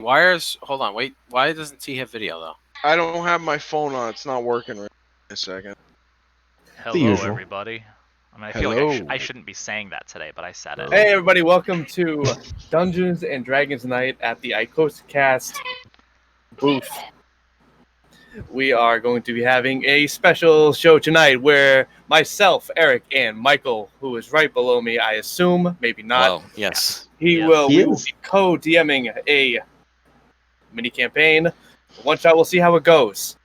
Hold on, wait. Why doesn't T have video though? I don't have my phone on. It's not working right a second. The Hello, usual. everybody. I mean, I feel like Hello. I shouldn't be saying that today, but I said it. Hey everybody, welcome to Dungeons and Dragons Night at the IcosaCast booth. We are going to be having a special show tonight where myself, Eric, and Michael, who is right below me, I assume, maybe not. Hello. Yes. We Yes. will be is. co-DMing a mini campaign. One shot, we'll see how it goes.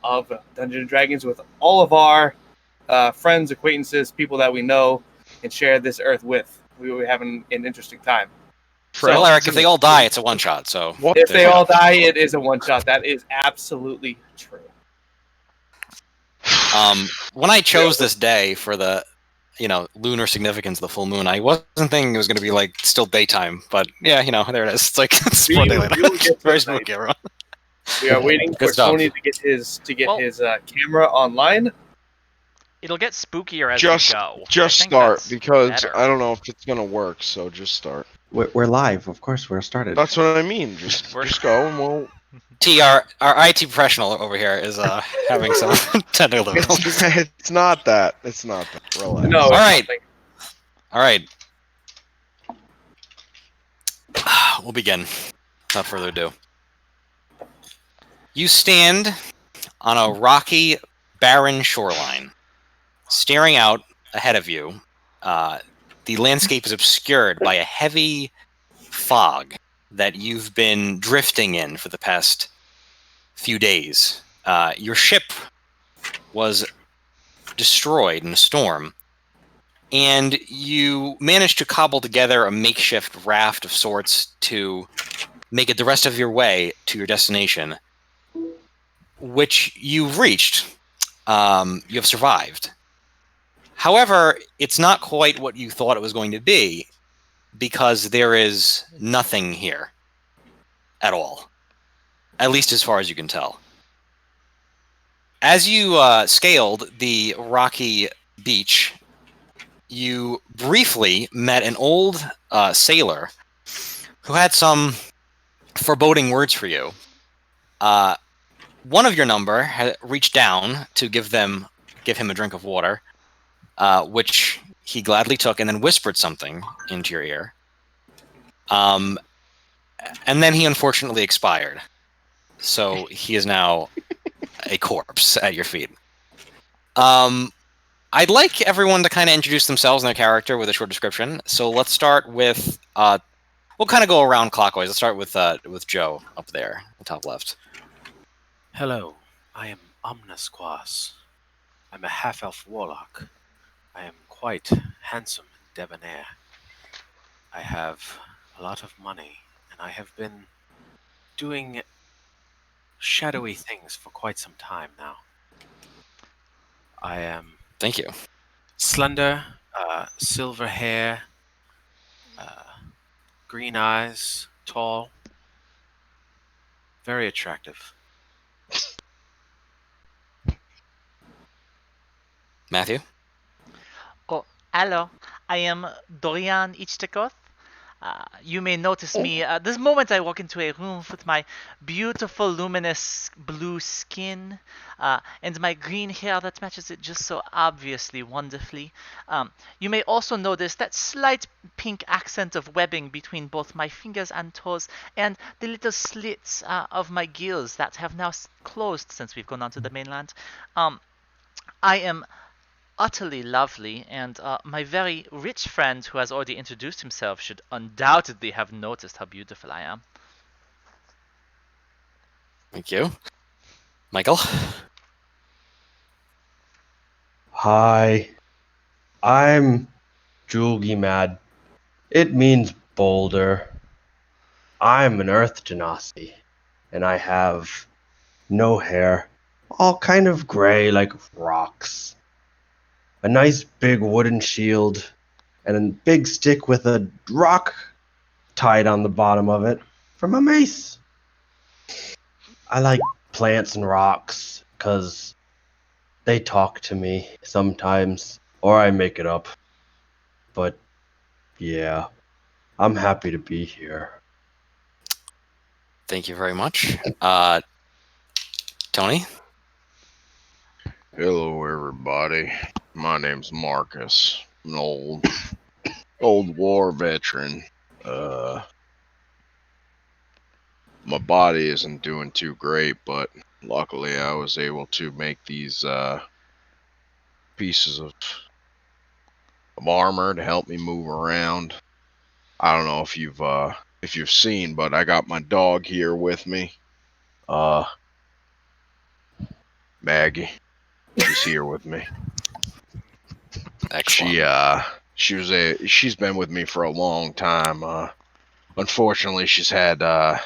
Of Dungeons and Dragons with all of our friends, acquaintances, people that we know and share this earth with. We will be having an interesting time. Well, Eric, if they all die, it's a one shot. So What? If they all die, it is a one shot. That is absolutely true. when I chose this day for the, lunar significance of the full moon, I wasn't thinking it was going to be like still daytime, but yeah, there it is. It's like it's We broad will daylight. get to Very the night. spooky, everyone. We are waiting Good for stuff. Tony to get his Well- camera online. It'll get spookier as Just- we go. Just I think start that's because better. I don't know if it's gonna work. So just start. We're live, of course. We're started. That's what I mean. Just go and we'll. T, our IT professional over here is having some technical difficulties. It's not that. It's not that. Relax. No, All it's right. nothing. All right. We'll begin. Without further ado. You stand on a rocky, barren shoreline. Staring out ahead of you, the landscape is obscured by a heavy fog that you've been drifting in for the past few days. Your ship was destroyed in a storm, and you managed to cobble together a makeshift raft of sorts to make it the rest of your way to your destination, which you've reached. You have survived. However, it's not quite what you thought it was going to be, because there is nothing here at all, at least as far as you can tell. As you scaled the rocky beach, you briefly met an old sailor who had some foreboding words for you. One of your number had reached down to give him a drink of water, which he gladly took, and then whispered something into your ear. And then he unfortunately expired. So he is now a corpse at your feet. I'd like everyone to kind of introduce themselves and their character with a short description. So let's start with, we'll kind of go around clockwise. Let's start with Joe up there, the top left. Hello, I am Omnisquas. I'm a half-elf warlock. I am quite handsome and debonair. I have a lot of money, and I have been doing shadowy things for quite some time now. I am Thank you. slender, silver hair, green eyes, tall, very attractive. Matthew? Oh, hello. I am Dorian Ichtakoth. You may notice me. This moment I walk into a room with my beautiful luminous blue skin and my green hair that matches it just so obviously wonderfully. You may also notice that slight pink accent of webbing between both my fingers and toes and the little slits of my gills that have now closed since we've gone on to the mainland. I am utterly lovely, and my very rich friend who has already introduced himself should undoubtedly have noticed how beautiful I am. Thank you. Michael? Hi, I'm Julgimad. It means boulder. I'm an earth genasi, and I have no hair, all kind of gray like rocks. A nice big wooden shield, and a big stick with a rock tied on the bottom of it from a mace. I like plants and rocks, 'cause they talk to me sometimes, or I make it up. But yeah, I'm happy to be here. Thank you very much. Tony? Hello, everybody. My name's Marcus. I'm an old war veteran. My body isn't doing too great, but luckily I was able to make these pieces of armor to help me move around. I don't know if you've seen, but I got my dog here with me. Maggie. She's here with me. Excellent. She's been with me for a long time. Unfortunately, she's a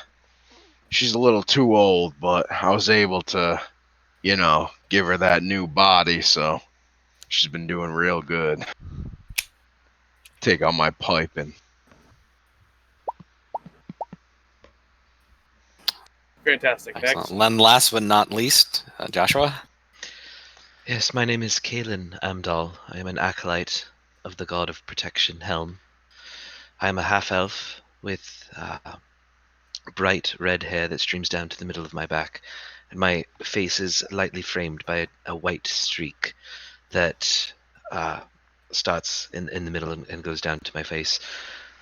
little too old, but I was able to, give her that new body, so she's been doing real good. Take out my pipe and Fantastic. Excellent. Next. And last but not least, Joshua? Yes, my name is Kalen Amdal. I am an acolyte of the god of protection, Helm. I am a half-elf with bright red hair that streams down to the middle of my back, and my face is lightly framed by a white streak that starts in the middle and goes down to my face.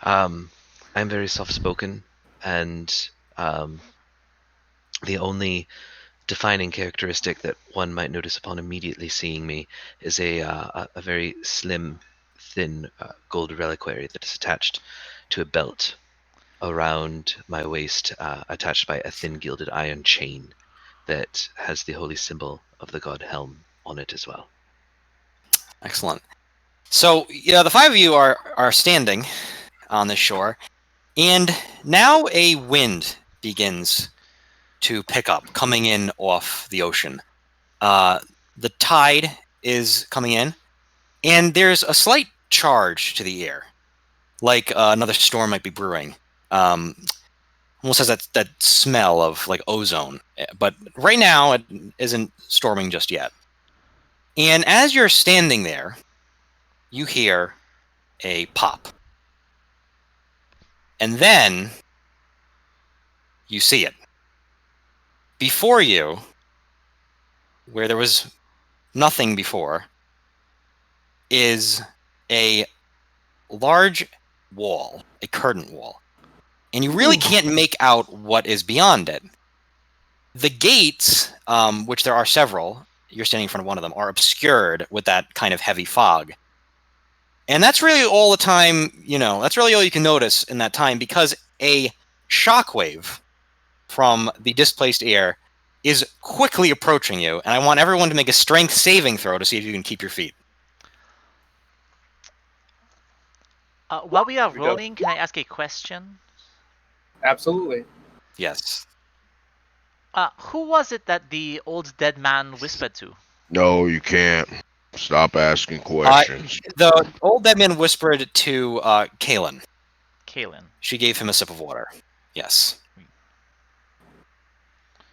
I'm very soft-spoken, and the only defining characteristic that one might notice upon immediately seeing me is a very slim, thin gold reliquary that is attached to a belt around my waist, attached by a thin gilded iron chain that has the holy symbol of the god Helm on it as well. Excellent. So, the five of you are standing on the shore, and now a wind begins to pick up, coming in off the ocean. The tide is coming in, and there's a slight charge to the air, like another storm might be brewing. Almost has that smell of like ozone, but right now it isn't storming just yet. And as you're standing there, you hear a pop. And then you see it. Before you, where there was nothing before, is a large wall, a curtain wall. And you really can't make out what is beyond it. The gates, which there are several, you're standing in front of one of them, are obscured with that kind of heavy fog. And that's really all the time, that's really all you can notice in that time, because a shockwave from the displaced air is quickly approaching you, and I want everyone to make a strength saving throw to see if you can keep your feet. While we are we go. rolling, can I ask a question? Absolutely. Yes. Who was it that the old dead man whispered to? no, you can't. Stop asking questions. The old dead man whispered to Kalen. Kalen. She gave him a sip of water. Yes.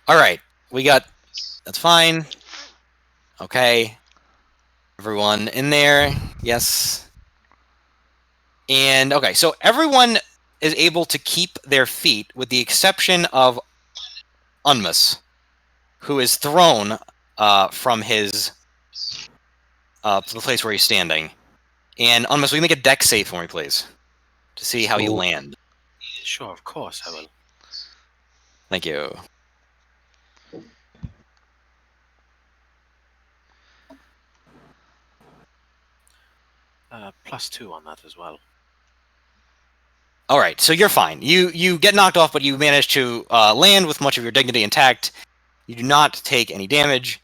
All right. That's fine. Okay. Everyone in there. Yes. And okay, so everyone is able to keep their feet with the exception of Unmus, who is thrown from his the place where he's standing. And Unmus, will you make a deck save for me, please? To see how you land. Sure, of course I will. Thank you. +2 on that as well. All right, so you're fine. You get knocked off, but you manage to land with much of your dignity intact. You do not take any damage.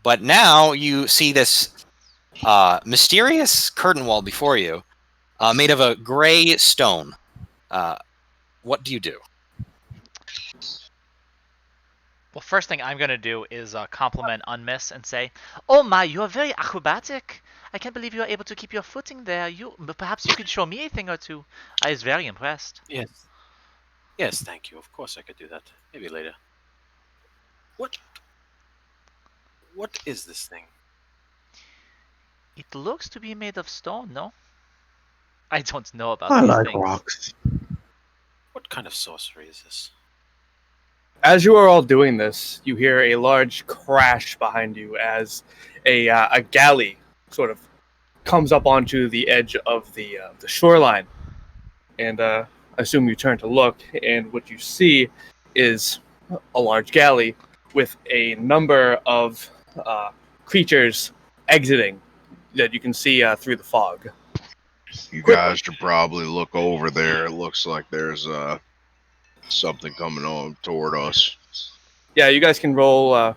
But now you see this mysterious curtain wall before you, made of a gray stone. What do you do? Well, first thing I'm going to do is compliment Unmiss and say, "Oh my, you are very acrobatic. I can't believe you are able to keep your footing there. Perhaps you could show me a thing or two. I was very impressed." Yes. Yes, thank you. Of course I could do that. Maybe later. What is this thing? It looks to be made of stone, no? I don't know about I these like things. rocks. What kind of sorcery is this? As you are all doing this, you hear a large crash behind you as a galley sort of comes up onto the edge of the shoreline, and I assume you turn to look, and what you see is a large galley with a number of creatures exiting that you can see through the fog. You Quick. guys should probably look over there. It looks like there's something coming on toward us. Yeah, you guys can roll.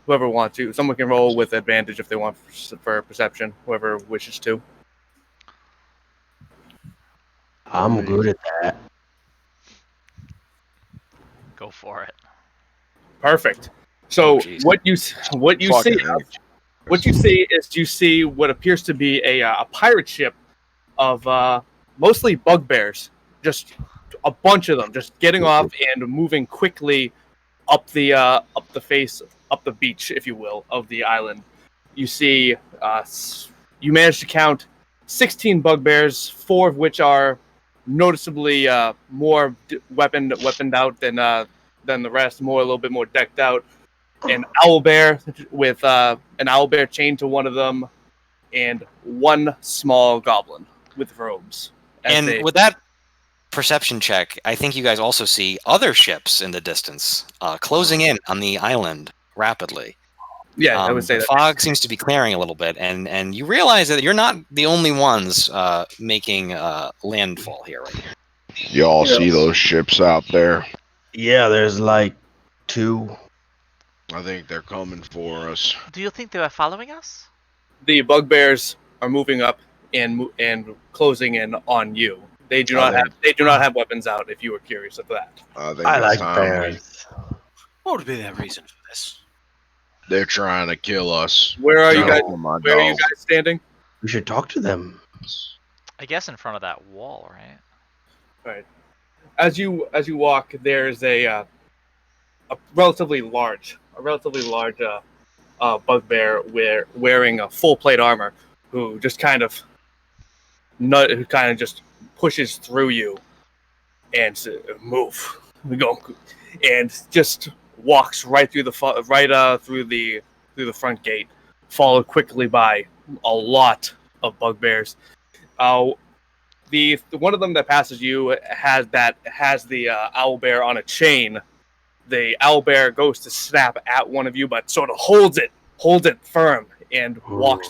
Whoever wants to. Someone can roll with advantage if they want for perception. Whoever wishes to. I'm good at that. Go for it. Perfect. So Oh, jeez. what you see Fucking what you see is you see what appears to be a pirate ship of mostly bugbears, just a bunch of them, just getting off and moving quickly up the beach, if you will, of the island. You see, you manage to count 16 bugbears, 4 of which are noticeably more weaponed out than the rest, a little bit more decked out. An owl bear with an owl bear chained to one of them, and one small goblin with robes. And with that perception check, I think you guys also see other ships in the distance closing in on the island rapidly. Yeah, I would say the that. fog seems to be clearing a little bit, and you realize that you're not the only ones making landfall here right now. Y'all see those ships out there? Yeah, there's like 2. I think they're coming for us. Do you think they are following us? The bugbears are moving up and closing in on you. They do not have weapons out. If you were curious of that, I think I it's like time bears. What would be their reason for this? they're trying to kill us. where are you No, guys? my Where are you dog. guys standing? We should talk to them. I guess in front of that wall, right? Right. As you walk, there's a relatively large bugbear wearing a full plate armor, who kind of just pushes through you and move. We go, and just walks right through through the front gate, followed quickly by a lot of bugbears. The one of them that passes you has the owl bear on a chain. The owl bear goes to snap at one of you, but sort of holds it firm, and walks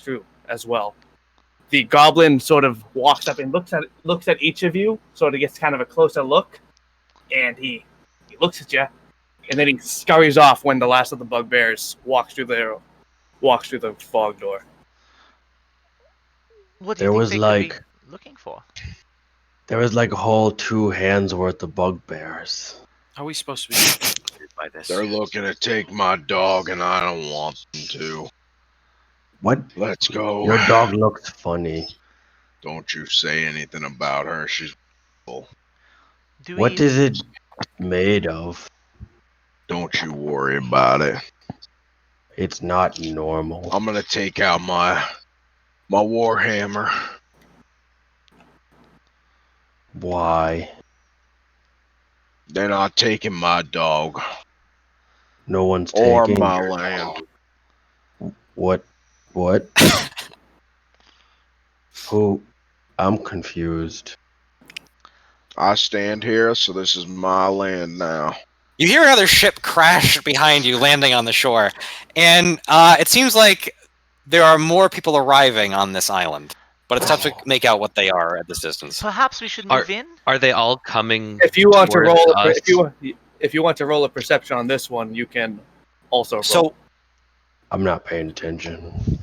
through as well. The goblin sort of walks up and looks at each of you, sort of gets kind of a closer look, and he looks at you, and then he scurries off when the last of the bugbears walks through the fog door. What do you think they could be looking for? There was like a whole 2 hands worth of bugbears. Are we supposed to be intimidated by this? They're looking to take my dog, and I don't want them to. What? Let's go. Your dog looks funny. Don't you say anything about her. She's cool. What is it made of? Don't you worry about it. It's not normal. I'm gonna take out my warhammer. Why? They're not taking my dog No one's or taking my your land. dog. What? Who? I'm confused. I stand here, so this is my land now. You hear another ship crash behind you, landing on the shore, and it seems like there are more people arriving on this island, but it's tough to make out what they are at this distance. Perhaps we should move in. Are they all coming? If you want to towards roll, us? if you want to roll a perception on this one, you can also roll. So, I'm not paying attention.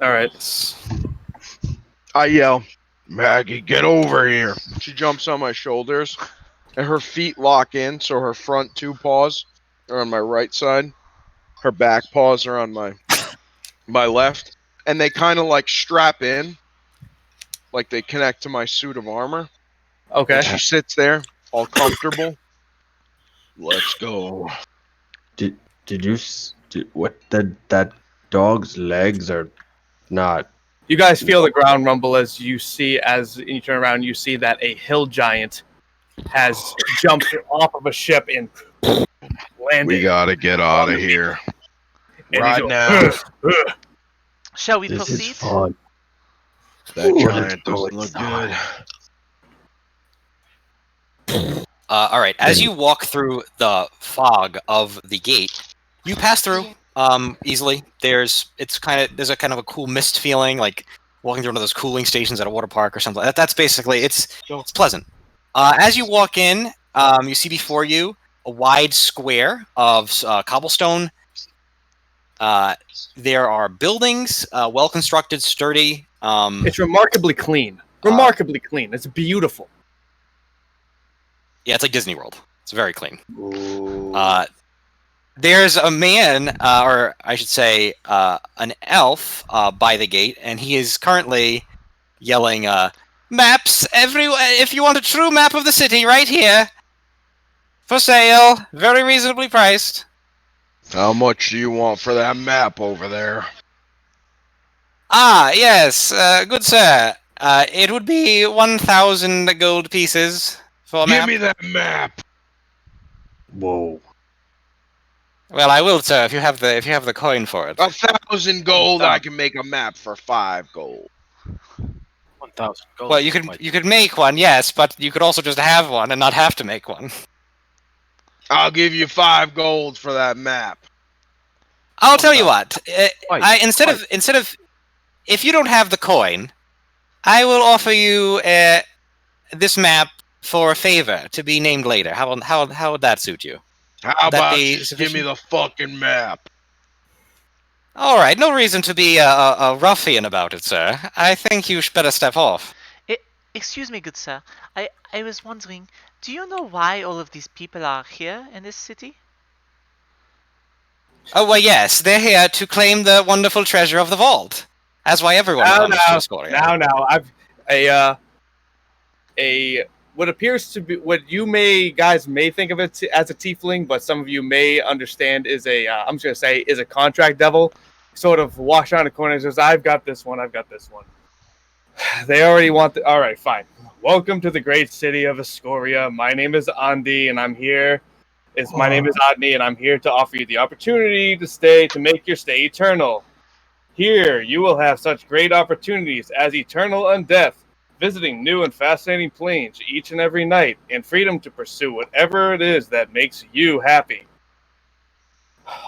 All right. I yell, Maggie, get over here. She jumps on my shoulders, and her feet lock in, so her front 2 paws are on my right side. Her back paws are on my left, and they kind of like strap in, like they connect to my suit of armor. Okay. And she sits there, all comfortable. Let's go. Did you? What? That dog's legs are not. You guys feel the ground rumble as you turn around. You see that a hill giant has jumped off of a ship and landed. We gotta get out of here. And Right he's now. going, "Ugh." Shall we This proceed? is fun. That Let's giant go doesn't look good. All right. As Then- you walk through the fog of the gate, you pass through easily. There's a kind of a cool mist feeling, like walking through one of those cooling stations at a water park or something. That's basically it's pleasant. As you walk in, you see before you a wide square of cobblestone. There are buildings, well constructed, sturdy. It's remarkably clean. Remarkably clean. It's beautiful. Yeah, it's like Disney World. It's very clean. Ooh. There's a man, or I should say, an elf by the gate, and he is currently yelling, "Maps everywhere! If you want a true map of the city, right here, for sale, very reasonably priced." How much do you want for that map over there? Ah, yes, good sir. It would be 1,000 gold pieces for a Give map. me that map. Whoa. Well, I will, sir, if you have the coin for it. 1,000 gold. I can make a map for 5 gold. 1,000 gold. Well, is you quite- could make one, yes, but you could also just have one and not have to make one. I'll give you 5 gold for that map. I'll tell you what. Quite, Instead of if you don't have the coin, I will offer you this map for a favor to be named later. How would that suit you? How Would that about be just give me sufficient? the fucking map? All right, no reason to be a ruffian about it, sir. I think you should better step off. Excuse me, good sir. I was wondering, do you know why all of these people are here in this city? Oh, well, yes, they're here to claim the wonderful treasure of the vault. That's why everyone comes to Escoria. Now, I've what appears to be what you guys may think of it as a tiefling, but some of you may understand is I'm just gonna say is a contract devil. Sort of walks around the corner and says, "I've got this one. I've got this one." They already want the. All right, fine. Welcome to the great city of Escoria. My name is Andi, and I'm here. My name is Adni, and I'm here to offer you the opportunity to make your stay eternal. Here, you will have such great opportunities as eternal undeath, visiting new and fascinating planes each and every night, and freedom to pursue whatever it is that makes you happy.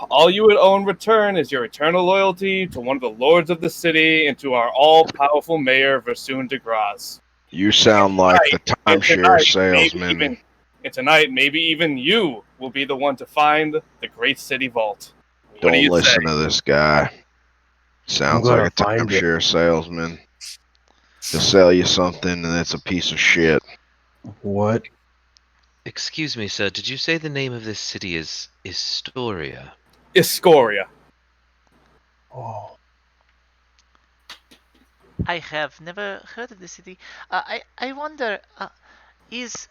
All you would owe in return is your eternal loyalty to one of the lords of the city and to our all-powerful mayor, Versoon de Graz. You sound like the And timeshare tonight, salesman. tonight, maybe even you will be the one to find the great city vault. What do Don't you listen say? to this guy. Sounds gonna like a find it. timeshare salesman. He'll sell you something and it's a piece of shit. What? Excuse me, sir. Did you say the name of this city is Astoria? Escoria. Oh. I have never heard of this city. I wonder, is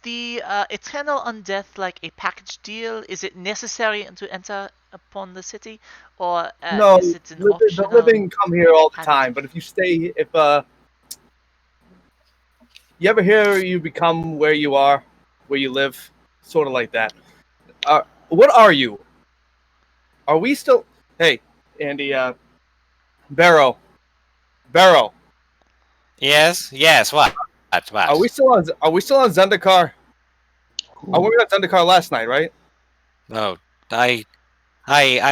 the eternal undeath like a package deal? Is it necessary to enter upon the city, or No, is it an the optional? living come here all the package? time, but if you ever hear you become where you are, where you live, sort of like that. What are you? Are we still? Hey, Andy, Barrow. Yes, what? What? Are we still on Zendikar? Oh, we were at Zendikar last night, right? Oh, I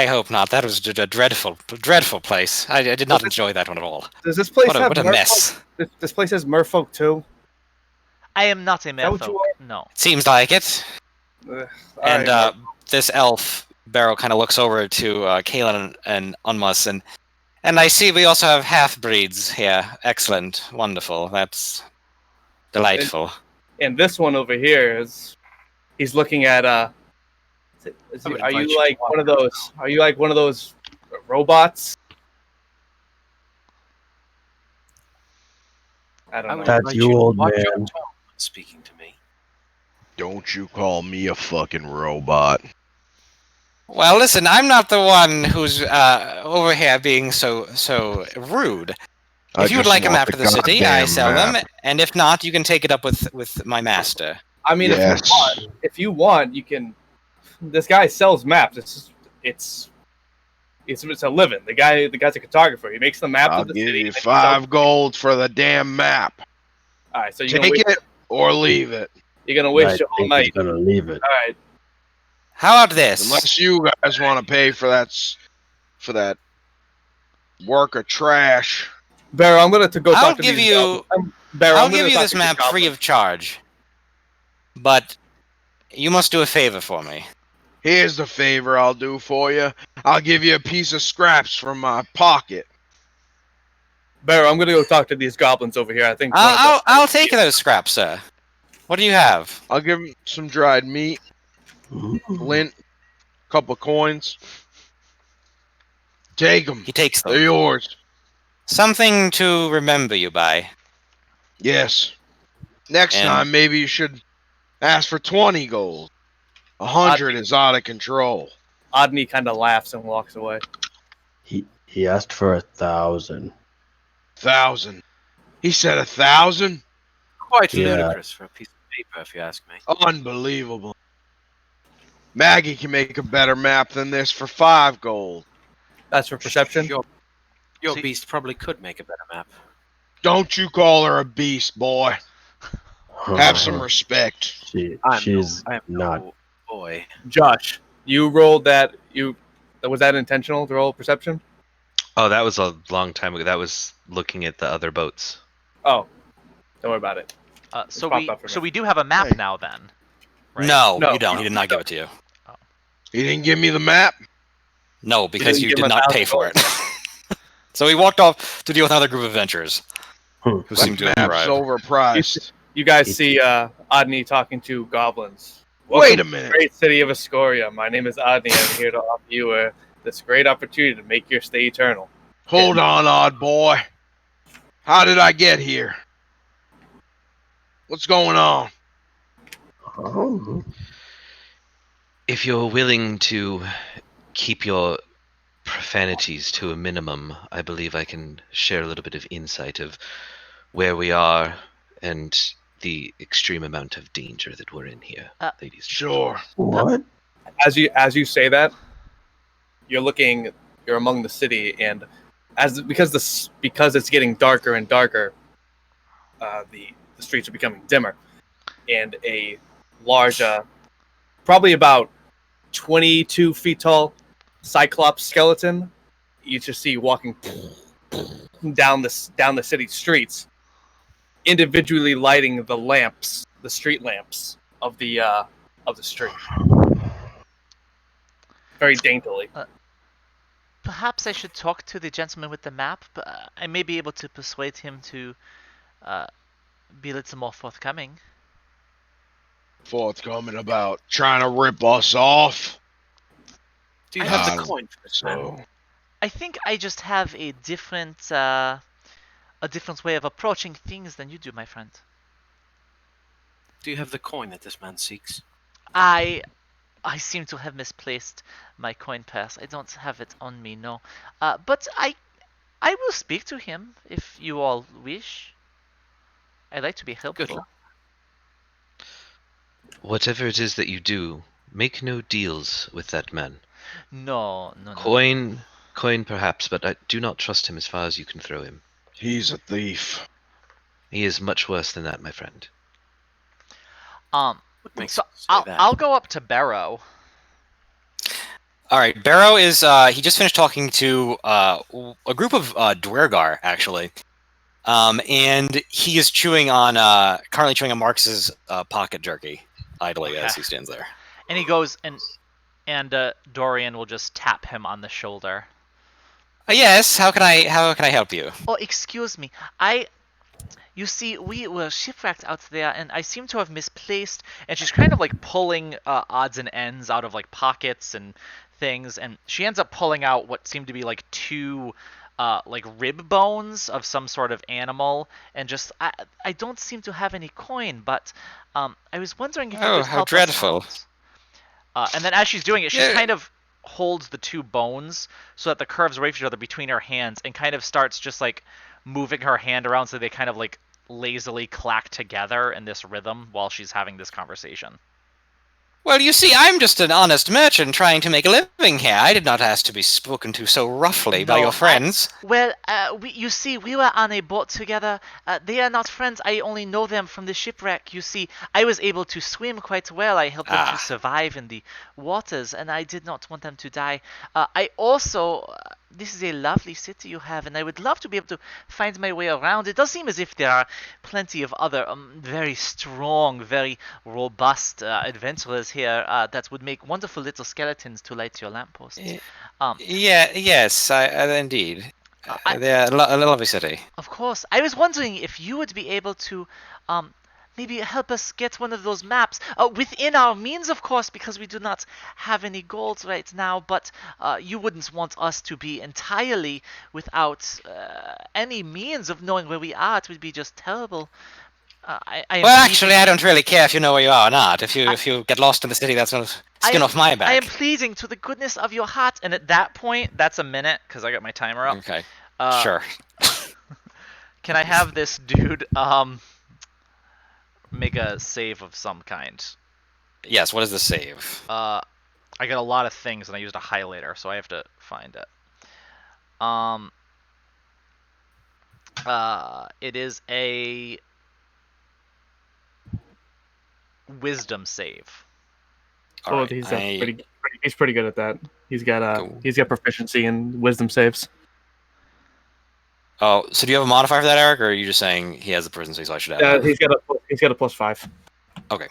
hope not. That was a dreadful place. I did not enjoy that one at all. Does this place have What a merfolk? mess. This place has merfolk too. I am not a that what merfolk. you No. Seems like it. All And right, this elf Barrow kind of looks over to Kalen and Unmus, and I see we also have half breeds here. Excellent, wonderful. That's delightful. and this one over here he's looking at I would are invite you you like to walk one of those? Are you like one of those robots? I don't I know. would That's invite you, to old watch your man. tone when speaking to me. Don't you call me a fucking robot. Well, listen, I'm not the one who's over here being so rude. If you would just like a want map to the city, I goddamn sell map. them, and if not, you can take it up with my master. I mean, Yes. if you want, you can. This guy sells maps. It's a living. The guy's a cartographer. He makes the map I'll of the give city. you and he sells 5 gold for the damn map. All right, so you're gonna Take waste. it or leave it. You're gonna I waste your whole think he's night. gonna leave it. All right, How about this? Unless you guys want to pay for that work of trash. Barrow. I'm gonna go I'll talk to give these you. goblins. Barrow, I'll I'm gonna give you talk this to these map free goblins. of charge, but you must do a favor for me. Here's the favor I'll do for you. I'll give you a piece of scraps from my pocket. Barrow, I'm gonna go talk to these goblins over here. I think one of them. I'll take those scraps, sir. What do you have? I'll give him some dried meat, lint, couple coins. Take them. He takes They're them. yours. Something to remember you by. Yes. Next And- time, maybe you should ask for 20 gold. 100 is out of control. Odney kind of laughs and walks away. He asked for 1,000. 1,000. He said 1,000? Quite Yeah. ludicrous for a piece of paper, if you ask me. Unbelievable. Maggie can make a better map than this for 5 gold. That's for perception. Your See- beast probably could make a better map. Don't you call her a beast, boy. Have some respect. She's I am not. no boy. Josh, you rolled that. Was that intentional to roll perception? Oh, that was a long time ago. That was looking at the other boats. Oh, don't worry about it. So popped we up for so me. we do have a map Hey. now then. Right? No, No. you don't. He did not give it to you. He didn't give me the map? No, because didn't you give did him not pay for 1,000 it. So he walked off to deal with another group of adventurers Hmm. who seemed to have Map's arrived. overpriced. You guys see Odney talking to goblins. Wait Welcome a to minute. the great city of Ascoria. My name is Odney. I'm here to offer you this great opportunity to make your stay eternal. Hold on, odd boy. How did I get here? What's going on? Oh. If you're willing to keep your profanities to a minimum, I believe I can share a little bit of insight of where we are and the extreme amount of danger that we're in here, ladies. Sure. What? As you say that, you're among the city, and because it's getting darker and darker, the streets are becoming dimmer, and a large, probably about 22 feet tall, cyclops skeleton you just see walking down the city streets, individually lighting the street lamps of the street, very daintily. Perhaps I should talk to the gentleman with the map, but I may be able to persuade him to be a little more forthcoming. Forthcoming about trying to rip us off. Do you have the Uh, coin for this man? So, I think I just have a different way of approaching things than you do, my friend. Do you have the coin that this man seeks? I seem to have misplaced my coin purse. I don't have it on me, no. But I will speak to him if you all wish. I like to be helpful. Good luck. Whatever it is that you do, make no deals with that man. No. Coin perhaps, but I do not trust him as far as you can throw him. he's a thief. He is much worse than that, my friend. What makes So you say that? I'll go up to Barrow. All right, Barrow is he just finished talking to a group of Dwergar actually, and he is currently chewing on Marx's pocket jerky idly as he stands there. And he goes and Dorian will just tap him on the shoulder. Yes, how can I help you? Oh, excuse me. You see, we were shipwrecked out there, and I seem to have misplaced. And she's kind of like pulling odds and ends out of like pockets and things, and she ends up pulling out what seem to be like two like rib bones of some sort of animal, and just I don't seem to have any coin, but I was wondering if you Oh, could how help dreadful. us out. And then as she's doing it, she's Yeah. kind of holds the two bones so that the curves away from each other between her hands and kind of starts just like moving her hand around so they kind of like lazily clack together in this rhythm while she's having this conversation. Well, you see, I'm just an honest merchant trying to make a living here. I did not ask to be spoken to so roughly by your friends. You see, we were on a boat together. They are not friends. I only know them from the shipwreck. You see, I was able to swim quite well. I helped them to survive in the waters, and I did not want them to die. I also... this is a lovely city you have, and I would love to be able to find my way around. It does seem as if there are plenty of other very strong, very robust adventurers here that would make wonderful little skeletons to light your lampposts. Yes, indeed. They're a lovely city. Of course. I was wondering if you would be able to maybe help us get one of those maps within our means, of course, because we do not have any gold right now, but you wouldn't want us to be entirely without any means of knowing where we are. It would be just terrible. Actually, I don't really care if you know where you are or not. If you get lost in the city, that's no skin off my back. I am pleading to the goodness of your heart, and at that point, that's a minute, because I got my timer up. Okay, sure. Can I have this dude make a save of some kind? Yes, what is the save? I got a lot of things, and I used a highlighter, so I have to find it. It is a wisdom save. Right, he's pretty good at that. He's got proficiency in wisdom saves. Oh, so do you have a modifier for that, Eric, or are you just saying he has a proficiency, so I should have? He's got a +5. Okay.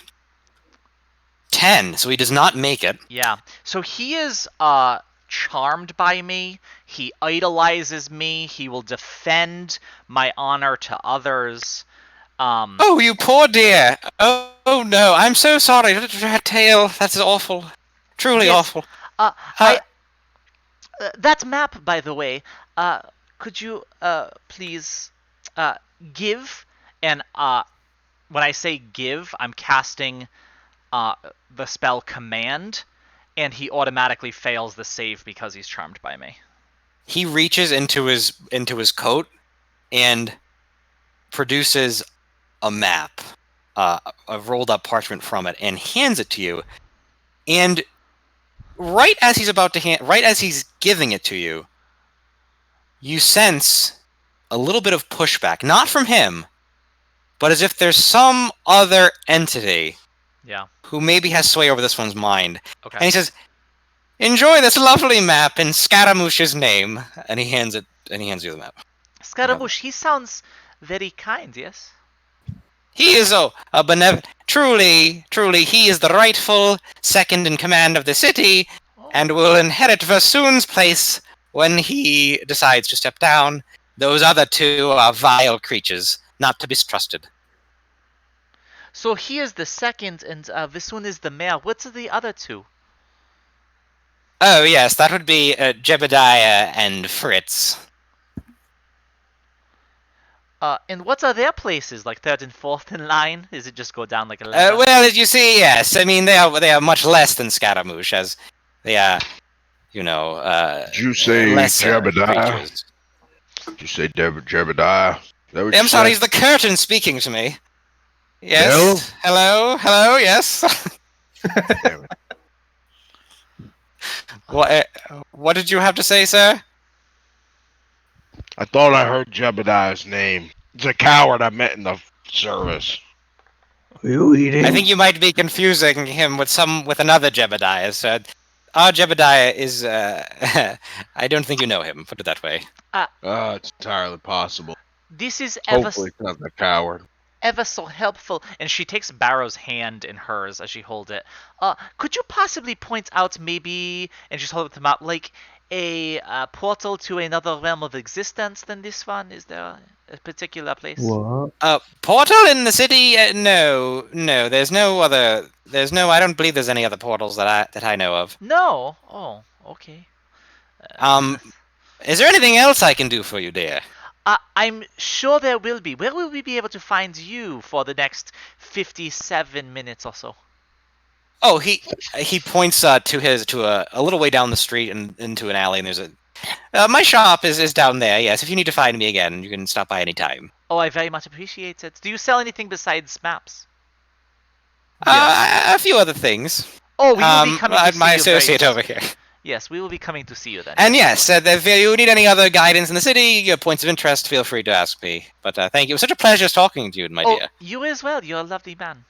10, so he does not make it. Yeah. So he is charmed by me. He idolizes me. He will defend my honor to others. Oh, you poor dear. Oh no, I'm so sorry. That tale, that's awful. Truly awful. That map, by the way, could you please give? And when I say give, I'm casting the spell command, and he automatically fails the save because he's charmed by me. He reaches into his coat and produces a map, a rolled up parchment from it, and hands it to you. And right as he's giving it to you, you sense a little bit of pushback, not from him, but as if there's some other entity who maybe has sway over this one's mind. Okay. And he says, "Enjoy this lovely map in Scaramouche's name," and he hands you the map. Scaramouche, he sounds very kind, yes? He is a benevolent. Truly, he is the rightful second in command of the city, and will inherit Versoon's place when he decides to step down. Those other two are vile creatures, not to be trusted. So he is the second, and Versoon is the mayor. What's the other two? Oh yes, that would be Jebediah and Fritz. And what are their places? Like third and fourth in line? Is it just go down like a ladder? Well, as you see, yes. I mean, they are much less than Scaramouche, as they are, Did you say Jebediah? creatures. Did you say Jebediah? I'm sorry, he's the curtain speaking to me. Yes. Hello, yes. Damn it. What did you have to say, sir? I thought I heard Jebediah's name. It's a coward I met in the service. Are you eating? I think you might be confusing him with another Jebediah, sir. Our Jebediah is, I don't think you know him, put it that way. It's entirely possible. This is Hopefully it's not the coward. ever so helpful. And she takes Barrow's hand in hers as she holds it. Could you possibly point out maybe, and she's holding them out, like a portal to another realm of existence than this one? Is there a particular place? What? Portal in the city? No. There's no other. I don't believe there's any other portals that I know of. No. Oh, okay. Is there anything else I can do for you, dear? I'm sure there will be. Where will we be able to find you for the next 57 minutes or so? Oh, he points to a little way down the street and into an alley, and there's my shop is down there. Yes, if you need to find me again, you can stop by anytime. Oh, I very much appreciate it. Do you sell anything besides maps? Yes. A few other things. Oh, we will be coming to see My you very associate soon. over here. Yes, we will be coming to see you then. And yes, if you need any other guidance in the city, your points of interest, feel free to ask me. But thank you. It was such a pleasure talking to you, my Oh, dear. you as well. You're a lovely man.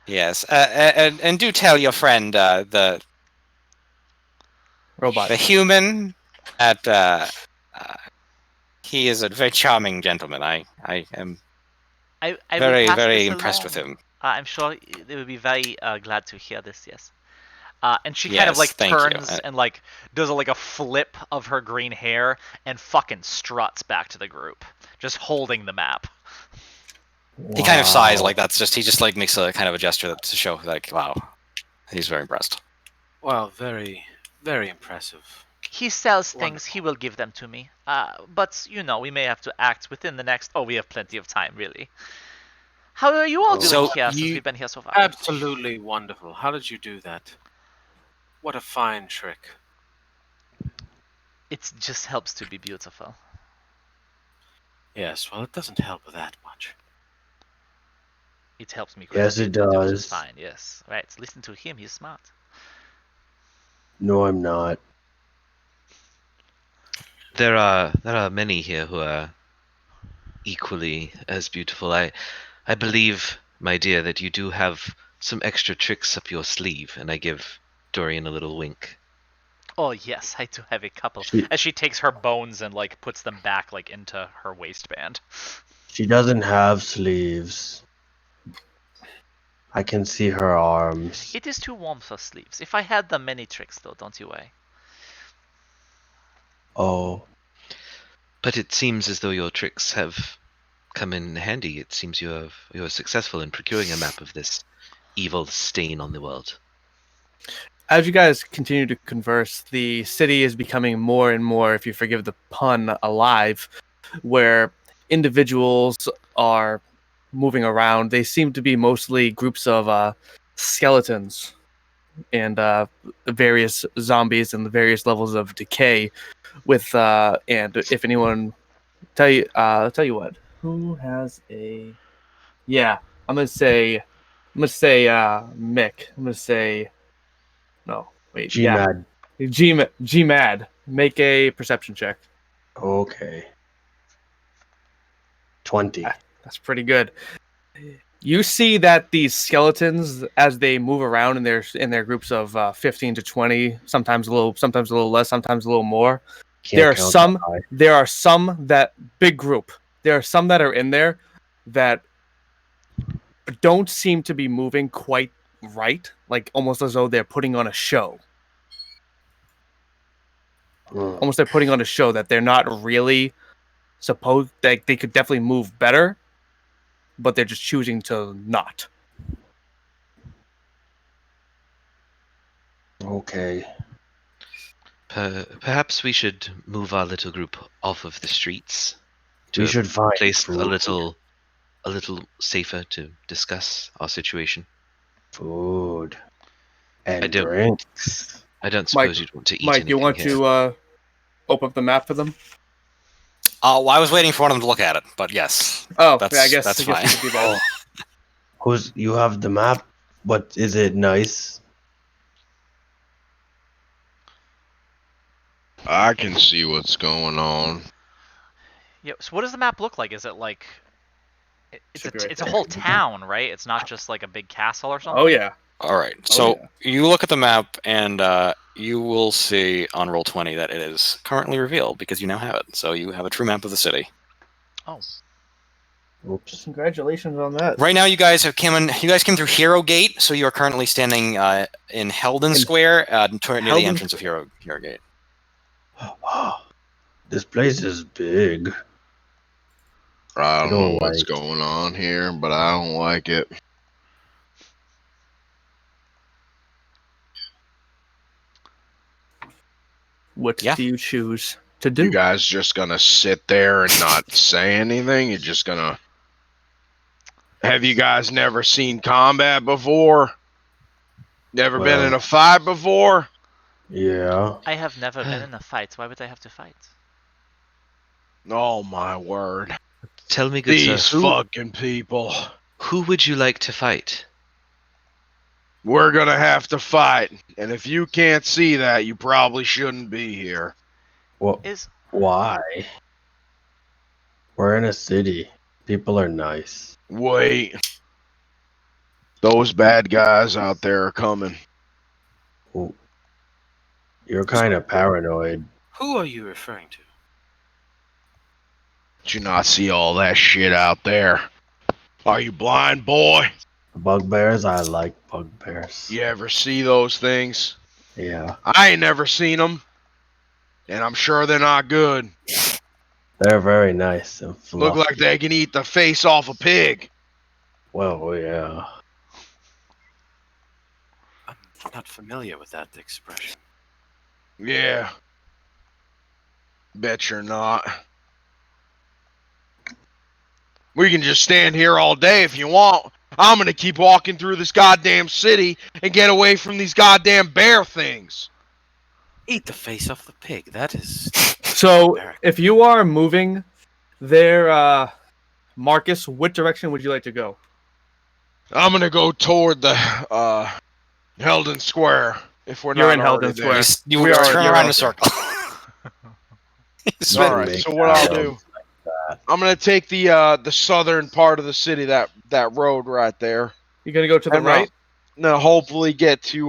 Yes, and do tell your friend the Robot. human that he is a very charming gentleman. I am I will very pass very this impressed with along. him. I'm sure they will be very glad to hear this. Yes. And she kind of Yes, like thank you. turns and like does like a flip of her green hair and fucking struts back to the group, just holding the map. He kind of sighs Wow. like that's just he just like makes a kind of a gesture to show like wow, he's very impressed. Well, very, very impressive. He sells things. Wonderful. He will give them to me. But you know, we may have to act within the next. Oh, we have plenty of time, really. How are you all doing So here since you- we've been here so far? Absolutely wonderful. How did you do that? What a fine trick. It just helps to be beautiful. Yes, well, it doesn't help that much. It helps me. Yes, it do just does. fine. Yes, right. Listen to him. He's smart. No, I'm not. There are many here who are equally as beautiful. I believe, my dear, that you do have some extra tricks up your sleeve, and I give Dorian a little wink. Oh yes, I do have a couple. She- As she takes her bones and like puts them back like into her waistband. She doesn't have sleeves. I can see her arms. It is too warm for sleeves. If I had them, many tricks though, don't you worry. Oh, But it seems as though your tricks have come in handy. It seems you're successful in procuring a map of this evil stain on the world. As you guys continue to converse, the city is becoming more and more, if you forgive the pun, alive, where individuals are moving around. They seem to be mostly groups of skeletons and various zombies and the various levels of decay. And if anyone tell you what, who has a I'm gonna say Mick. I'm gonna say no. Wait, G-Mad. Gmad. Make a perception check. Okay. 20. That's pretty good. You see that these skeletons, as they move around in their groups of 15 to 20, sometimes a little less, sometimes a little more. Can't There are count some. that high. There are some that big group. There are some that are in there that don't seem to be moving quite right, like almost as though they're putting on a show. Mm. Almost they're putting on a show that they're not really supposed. Like they could definitely move better, but they're just choosing to not. Okay. Perhaps we should move our little group off of the streets to We a should find place food. a little safer to discuss our situation. Food. And I don't- drinks. I don't suppose you'd want to eat Mike, anything you want here. to open up the map for them? Well, I was waiting for one of them to look at it, but yes, Oh, That's- yeah, I guess that's I guess we fine. could do that. You have the map, but is it nice? I can see what's going on. Yeah. So what does the map look like? Is it like it's Should be right it's a there. whole town, right? It's not just like a big castle or something. Oh yeah. All right. Oh, So yeah. you look at the map, and you will see on roll 20 that it is currently revealed because you now have it. So you have a true map of the city. Oh. Oops. Congratulations on that. Right now, you guys came through Hero Gate, so you are currently standing in Helden Square, near the Helden entrance of Hero Gate. This place is big. I don't know don't what's like- going on here, but I don't like it. What Yeah. do you choose to do? You guys just gonna sit there and not say anything? You're just gonna Have you guys never seen combat before? Never been in Well, a fight before? yeah. I have never been in a fight. Why would I have to fight? Oh my word. Tell me, good sir, These fucking people. who would you like to fight? We're gonna have to fight. And if you can't see that, you probably shouldn't be here. Well, Is why? We're in a city. People are nice. Wait. Those bad guys out there are coming. Well, you're kind of paranoid. Who are you referring to? Did you not see all that shit out there? Are you blind, boy? Bugbears, I like bugbears. You ever see those things? Yeah. I ain't never seen them. And I'm sure they're not good. They're very nice and fluffy. Look like they can eat the face off a pig. Well, yeah. I'm not familiar with that expression. Yeah. Bet you're not. We can just stand here all day if you want. I'm gonna keep walking through this goddamn city and get away from these goddamn bear things. Eat the face off the pig. That is. So, American. if you are moving there, Marcus, what direction would you like to go? I'm gonna go toward the Heldon Square. If we're You're not in already Heldon there. Square. You We are- turn you're around in a out circle. All right. Make So what I'll arrows do, like that. I'm gonna take the southern part of the city, that road right there. You're gonna go to the And, right. then hopefully get to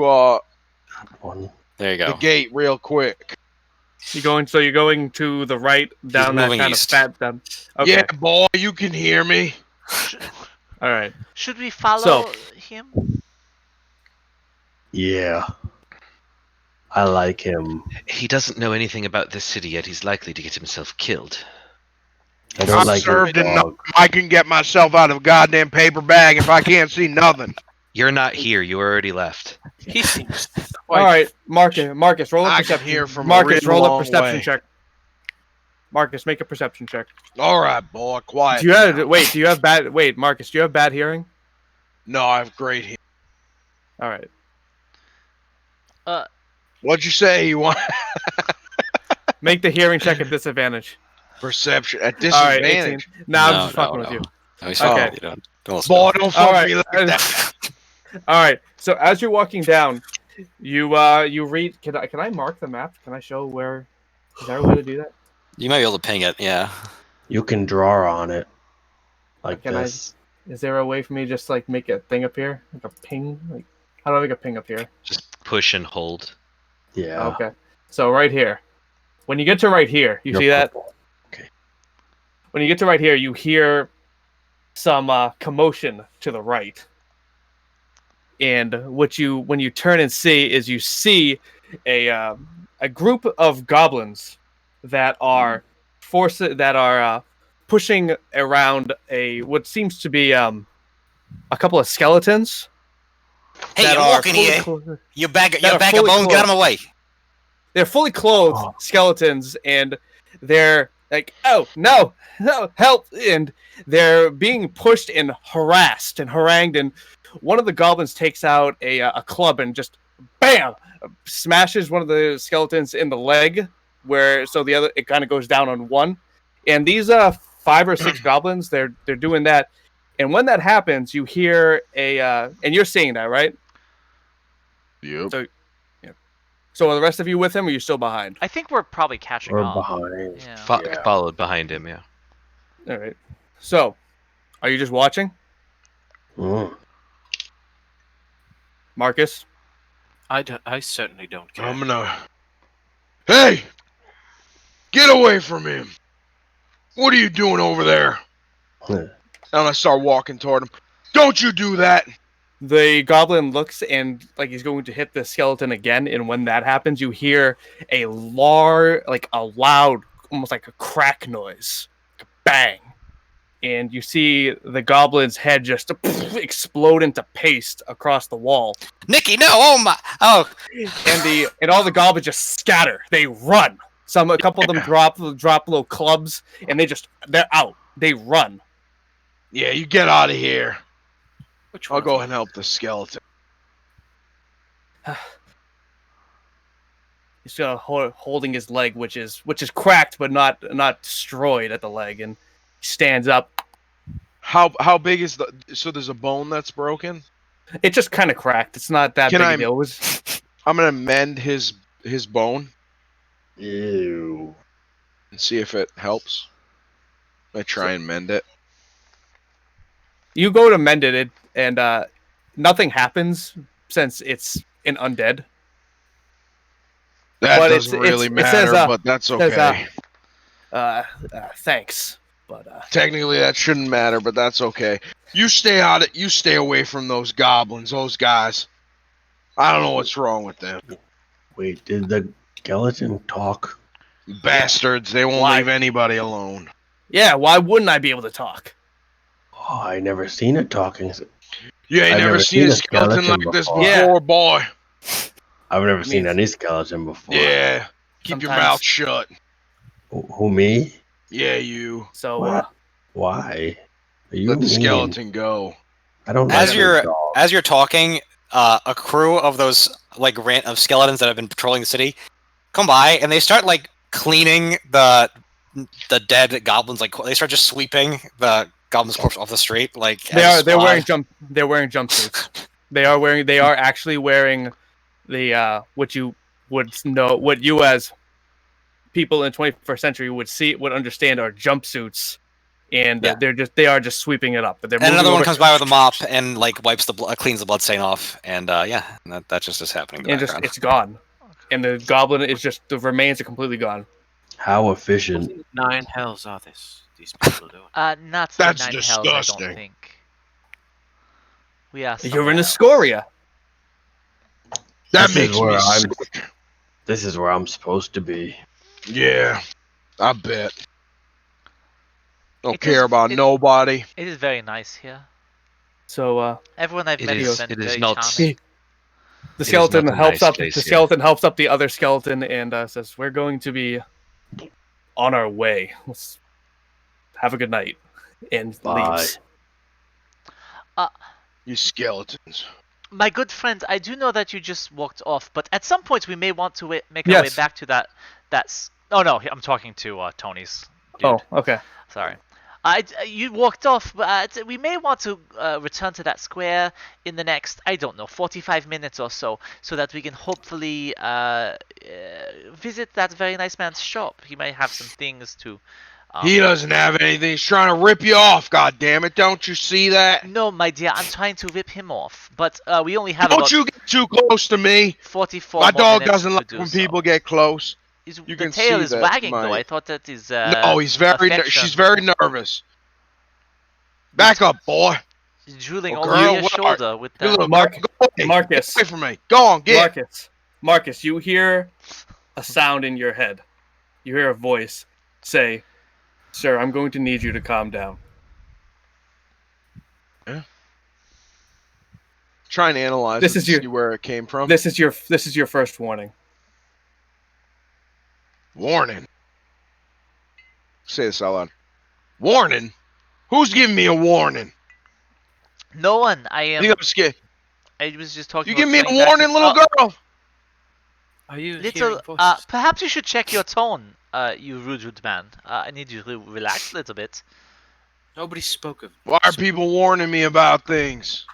One. There you the go. gate real quick. You're going to the right down that moving kind east. of fat down. Okay. Yeah, boy, you can hear me. All right. should we follow him? Yeah. I like him. He doesn't know anything about this city yet. He's likely to get himself killed. I don't I'm like served his enough. dog. I can get myself out of a goddamn paper bag if I can't see nothing. You're not here. You already left. He seems All quite. right, Marcus, roll a I can perception. hear from a Marcus, real roll a long perception way. check. Marcus, make a perception check. All right, boy, quiet. Do you have now. wait? Do you have bad? Wait, Marcus, do you have bad hearing? No, I have great hearing. All right. What'd you say? You want Make the hearing check at disadvantage. perception at All right, disadvantage? 18. No, I'm just fucking with you. No, he's Okay. fine. You don't listen Boy, to him. don't fuck All right. me like that. All right. So as you're walking down, you read. Can I mark the map? Can I show where? Is there a way to do that? You might be able to ping it. Yeah. You can draw on it. Like Can I- this. Is there a way for me to just like make a thing appear, like a ping? Like how do I make a ping appear? Just push and hold. Yeah. Okay. So right here. When you get to right here, you You're see that? purple. When you get to right here, you hear some commotion to the right. And when you turn and see is you see a group of goblins that are pushing around what seems to be a couple of skeletons. Hey, that you're are walking fully here. clo- You bag that are of fully bones. Get clothed. him away. They're fully clothed Oh. skeletons, and they're like, "Oh no, help!" And they're being pushed and harassed and harangued. And one of the goblins takes out a club and just bam smashes one of the skeletons in the leg, so the other it kind of goes down on one. And these 5 or 6 goblins, they're doing that. And when that happens, you hear and you're seeing that, right? Yep. So are the rest of you with him, or are you still behind? I think we're probably catching We're up. behind. Yeah. Yeah. Followed behind him, yeah. All right. So, are you just watching, Mm. Marcus? I certainly don't care. I'm gonna. Hey! Get away from him! What are you doing over there? Hmm. And I start walking toward him. Don't you do that! The goblin looks and like he's going to hit the skeleton again, and when that happens, you hear a loud, almost like a crack noise, like a bang, and you see the goblin's head just explode into paste across the wall, Nikki, no! Oh my! Oh, and all the goblins just scatter. They run. A couple of them drop little clubs, and they're out. They run. Yeah, you get out of here. Which I'll one go of ahead and help the skeleton. He's holding his leg, which is cracked but not destroyed at the leg, and he stands up. How big is the? So there's a bone that's broken. It's just kind of cracked. It's not that Can big I- a deal. It was I'm gonna mend his bone Ew. and see if it helps. I try and mend it. you go to mend it, and nothing happens since it's an undead. That But doesn't really it says matter, but that's says, okay. Thanks, but Technically, that shouldn't matter, but that's okay. You stay out. You stay away from those goblins, those guys. I don't know what's wrong with them. Wait, did the skeleton talk? Bastards. They won't Why? leave anybody alone. yeah, why wouldn't I be able to talk? Oh, I never seen it talking. You ain't I've never never seen seen a a skeleton skeleton like this before. before, Yeah. boy. I've never seen means- any skeleton before. Yeah. Keep your Sometimes- mouth shut. Who me? Yeah, you. So What? Why? Are you Let the mean? skeleton go. I don't As like you're big dogs. as you're talking, a crew of those like of skeletons that have been patrolling the city come by, and they start like cleaning the dead goblins. Like they start just sweeping the goblin's corpse off the street. Like they're wearing squad. they're wearing jumpsuits. They are actually wearing the what you would know, what you as people in the 21st century would understand are jumpsuits, and Yeah. they are just sweeping it up. But they're And moving another one over, comes by with a mop and like wipes cleans the blood stain off, and that just is happening in the and just background. it's gone. And the goblin is just the remains are completely gone. How efficient. What 9 hells are these people doing? Not That's the 9 hells, I disgusting. don't think. We are You're in somewhere else. Escoria. That This is makes me where I'm- sick. This is where I'm supposed to be. Yeah, I bet. Don't It care is- about it- nobody. It is very nice here. So Everyone I've It met is- has been it is very not- charming. the is skeleton not a helps nice up. place The here. skeleton helps up the other skeleton and says, "We're going to be on our way. Let's have a good night." And Bye. leaves. You skeletons. My good friend, I do know that you just walked off, but at some point we may want to make our way Yes. back to that's. Oh no, I'm talking to Tony's. Dude. Oh, okay. Sorry. You walked off, but we may want to return to that square in the next, I don't know, 45 minutes or so that we can hopefully visit that very nice man's shop. He might have some things to... He doesn't have anything. He's trying to rip you off, God damn it. Don't you see that? No, my dear, I'm trying to rip him off, but we only have Don't about you get too close to me. 44 My more dog minutes doesn't to like do when so. people get close. The can tail see is that wagging, though. my- I thought that is... No, he's very. affection. She's very nervous. Back up, boy. He's drooling Oh, over girl, your where are shoulder with You that. little Mark- girl, go away. Marcus. Get away from me. Go on, get. Marcus, you hear a sound in your head. You hear a voice say, "Sir, I'm going to need you to calm down." Try and analyze This it is to your- see where it came from. This is your first warning. Warning. Say this out loud. Warning? Who's giving me a warning? No one. I You am. think I'm scared? I was just talking. You give about me a trying back warning, to- little girl? Are you Little, hearing voices? perhaps you should check your tone, you rude man. I need you to relax a little bit. Nobody spoke of. Why are people warning me about things?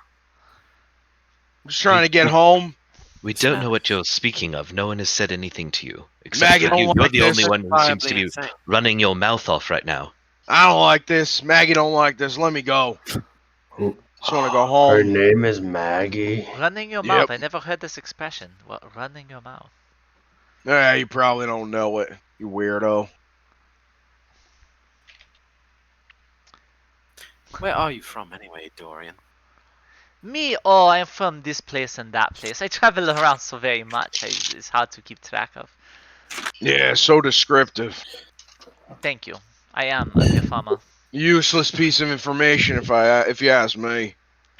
I'm just trying to get home. We It's don't not- know what you're speaking of. No one has said anything to you. Except Maggie for don't you. like You're the this. only one who seems to be Insane. running your mouth off right now. I don't like this. Maggie don't like this. Let me go. Who- Just want to go Her home. name is Maggie. Running your Yep. mouth. I never heard this expression. What? Running your mouth. You probably don't know it, you weirdo. Where are you from anyway, Dorian? Me? Oh, I'm from this place and that place. I travel around so very much. It's hard to keep track of. Yeah, so descriptive. Thank you. I am a mere farmer. Useless piece of information, if you ask me.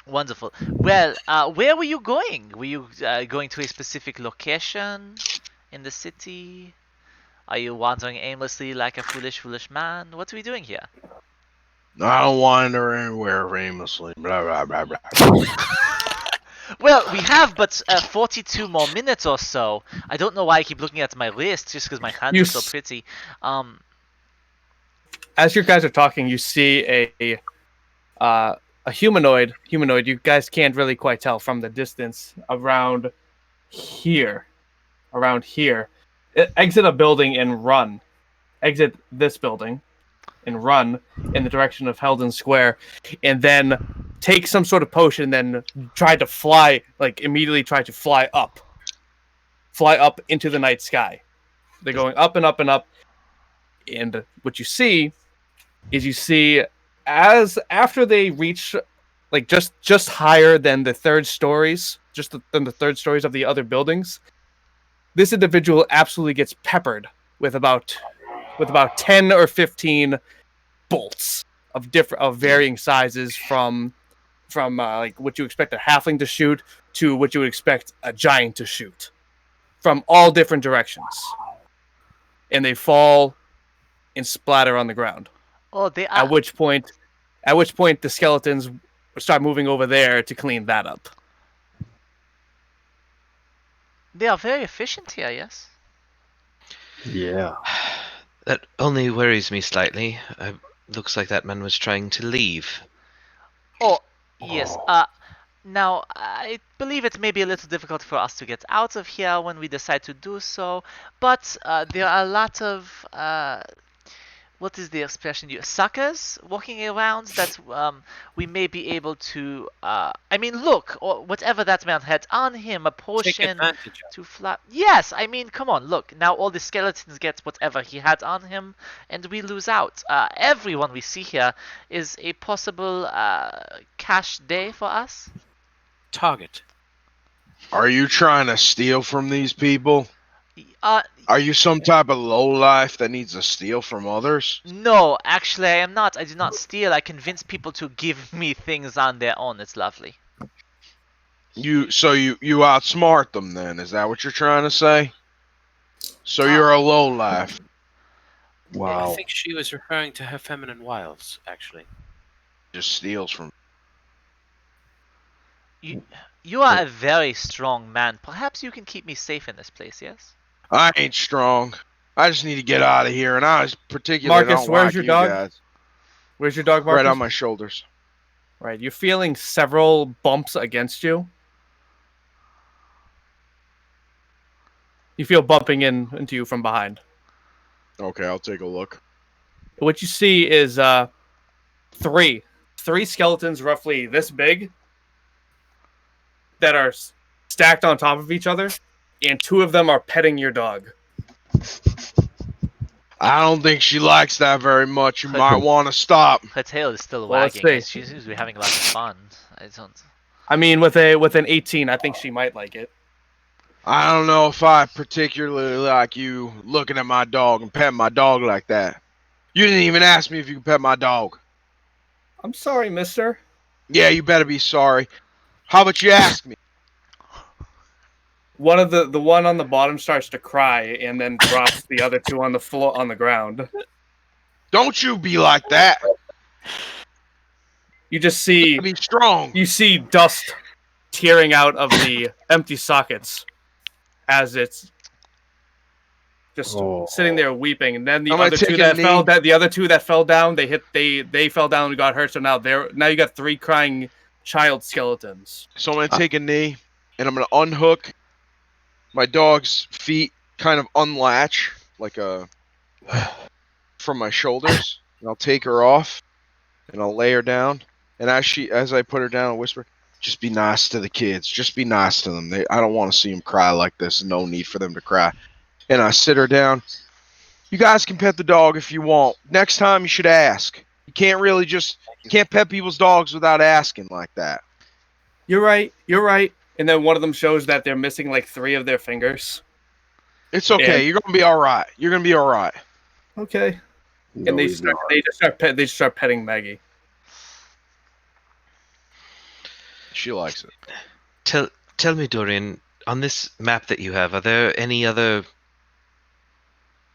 Wonderful. Well, where were you going? Were you going to a specific location in the city? Are you wandering aimlessly like a foolish man? What are we doing here? I don't wander anywhere aimlessly. Blah, blah, blah, blah. Well, we have but 42 more minutes or so. I don't know why I keep looking at my wrist just because my hands You are so s- pretty. As you guys are talking, you see a humanoid. Humanoid. You guys can't really quite tell from the distance. Around here. Around here. Exit a building and run. Exit this building and run in the direction of Heldon Square, and then take some sort of potion, then try to fly, like immediately try to fly up into the night sky. They're going up and up and up, and what you see is as after they reach like just higher than the third stories, than the third stories of the other buildings, this individual absolutely gets peppered with about 10 or 15 bolts of varying sizes, from like what you expect a halfling to shoot to what you would expect a giant to shoot, from all different directions, and they fall and splatter on the ground. oh, they At are which point, the skeletons start moving over there to clean that up. very efficient here. Yes. Yeah. That only worries me slightly. Looks like that man was trying to leave. Oh, yes. Oh. Now, I believe it may be a little difficult for us to get out of here when we decide to do so, but there are a lot of, what is the expression? Suckers walking around that we may be able to, I mean, look, or whatever that man had on him, a Take potion advantage of. to fly. Yes, I mean, come on, look. Now all the skeletons get whatever he had on him, and we lose out. Everyone we see here is a possible cash day for us. Target. Are you trying to steal from these people? Uh, Are you some type of lowlife that needs to steal from others? no, actually, I am not. I do not steal. I convince people to give me things on their own. It's lovely. You outsmart them then? Is that what you're trying to say? So Uh, you're a lowlife. I Wow. think she was referring to her feminine wiles, actually. Just steals from. You are a very strong man. Perhaps you can keep me safe in this place, yes? I ain't strong. I just need to get out of here, and I particularly Marcus, don't where's like your you dog? guys. Where's your dog, Marcus? Right on my shoulders. Right, you're feeling several bumps against you. You feel bumping into you from behind. Okay, I'll take a look. What you see is three skeletons roughly this big that are stacked on top of each other, and two of them are petting your dog. I don't think she likes that very much. You might want to stop. Her tail is still Well, let's wagging. see. She seems to be having a lot of fun. I don't. I mean, with an 18, I think she might like it. I don't know if I particularly like you looking at my dog and petting my dog like that. You didn't even ask me if you could pet my dog. I'm sorry, mister. Yeah, you better be sorry. How about you ask me? One of the one on the bottom starts to cry and then drops the other two on the floor on the ground. Don't you be like that. You just see Be strong. dust tearing out of the empty sockets as it's just sitting there weeping. And then the I'm gonna other two take a that knee. fell down, they fell down and got hurt. So now you got three crying child skeletons. So I'm going to take a knee, and I'm going to unhook my dog's feet, kind of unlatch, like from my shoulders. And I'll take her off, and I'll lay her down. And as I put her down, I'll whisper, just be nice to the kids. Just be nice to them. I don't want to see them cry like this. No need for them to cry. And I sit her down. You guys can pet the dog if you want. Next time, you should ask. You can't pet people's dogs without asking like that. You're right. And then one of them shows that they're missing like 3 of their fingers. It's okay. You're gonna be all right. You're gonna be all right. Okay. No, And they he's not. just start petting Maggie. She likes it. Tell me, Dorian, on this map that you have, are there any other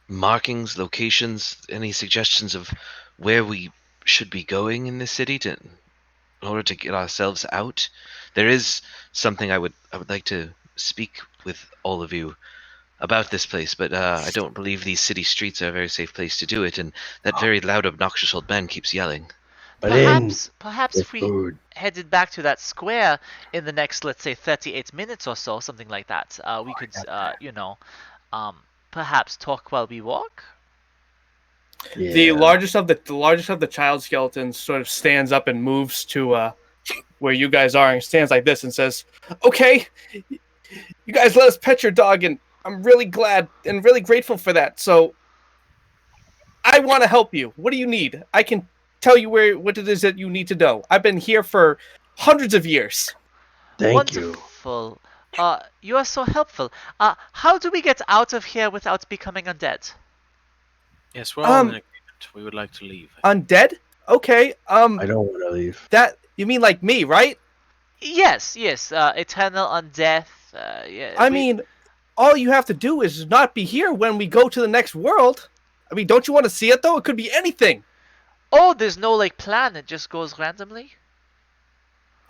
markings, locations, any suggestions of where we should be going in this city in order to get ourselves out. There is something I would like to speak with all of you about this place, but I don't believe these city streets are a very safe place to do it, and that very loud, obnoxious old man keeps yelling. But in Perhaps the if we food. headed back to that square in the next, let's say, 38 minutes or so, something like that, we could, perhaps talk while we walk. Yeah. The largest of the child skeletons sort of stands up and moves to where you guys are, and stands like this and says, "Okay, you guys let us pet your dog, and I'm really glad and really grateful for that. So I want to help you. What do you need? I can tell you what it is that you need to know. I've been here for hundreds of years." Thank you. Wonderful. You are so helpful. How do we get out of here without becoming undead? Yes, we're all in agreement. We would like to leave. Undead? Okay. I don't want to leave. That you mean like me, right? Yes. Eternal undeath. Yeah. I mean, all you have to do is not be here when we go to the next world. I mean, don't you want to see it though? It could be anything. Oh, there's no like plan. It just goes randomly.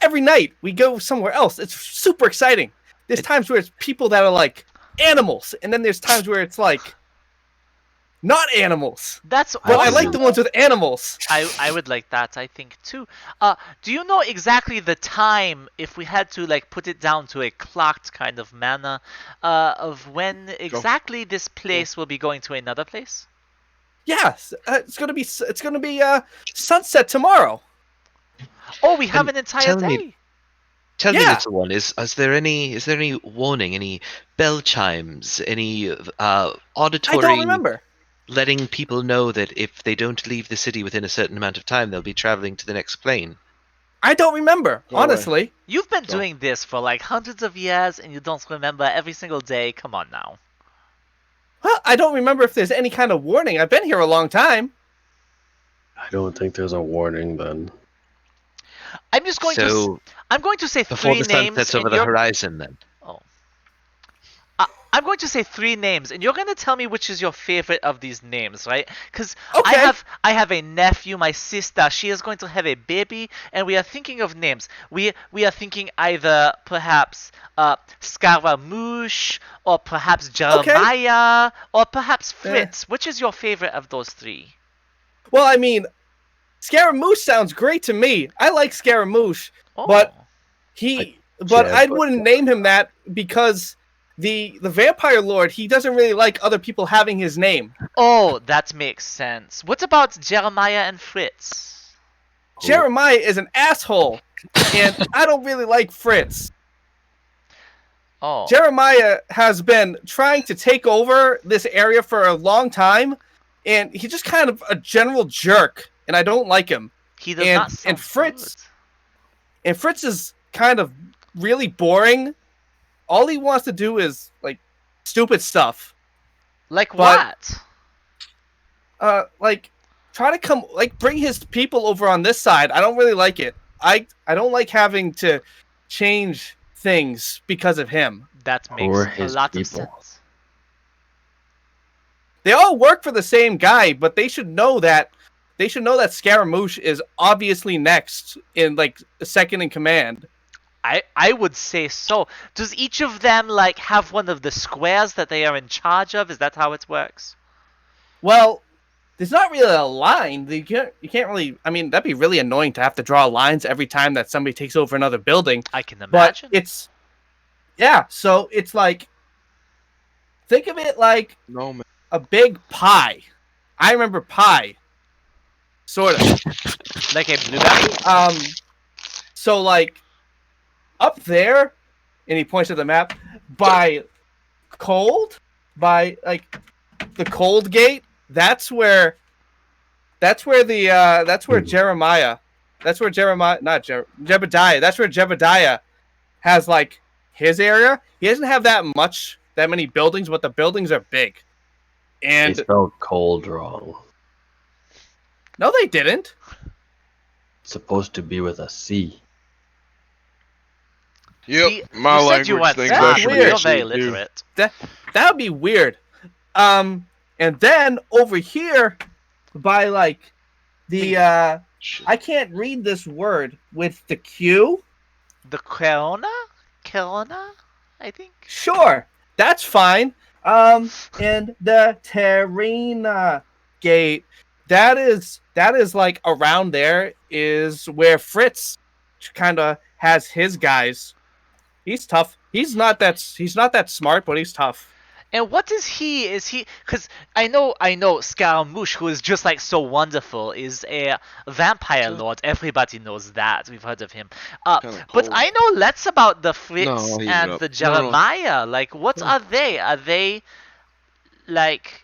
Every night we go somewhere else. It's super exciting. There's times where it's people that are like animals, and then there's times where it's like not animals. That's But I awesome. like the ones with animals. I would like that, I think, too. Do you know exactly the time, if we had to, like, put it down to a clocked kind of manner, of when exactly this place will be going to another place? Yes, it's gonna be sunset tomorrow. Oh, we have And an entire tell day. me- Tell me, Yeah. little one, is there any warning, any bell chimes, any I auditory don't remember. letting people know that if they don't leave the city within a certain amount of time, they'll be traveling to the next plane? I don't remember, Go away. honestly. You've been doing this for like hundreds of years and you don't remember every single day. Come on now. Well, I don't remember if there's any kind of warning. I've been here a long time. I don't think there's a warning then. I'm just going I'm going to say Before three the sun names sets and over the you're horizon, then. I'm going to say three names, and you're going to tell me which is your favorite of these names, right? Because Okay. I have a nephew, my sister. She is going to have a baby, and we are thinking of names. We are thinking either perhaps Scaramouche, or perhaps Jeremiah, or perhaps Fritz. Which is your favorite of those three? Well, I mean, Scaramouche sounds great to me. I like Scaramouche, Oh, but I but- wouldn't name him that because the vampire lord, he doesn't really like other people having his name. oh, that makes sense. What about Jeremiah and Fritz? Jeremiah is an asshole, and I don't really like Fritz. Oh, Jeremiah has been trying to take over this area for a long time, and he's just kind of a general jerk, and I don't like him. he does and- not sound and Fritz- good. And Fritz is kind of really boring. All he wants to do is like stupid stuff. Like but- what? Like try to bring his people over on this side. I don't really like it. I don't like having to change things because of him. That Who makes are a his lot people? of sense. They all work for the same guy, but they should know that Scaramouche is obviously next in like second in command. I would say so. Does each of them like have one of the squares that they are in charge of? Is that how it works? Well, there's not really a line. You can't really. I mean, that'd be really annoying to have to draw lines every time that somebody takes over another building. I can But imagine. so it's like, think of it like No, man. a big pie. I remember pie, sort of. Like a blueberry? So like up there, and he points at the map by the cold gate. That's where Jeremiah. That's where Jeremiah, not Jebediah. That's where Jebediah has like his area. He doesn't have that many buildings, but the buildings are big. They And spelled cold wrong. no, they didn't. It's supposed to be with a C. Yep, See, my you said you language weren't thinks That's I smart, should but weird. you're very actually do. literate. That would be weird. And then over here, by like I can't read this word with the Q. The Kelowna? Kelowna? I think. Sure, that's fine. And the Terina gate. That is like around there is where Fritz kind of has his guys. He's tough. He's not that smart, but he's tough. And what is he? Is he? Because I know Scaramouche, who is just like so wonderful, is a vampire lord. Everybody knows that. We've heard of him. Kinda But cold. I know less about the Fritz No, heat it and up. the No, no. Jeremiah. Like, what are they? Are they like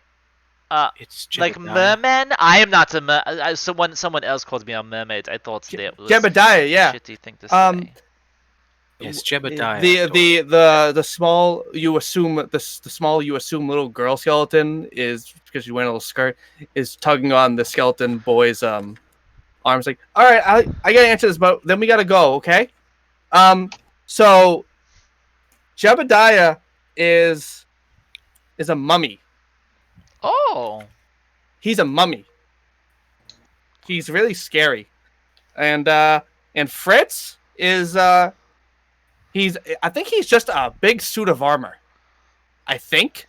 It's like Jebediah. mermen? I am not a mer. Someone else called me a mermaid. I thought that was Jebediah, yeah. a shitty thing to say. Yes, Jebediah. The small you assume the small you assume little girl skeleton is because you wearing a little skirt is tugging on the skeleton boy's arms like, all right, I gotta answer this, but then we gotta go, okay? So Jebediah is a mummy. Oh. He's a mummy. He's really scary, and Fritz is I think he's just a big suit of armor. I think.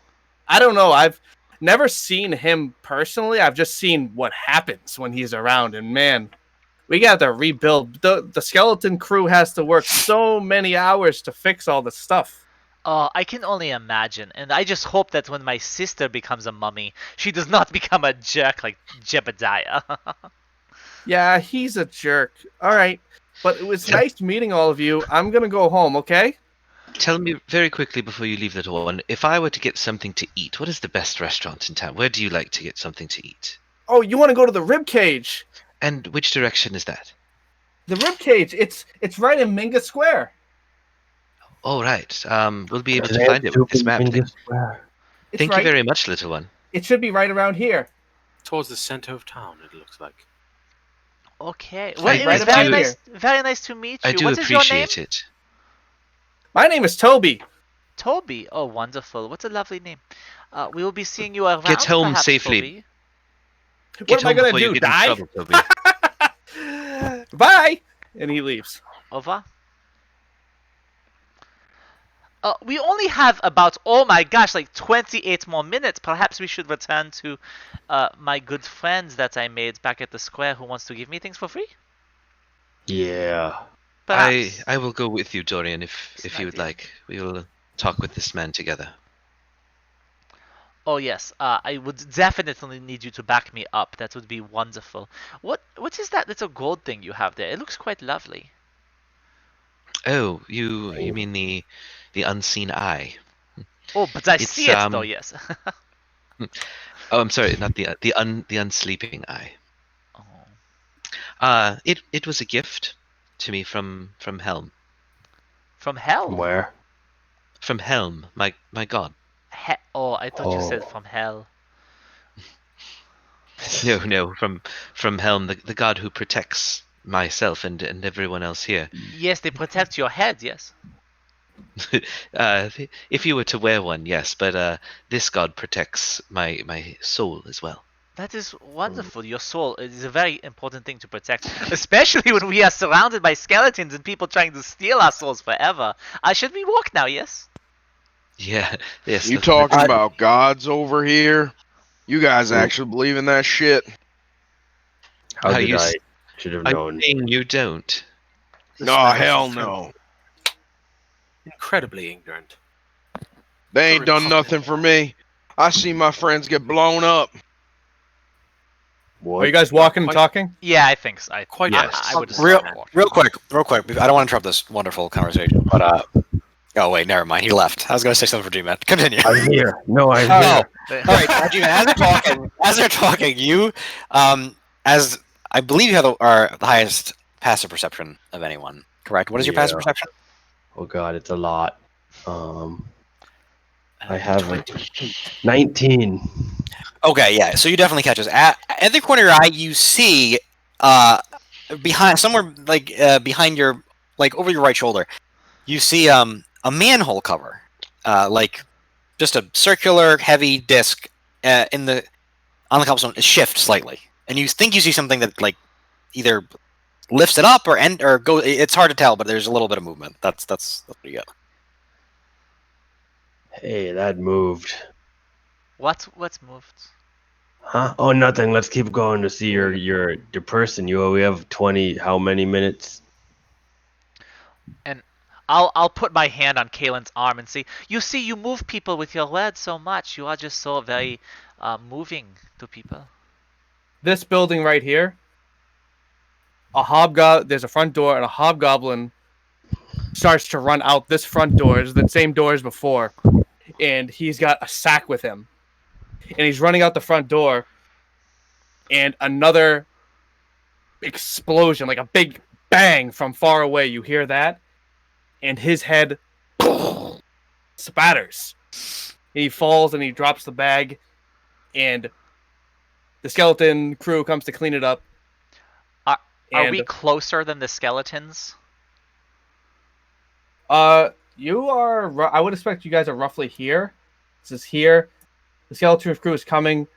I don't know. I've never seen him personally. I've just seen what happens when he's around. And man, we got to rebuild. The skeleton crew has to work so many hours to fix all the stuff. Oh, I can only imagine, and I just hope that when my sister becomes a mummy, she does not become a jerk like Jebediah. Yeah, he's a jerk. All right. But it was nice meeting all of you. I'm going to go home, okay? Tell me very quickly before you leave, little one, if I were to get something to eat, what is the best restaurant in town? Where do you like to get something to eat? Oh, you want to go to the rib cage? And which direction is that? The rib cage. It's right in Minga Square. Oh, right. We'll be able to find it with this map. It's Thank you very much, little one. It should be right around here. Towards the center of town, it looks like. Okay. I- Well, it I was do- very nice to meet you. I do What is your name? appreciate it. My name is Toby. Toby. Oh, wonderful. What a lovely name. We will be seeing you around. Get home perhaps, safely. Toby. What am I going to do? You get Die? in trouble, Toby. Bye. And he leaves. Au revoir. We only have about, oh my gosh, like 28 more minutes. Perhaps we should return to my good friends that I made back at the square who wants to give me things for free. Yeah. Perhaps. I will go with you, Dorian, if you would idea. like. We will talk with this man together. Oh yes, I would definitely need you to back me up. That would be wonderful. What is that little gold thing you have there? It looks quite lovely. Oh, you mean the unseen eye? Oh, but I It's, see it though. Yes. Oh, I'm sorry, not the unsleeping eye. Oh. It was a gift to me from Helm. From hell. From where? From Helm, my god. Oh, I thought you said Oh. from hell. No, from Helm, the god who protects myself and everyone else here. Yes, they protect your head. Yes. If you were to wear one, yes, but this god protects my soul as well. That is wonderful. Your soul is a very important thing to protect, especially when we are surrounded by skeletons and people trying to steal our souls forever. Should we walk now? Yes. Yeah, yes. You talking about gods over here? You guys actually believe in that shit? How Are did you I s- should have Are known? you saying you don't? This No, man is hell incredible- no. Incredibly ignorant. They ain't done nothing for me. I see my friends get blown up. What? Are you guys walking and Quite- talking? Yeah, I think so. Quite I would Real, assume walking. real quick. I don't want to interrupt this wonderful conversation, but oh wait, never mind. He left. I was going to say something for G-Man. Continue. I'm here. No, I'm Oh, here. all right, G-Man. As they're talking, you, as I believe you have the highest passive perception of anyone. Correct. What is your passive Yeah. perception? Oh god, it's a lot. I Uh, have 20. 19. Okay, yeah. So you definitely catch us. At the corner of your eye, you see behind somewhere behind your over your right shoulder, you see a manhole cover, like just a circular heavy disc on the cobblestone. Shift slightly. and you think you see something that like either lifts it up or go. It's hard to tell, but there's a little bit of movement. That's what you get. Hey, that moved. What's moved? Huh? Oh, nothing. Let's keep going to see your person. We have 20. How many minutes? And I'll put my hand on Kalen's arm and say, "You see, you move people with your lead so much. You are just so very moving to people." This building right here, there's a front door, and a hobgoblin starts to run out this front door. It's the same door as before, and he's got a sack with him, and he's running out the front door, and another explosion, like a big bang from far away. You hear that, and his head spatters. He falls and he drops the bag, and the skeleton crew comes to clean it up. Are we closer than the skeletons? You are. I would expect you guys are roughly here. This is here. The skeleton crew is coming,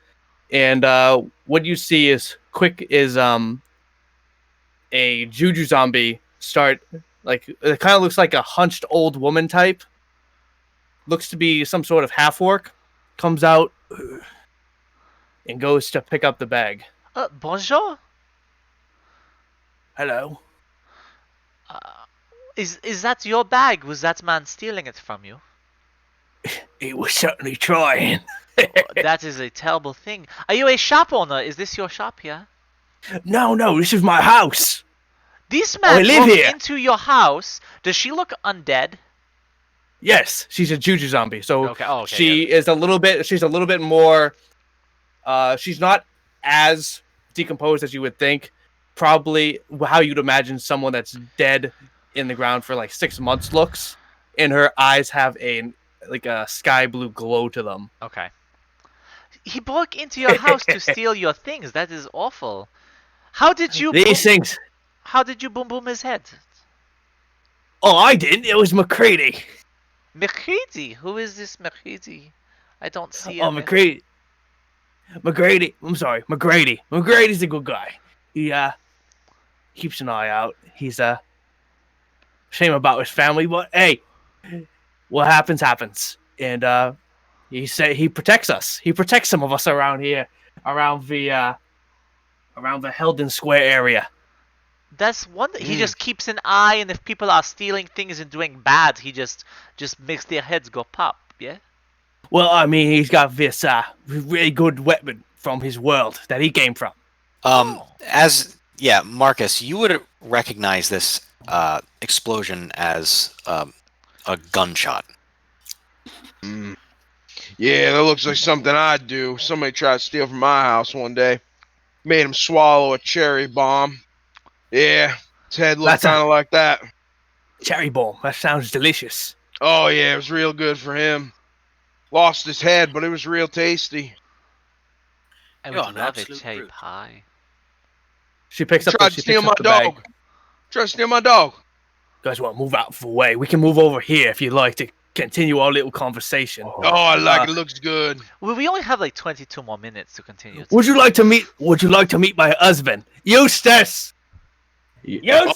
and what you see is a juju zombie start. Like, it kind of looks like a hunched old woman type. Looks to be some sort of half orc. Comes out and goes to pick up the bag. Bonjour. Hello. Is that your bag? Was that man stealing it from you? He was certainly trying. That is a terrible thing. Are you a shop owner? Is this your shop here? No, this is my house. This man I live broke here. into your house. Does she look undead? Yes, she's a juju zombie. So Okay, she is a little bit. She's a little bit more. She's not as decomposed as you would think. Probably how you'd imagine someone that's dead in the ground for like 6 months looks, and her eyes have a sky blue glow to them. Okay. He broke into your house to steal your things. That is awful. How did you things? How did you boom his head? Oh, I didn't. It was McCready. McCready? Who is this McCready? I don't see him. McCready. I'm sorry, McGrady. McGrady's a good guy. He keeps an eye out. He's shame about his family, but hey, what happens. And he protects us. He protects some of us around here, around the Helden Square area. That's one. He just keeps an eye, and if people are stealing things and doing bad, he just makes their heads go pop. Yeah. Well, I mean, he's got this really good weapon from his world that he came from. Marcus, you would recognize this explosion as a gunshot. Yeah, that looks like something I'd do. Somebody tried to steal from my house one day. Made him swallow a cherry bomb. Yeah, his head looked kind of like that. Cherry bomb. That sounds delicious. Oh, yeah, it was real good for him. Lost his head, but it was real tasty. I would love a cherry pie. She picks up. Tried to steal my dog. Tried to steal my dog. You guys want to move out of the way? We can move over here if you'd like to continue our little conversation. Oh, I like it. Looks good. Well, we only have like 22 more minutes to continue. Would you like to meet my husband, Eustace? Eustace!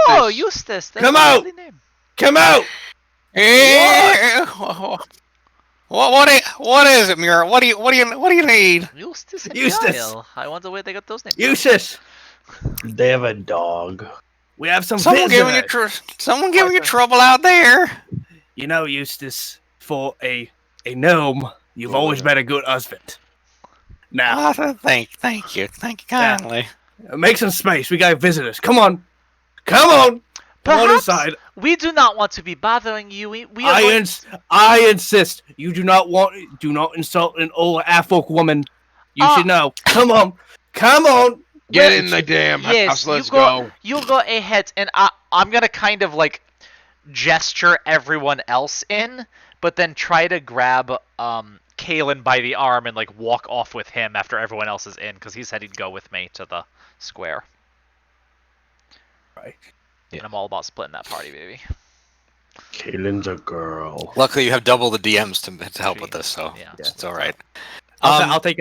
Oh, Eustace! That's Come out! Name. Come out! What is it, Mira? What do you need? Eustace and Eustace. Gael. I wonder where they got those names. Eustace. They have a dog. We have someone giving you trouble out there. You know, Eustace, for a gnome, you've always been a good husband. Now, thank you kindly. Make some space. We got visitors. Come on. Come on inside. We do not want to be bothering you. I insist. You do not insult an old Affolk woman. You should know. Come on. Get in the damn house. Let's go. You go ahead, and I'm gonna kind of like gesture everyone else in, but then try to grab Kalen by the arm and like walk off with him after everyone else is in, because he said he'd go with me to the square. Right. And I'm all about splitting that party, baby. Kalen's a girl. Luckily, you have double the DMs to help with this, so it's all right. I'll take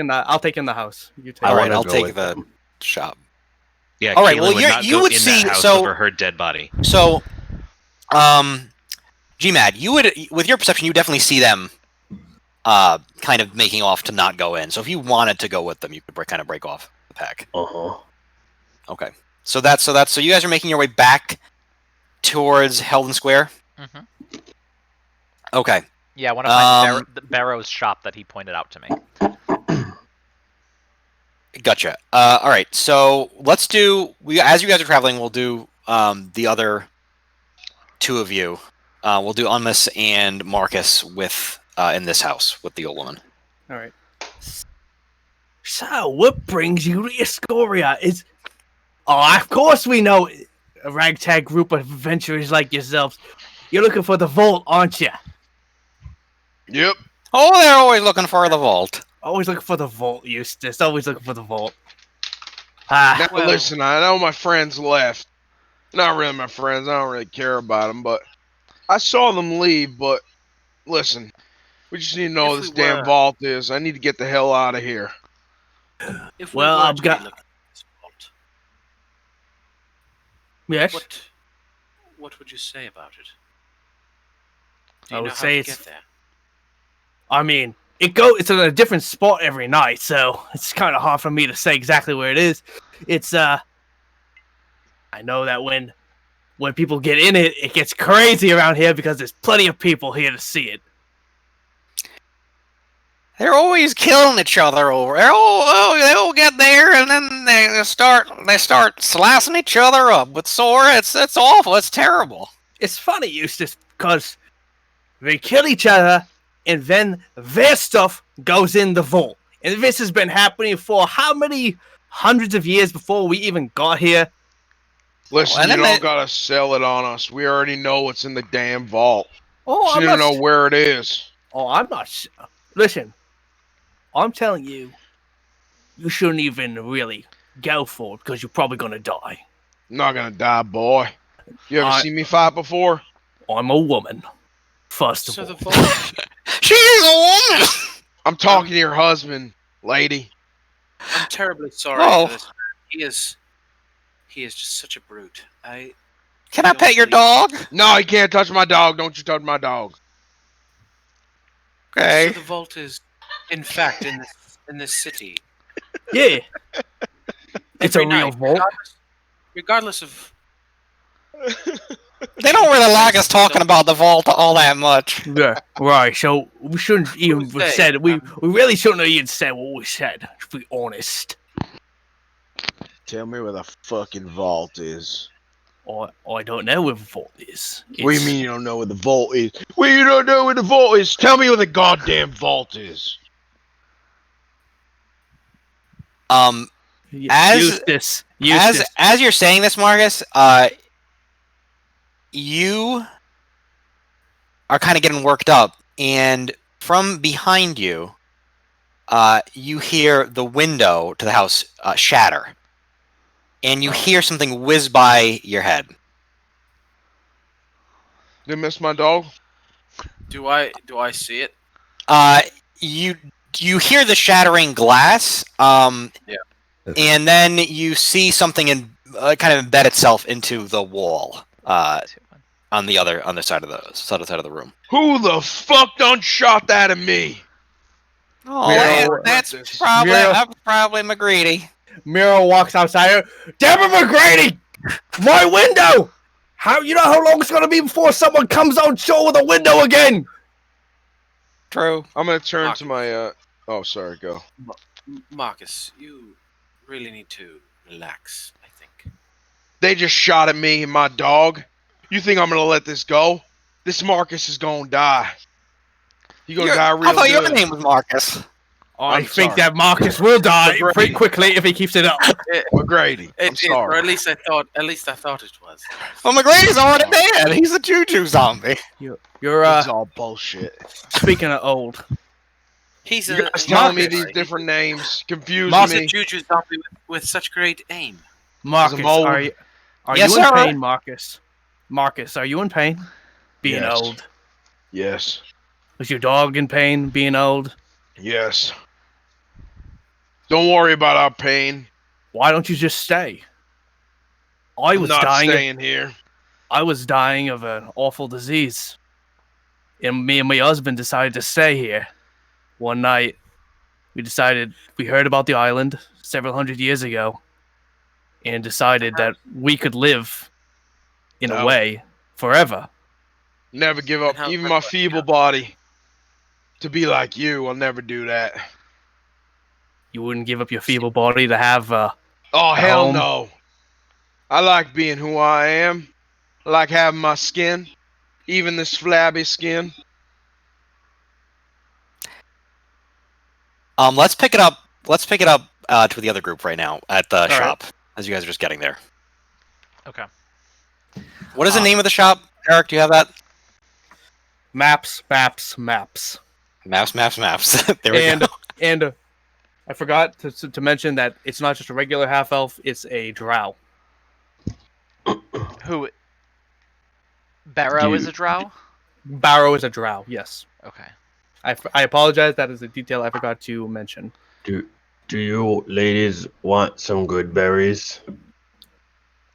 in the house. You take. I All right, wanna I'll go take with the them. shop. Yeah, All right, Caitlin well, would not you go would in see- that house so- over her dead body. So, GMAD, you would, with your perception, you definitely see them kind of making off to not go in. So if you wanted to go with them, you could kind of break off the pack. Okay. So you guys are making your way back towards Heldon Square. Mm-hmm. Okay. Yeah, I want to find Barrow's shop that he pointed out to me. Gotcha. All right. So let's do. As you guys are traveling, we'll do the other two of you. We'll do Unmus and Marcus with in this house with the old woman. All right. So, what brings you to Escoria? Of course we know a ragtag group of adventurers like yourselves. You're looking for the vault, aren't you? Yep. Oh, they're always looking for the vault. Always looking for the vault, Eustace. Always looking for the vault. Now well- listen, I know my friends left. Not really my friends. I don't really care about them, but I saw them leave. But listen, we just need to know If where this we damn were- vault is. I need to get the hell out of here. If Well, we were I've to got- be looking at this vault, Yes. what would you say about it? Do I you would know how say to it's- get there? I mean, it's in a different spot every night, so it's kind of hard for me to say exactly where it is. It's I know that when people get in it, it gets crazy around here because there's plenty of people here to see it. They're always killing each other over. They'll get there and then they start slicing each other up with swords. It's awful. It's terrible. It's funny, Eustace, because they kill each other, and then their stuff goes in the vault. And this has been happening for how many hundreds of years before we even got here? Listen, and you then don't they- gotta sell it on us. We already know what's in the damn vault. Oh, Just I'm need to not. know where it is. Oh, I'm not. Listen, I'm telling you, you shouldn't even really go for it because you're probably gonna die. I'm not gonna die, boy. You ever I- seen me fight before? I'm a woman. First of So all, the vault. She is a woman. I'm talking to your husband, lady. I'm terribly sorry Oh. for this. He is just such a brute. Can I pet your dog? No, you can't touch my dog. Don't you touch my dog. Okay. So the vault is, in fact, in this city. yeah, it's a Every real night, vault. regardless of. They don't really like us talking about the vault all that much. Yeah, right. So we shouldn't even would have say, said we really shouldn't have even said what we said. To be honest, Tell me where the fucking vault is. I don't know where the vault is. What do you mean you don't know where the vault is? Well, you don't know where the vault is. Tell me where the goddamn vault is. Eustace. As you're saying this, Marcus, you are kind of getting worked up, and from behind you, you hear the window to the house shatter, and you hear something whiz by your head. Did I miss my dog? Do I see it? You hear the shattering glass, and then you see something kind of embed itself into the wall on the other side of the room. Who the fuck done shot that at me? Oh, Miro- that's this. probably McGreedy. Miro walks outside her. Deborah McGrady, my window. How you know how long it's gonna be before someone comes on shore with a window again? True. I'm gonna turn to my Oh, sorry. Go. Marcus, you really need to relax. I think. They just shot at me and my dog. You think I'm gonna let this go? This Marcus is gonna die. He gonna die real I thought your good. name was Marcus. I I'm think sorry. that Marcus will die McGrady. pretty quickly if he keeps it up. McGrady. I'm It, or sorry. at least I thought it was. Well, McGreedy's already dead. He's a choo-choo zombie. You're It's all bullshit. speaking of old. He's You a guys telling me Marcus. these different names confuse He's a me. juju zombie with such great aim. Marcus, old. are Yes, you in sir. pain, Marcus? Marcus, are you in pain? Being Yes. old. Yes. Was your dog in pain? Being old? Yes. Don't worry about our pain. Why don't you just stay? I'm not staying here. I was dying of an awful disease. And me and my husband decided to stay here. One night, we heard about the island several hundred years ago and decided that we could live, in a No. way, forever. Never give up, And how- even my feeble body. To be like you, I'll never do that. You wouldn't give up your feeble body to have Oh, a hell home? no. I like being who I am. I like having my skin. Even this flabby skin. Let's pick it up. Let's pick it up to the other group right now at the right. shop, as you guys are just getting there. Okay. What is the name of the shop, Eric? Do you have that? Maps. Maps. There we go. And I forgot to mention that it's not just a regular half elf; it's a drow. Who? Barrow is a drow? Barrow is a drow. Yes. Okay. I apologize. That is a detail I forgot to mention. Do you ladies want some good berries?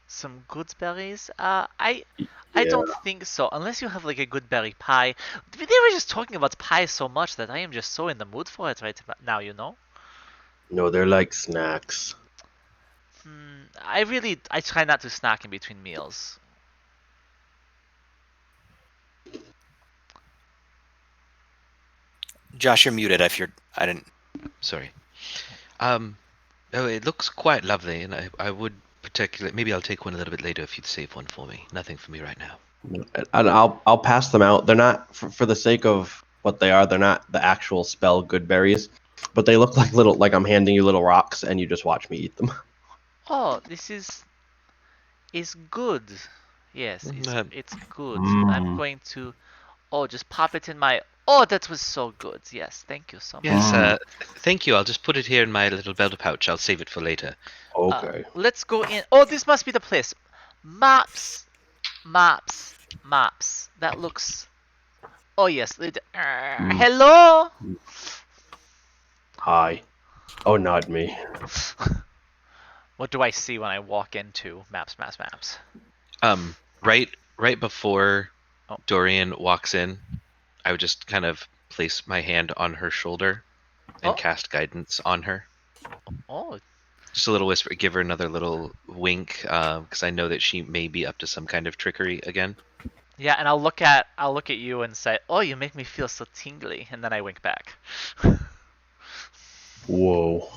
Some good berries? I don't think so. Unless you have like a good berry pie. They were just talking about pie so much that I am just so in the mood for it right now, you know? No, they're like snacks. I try not to snack in between meals. Josh, you're muted. I didn't. Sorry. Oh, it looks quite lovely, and I would particularly, maybe I'll take one a little bit later if you'd save one for me. Nothing for me right now. And I'll pass them out. They're not for the sake of what they are. They're not the actual spell good berries, but they look like I'm handing you little rocks, and you just watch me eat them. Oh, this is good. Yes, it's good. I'm going to just pop it in my. Oh, that was so good. Yes, thank you so much. Yes, thank you. I'll just put it here in my little belt pouch. I'll save it for later. Okay. Let's go in. Oh, this must be the place. Maps. That looks. Oh yes. Hello. Hi. Oh, not me. What do I see when I walk into maps? Right before Oh. Dorian walks in, I would just kind of place my hand on her shoulder and Oh. cast guidance on her. Oh, Just a little whisper, give her another little wink, because I know that she may be up to some kind of trickery again. yeah, and I'll look at you and say, "Oh, you make me feel so tingly," and then I wink back. Whoa.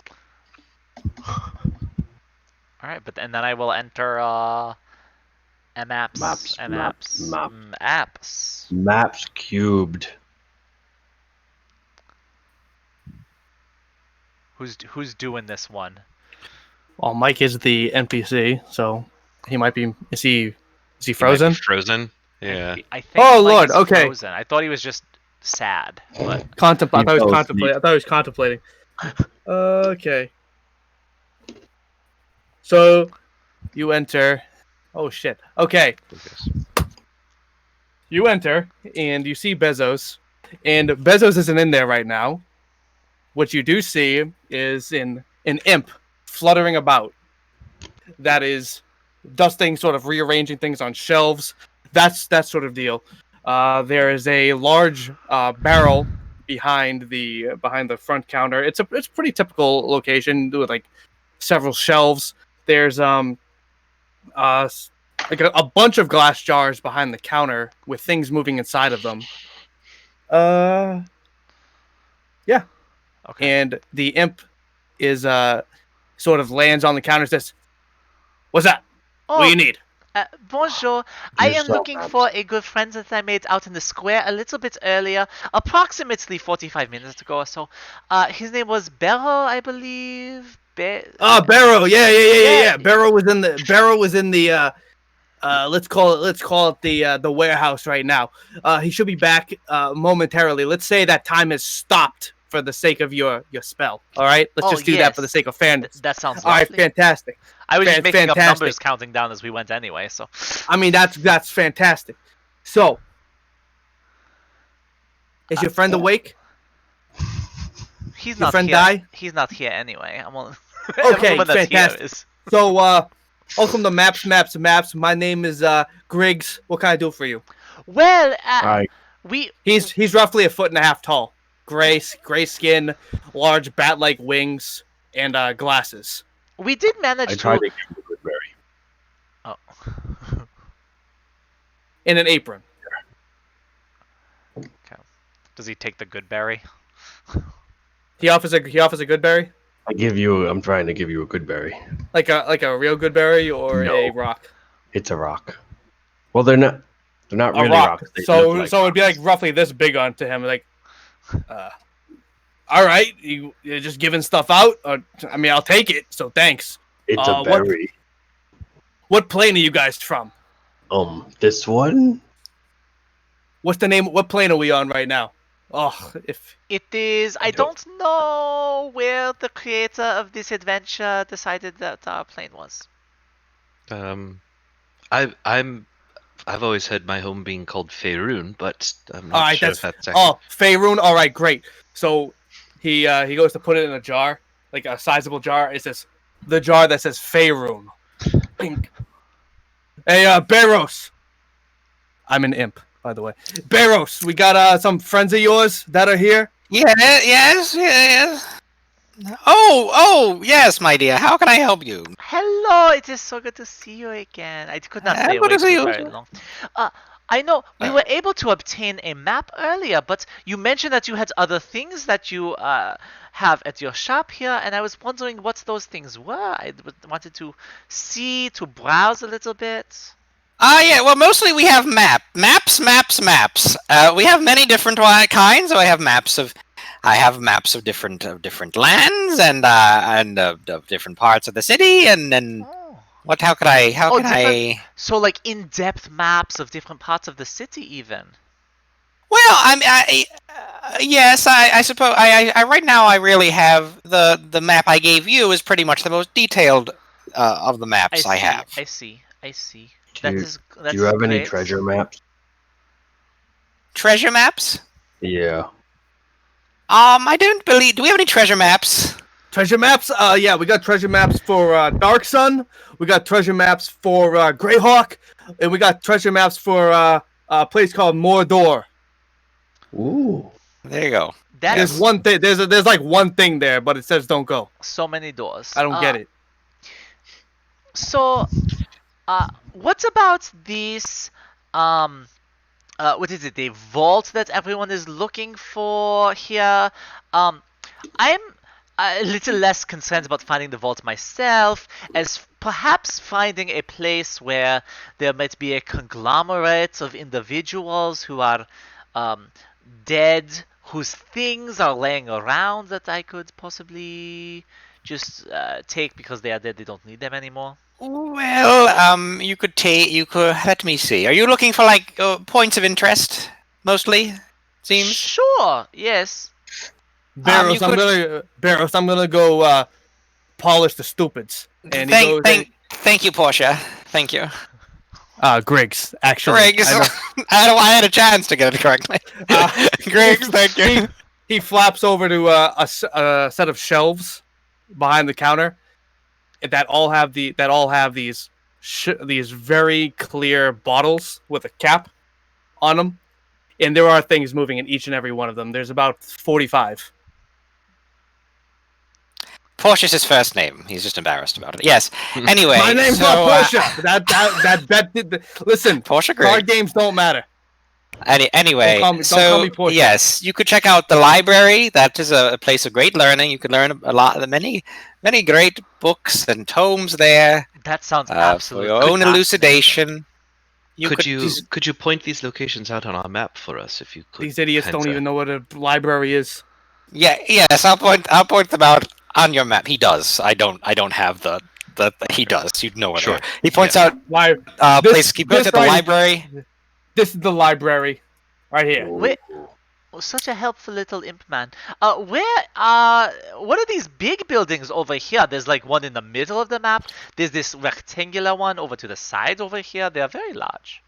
All right, and then I will enter maps. Maps cubed. Who's doing this one? Well, Mike is the NPC, so he might be. Is he He might be frozen? frozen? Yeah. I think Oh, Mike Lord, is okay. frozen. I thought he was just sad, but I thought he was fell contemplating. I thought he was contemplating. Okay. So, you enter. Oh shit. Okay. You enter and you see Bezos, and Bezos isn't in there right now. What you do see is an imp fluttering about. That is dusting, sort of rearranging things on shelves. That's that sort of deal. There is a large barrel behind the front counter. It's pretty typical location with like several shelves. There's like a bunch of glass jars behind the counter with things moving inside of them. Yeah. okay. And the imp is sort of lands on the counter and says, "What's that? Oh, What do you need?" Bonjour. I am Yourself, looking Maps. for a good friend that I made out in the square a little bit earlier, approximately 45 minutes ago or so. His name was Barrow, I believe. Barrow. Yeah. Yeah. Barrow was in the let's call it the warehouse right now. He should be back momentarily. Let's say that time has stopped for the sake of your spell. All right? Let's just do that for the yes. sake of fairness. That sounds All right, lovely. fantastic. I was just making up fantastic. numbers counting down as we went anyway, so. I mean, that's fantastic. So, is your friend awake? He's Your not friend here. die? He's not here anyway. I'm only Okay, everyone that's fantastic. here is. So, welcome to Maps. My name is Griggs. What can I do for you? Well, I we He's roughly 1.5 feet tall, gray skin, large bat-like wings, and glasses. did manage tried to. to give you a good berry. Oh. In an apron. Okay. Does he take the good berry? He offers a good berry, I'm trying to give you a good berry. like a real good berry or No. a rock. It's a rock. Well, they're not A really rock. rocks. They So look like so it'd be like rocks. roughly this big onto him. Like, all right, you're just giving stuff out. I mean, I'll take it. So thanks. It's a what- berry. What plane are you guys from? This one? What's the name? What plane are we on right now? Oh, if It is. I don't know where the creator of this adventure decided that our plane was. I've always heard my home being called Faerun, but I'm all not right, sure that's if that's actually. oh Faerun. All right, great. So he goes to put it in a jar, like a sizable jar. It says the jar that says Faerun. Pink. Hey, Barros. I'm an imp, by the way. Barros, we got some friends of yours that are here. Yes. Oh, yes, my dear. How can I help you? Hello, it is so good to see you again. I could not stay Good to awake see for you very too. long. I know we were able to obtain a map earlier, but you mentioned that you had other things that you have at your shop here, and I was wondering what those things were. Wanted to browse a little bit. Yeah. Well, mostly we have maps. We have many different kinds. So I have maps of different lands and of different parts of the city. And then Oh. what? How could I? How Oh, can I? So like in-depth maps of different parts of the city, even. Well, yes. I suppose. I right now I really have the map I gave you is pretty much the most detailed of the maps I have. I see. Do you, That's do you have any great. treasure maps? Treasure maps? Yeah. I don't believe. Do we have any treasure maps? Treasure maps? Yeah, we got treasure maps for Dark Sun. We got treasure maps for Greyhawk, and we got treasure maps for a place called Mordor. Ooh. There you go. That's There's one thing. There's like one thing there, but it says don't go. so many doors. I don't get it. So, what about this? What is it? The vault that everyone is looking for here. I'm a little less concerned about finding the vault myself, as perhaps finding a place where there might be a conglomerate of individuals who are dead, whose things are laying around that I could possibly just take because they are dead. They don't need them anymore. Well, you could take. You could. Let me see. Are you looking for like points of interest mostly? Seems. Sure. Yes. Barros, I'm gonna go polish the stupids. And he goes. Thank you, Portia. Thank you. Griggs, actually. Griggs. I had a chance to get it correctly. Griggs, thank you. He flaps over to a set of shelves behind the counter that all have these very clear bottles with a cap on them, and there are things moving in each and every one of them. There's about 45. Portia's his first name. He's just embarrassed about it. Yes. Anyway, My name's so, not Portia. Listen, Portia card Griggs. games don't matter. Anyway, don't call me Portia. yes, you could check out the library. That is a place of great learning. You could learn a lot of many great books and tomes there That sounds for absolutely your own elucidation. Could you point these locations out on our map for us if you could? These idiots don't Kinda. even know what a library is. Yes, I'll point them out on your map. He does. I don't have the he does. You know what? Sure. He points out Why? place. He goes to the library. This is the library, right here. Wait, such a helpful little imp man. What are these big buildings over here? There's like one in the middle of the map. There's this rectangular one over to the side over here. They are very large.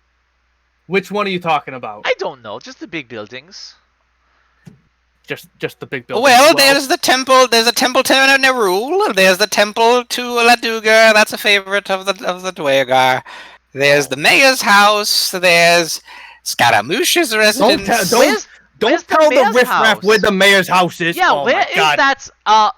Which one are you talking about? I don't know, just the big buildings. Just the big building. Well, there's the temple. There's a temple to Nerul. There's the temple to Laduga. That's a favorite of the Dwagar. There's the mayor's house. There's Scaramouche's residence. Don't tell the riffraff where the mayor's house is. Yeah, oh where my is God. that?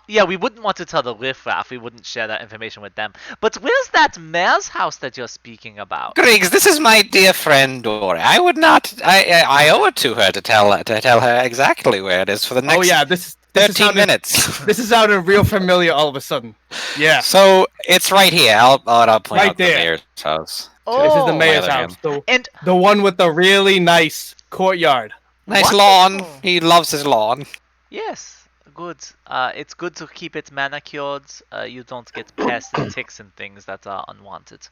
Yeah, we wouldn't want to tell the riffraff. We wouldn't share that information with them. But where's that mayor's house that you're speaking about? Griggs, this is my dear friend Dory. I would not. I owe it to her to tell her exactly where it is for the next. Oh yeah, this 13 minutes. This is sounding real familiar all of a sudden. Yeah. So it's right here. I'll point Right out the there. mayor's house. This is the Oh, mayor's other house. and The one with the really nice courtyard. Nice lawn. Wonderful. He loves his lawn. Yes, good. It's good to keep it manicured. You don't get pests and ticks and things that are unwanted.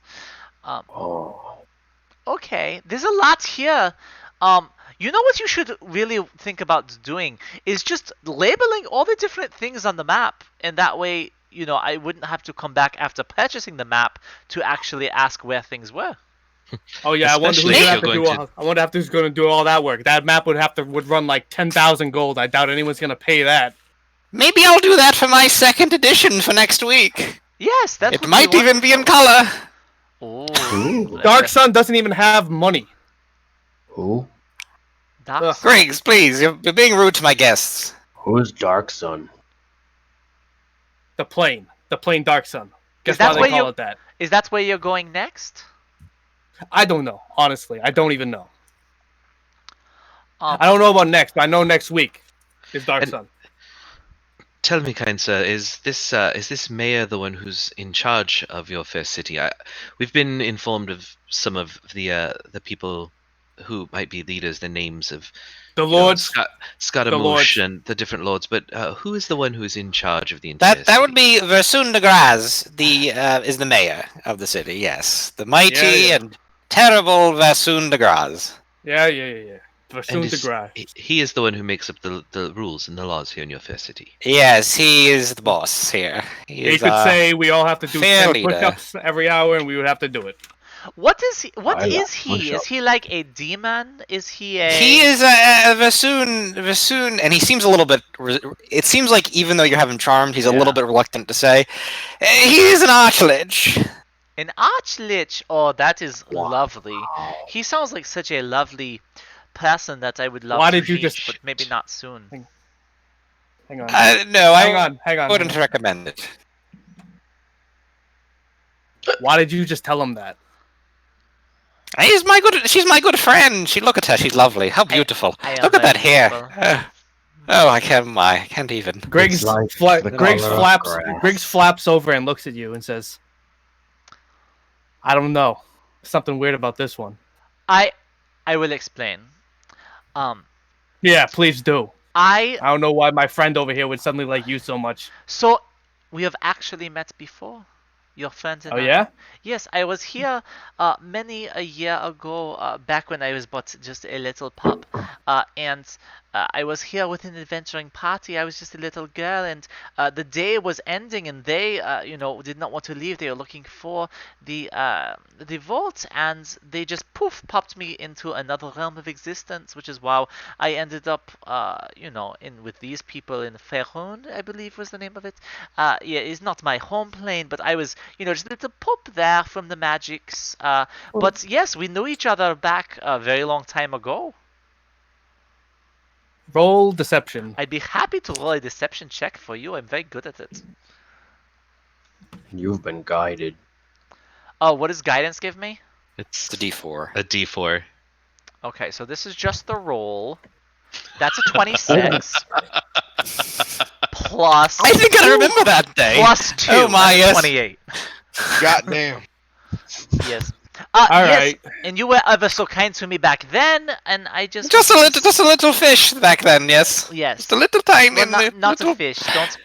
Oh. Okay, there's a lot here. You know what you should really think about doing is just labeling all the different things on the map, and that way, I wouldn't have to come back after purchasing the map to actually ask where things were. Oh yeah, I wonder Especially if you're going who's going to do all that work. That map would run like 10,000 gold. I doubt anyone's going to pay that. Maybe I'll do that for my second edition for next week. Yes, that's It what might we even be in color. Ooh. Dark Sun doesn't even have money. Who? Dark Sun. Griggs, please, you're being rude to my guests. Who's Dark Sun? The plane Dark Sun. Guess that why they where call you- it that? Is that where you're going next? I don't know. Honestly, I don't even know. Um, I don't know about next, but I know next week is Dark And- Sun. Tell me, kind sir, is this mayor the one who's in charge of your fair city? We've been informed of some of the people who might be leaders, the names of The lords. Scaramouche and the different lords, but who is the one who's in charge of the entire That would city? be Versun de Graz, is the mayor of the city. Yes, the mighty Yeah. and terrible Versun de Graz. Yeah. And Versun de Gras. he is the one who makes up the rules and the laws here in your fair city. Yes, he is the boss here. He is, could say we all have to do fair 10 leader. push-ups every hour, and we would have to do it. What is he? What I is like he? push-ups. Is he like a demon? Is he a? He is a Versun, and he seems a little bit. It seems like even though you have him charmed, he's a Yeah. little bit reluctant to say. He is an archlich. An archlich. Oh, that is Wow. lovely. He sounds like such a lovely person that I would love Why to did you meet, just- but maybe not soon. Hang on. No, hang I on. wouldn't recommend it. Why did you just tell him that? She's my good friend. Look at her. She's lovely. How beautiful. I am Look at very that hair. beautiful. Oh, I can't even. Griggs, like the Griggs color of flaps. grass. Griggs flaps over and looks at you and says, "I don't know. Something weird about this one." I will explain. Yeah, please do. I I don't know why my friend over here would suddenly like you so much. so we have actually met before. Your friends and Oh I. yeah? Yes, I was here many a year ago, back when I was but just a little pup, and I was here with an adventuring party. I was just a little girl, and the day was ending, and they, did not want to leave. They were looking for the vault, and they just popped me into another realm of existence, which is why I ended up, in with these people in Ferun, I believe was the name of it. Yeah, it's not my home plane, but I was, just a little pup there from the magics. But yes, we knew each other back a very long time ago. Roll deception. I'd be happy to roll a deception check for you. I'm very good at it. You've been guided. Oh, what does guidance give me? It's It's a D4. a D4. Okay, so this is just the roll. That's a 26. Plus. I think I remember that day. Plus 2. Oh my, that's yes. 28. Goddamn. Yes. All yes, right. and you were ever so kind to me back then, and I just Just a little fish back then, yes. yes, Just a little tiny. well, not little... a fish.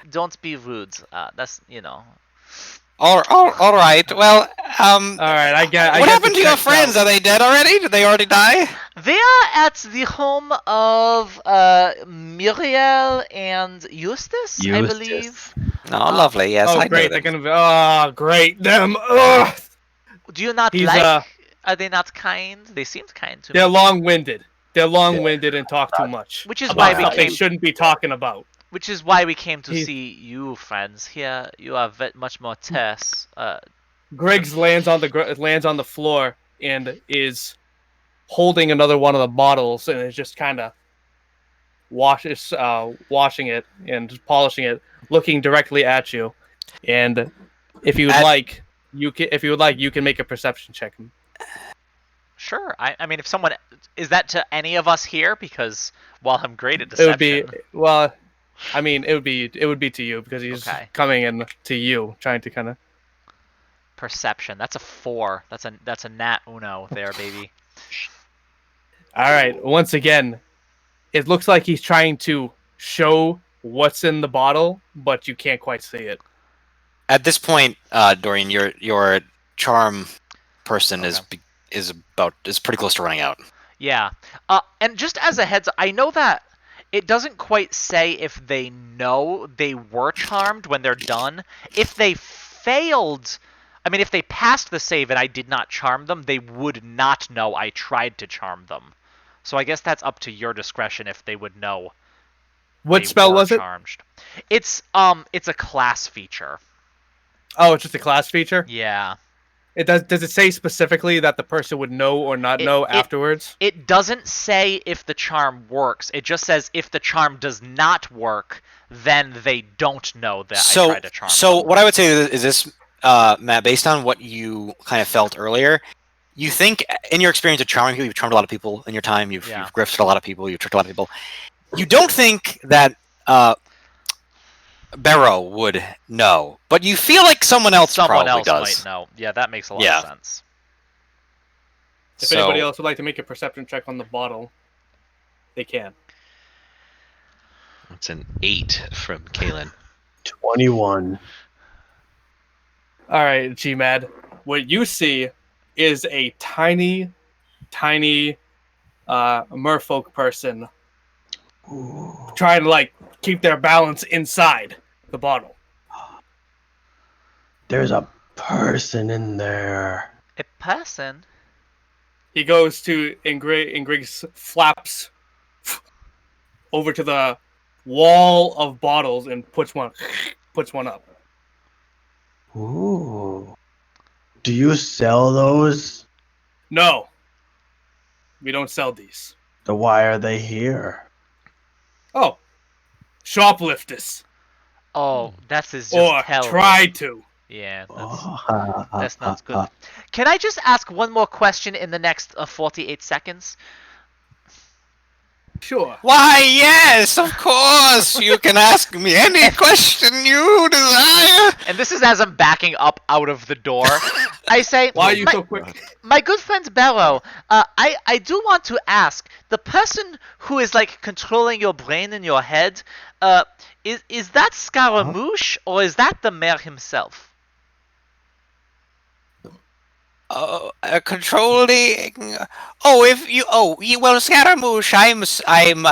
Don't be rude. That's All right. Well, All right, I get. what happened to your friends? Are they dead already? Did they already die? They are at the home of Muriel and Eustace, I Eustace. believe. Oh, lovely. Yes, Oh I great, know they're them. gonna be. Oh great, them. Ugh. Do you not He's, like? Are they not kind? They seemed kind to me. They're long-winded. They're long-winded and talk too much Which is why about we stuff they came. shouldn't be talking about. Which is why we came to He- see you, friends. Here, you are much more terse. Griggs lands on the floor and is holding another one of the bottles and is just kind of washing it and polishing it, looking directly at you. And if you would At- like, you can make a perception check. Sure. I mean, if someone is that to any of us here, because while I'm great at It would be deception, well. I mean, it would be to you because he's Okay. coming in to you, trying to kind of. perception. That's a 4. That's a nat uno there, baby. All right. Once again, it looks like he's trying to show what's in the bottle, but you can't quite see it. At this point, Dorian, your charm person is pretty close to running out. Yeah. And just as a heads up, I know that it doesn't quite say if they know they were charmed when they're done. If they failed, I mean, if they passed the save and I did not charm them, they would not know I tried to charm them. So I guess that's up to your discretion if they would know. What they spell were was it? charmed. It's a class feature. Oh, it's just a class feature. Yeah. It does. Does it say specifically that the person would know or not know afterwards? It doesn't say if the charm works. It just says if the charm does not work, then they don't know that I tried to charm them. What I would say is this, Matt, based on what you kind of felt earlier, you think in your experience of charming people, you've charmed a lot of people in your time, you've grifted a lot of people, you've tricked a lot of people. You don't think that Barrow would know, but you feel like someone else probably does. Might know. Yeah, that makes a lot of sense. If anybody else would like to make a perception check on the bottle, they can. It's an 8 from Kalen. 21. All right, GMAD. What you see is a tiny merfolk person trying to keep their balance inside the bottle. There's a person in there. A person? He goes to Griggs flaps over to the wall of bottles and puts one up. Ooh. Do you sell those? No. We don't sell these. Then why are they here? Oh. Shoplifters. Oh, that is just or terrible. try to. Yeah, that's not good. Can I just ask one more question in the next 48 seconds? Sure. Why, yes, of course. You can ask me any question you desire. And this is as I'm backing up out of the door. I say, why are you so quick? My good friend Bello, I do want to ask, the person who is controlling your brain and your head, is that Scaramouche or is that the mayor himself? Controlling. Well, Scaramouche. I'm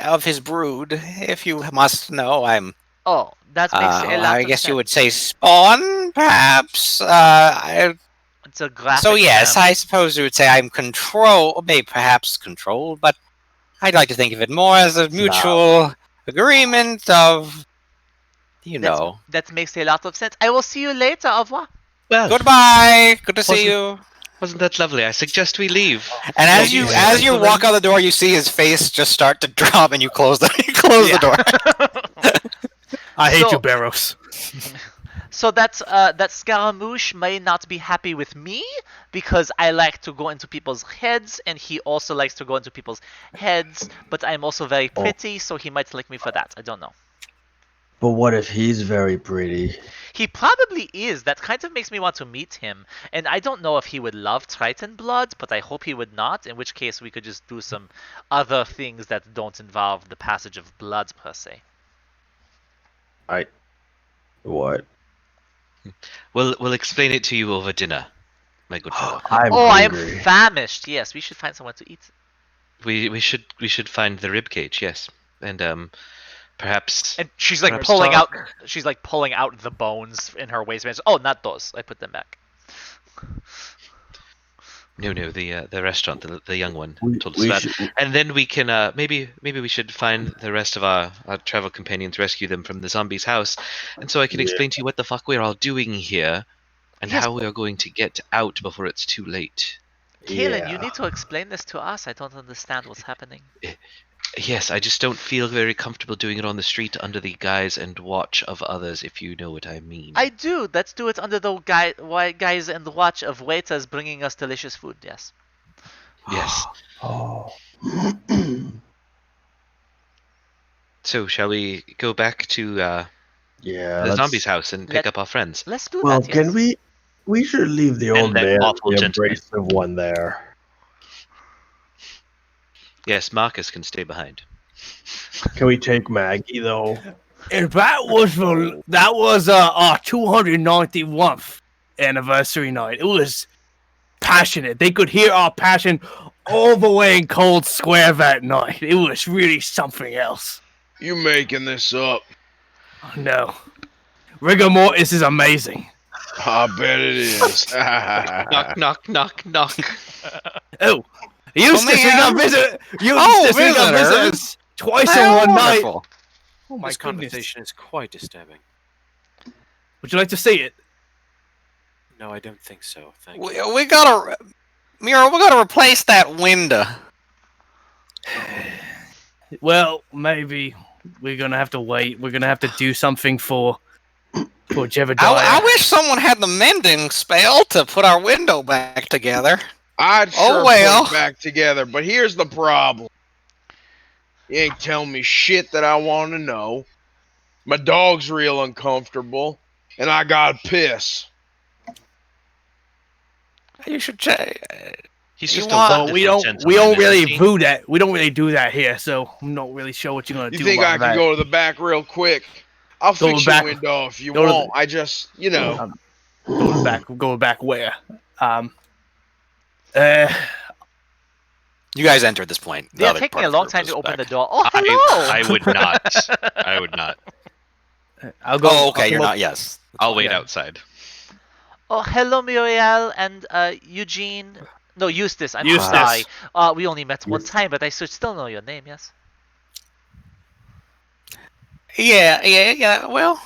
of his brood. If you must know, I'm. Oh, that makes a lot of sense. I guess you would say spawn, perhaps. It's a graphic. So yes, I suppose you would say I'm perhaps controlled, but I'd like to think of it more as a mutual agreement of, know. That makes a lot of sense. I will see you later. Au revoir. Well, goodbye. Good to see you. Wasn't that lovely? I suggest we leave. And as you walk out the door, you see his face just start to drop, and you close the the door. I hate you, Barrows. So that Scaramouche may not be happy with me because I like to go into people's heads, and he also likes to go into people's heads. But I'm also very pretty, so he might like me for that. I don't know. But what if he's very pretty? He probably is. That kind of makes me want to meet him. And I don't know if he would love Triton blood, but I hope he would not, in which case we could just do some other things that don't involve the passage of blood per se. What? We'll explain it to you over dinner, my good fellow. I'm I am hungry. famished. Yes, we should find someone to eat. We should find the rib cage, yes. And perhaps. And she's perhaps pulling talk. out. She's pulling out the bones in her waistband. Oh, not those. I put them back. No, the restaurant, the young one told us We about. should, And then we can maybe we should find the rest of our travel companions, rescue them from the zombie's house, and so I can Yeah. explain to you what the fuck we're all doing here, and Yes. how we are going to get out before it's too late. Kaelin, you Yeah. need to explain this to us. I don't understand what's happening. Yes, I just don't feel very comfortable doing it on the street under the guise and watch of others, if you know what I mean. I do. Let's do it under the guise and watch of waiters bringing us delicious food. Yes. Yes. Oh. So, shall we go back to Yeah. the zombie's house and pick Let- up our friends? Let's do Well, that. Yes. can we? We should leave the And old that man, awful the gentleman. abrasive one there. Yes, Marcus can stay behind. Can we take Maggie though? And that was our 291st anniversary night. It was passionate. They could hear our passion all the way in Cold Square that night. It was really something else. You making this up? No, rigor mortis is amazing. I bet it is. Knock, knock, knock, knock. Oh, Eustace, we got visit. Eustace, we got visitor. visitors twice How in one night. wonderful. Oh my This goodness! conversation is quite disturbing. Would you like to see it? No, I don't think so. Thank you. We gotta, Mira. We gotta replace that window. Well, maybe we're gonna have to wait. We're gonna have to do something for Jebediah. I wish someone had the mending spell to put our window back together. I'd Oh, sure well. put it back together, but here's the problem. You ain't telling me shit that I want to know. My dog's real uncomfortable, and I got piss. You should check. He's You just want- a Well, we wonderful don't gentleman, really isn't he? do that. We don't really do that here, so I'm not really sure what you're gonna You do think about I that. can go to the back real quick? I'll Go fix back- your window if you go to the- want. I just, you know. Go back where? Uh, You guys entered this point. The They are other taking part a of the long group time was to open back. the door. Oh, hello. I would not. I would not. I'll go. Oh, okay. I'll You're come not. Yes. I'll wait Yeah. outside. Oh, hello, Muriel and Eugene. No, Eustace. I'm Eustace. sorry. We only met one Eustace. time, but I should still know your name. Yes. Yeah. Well,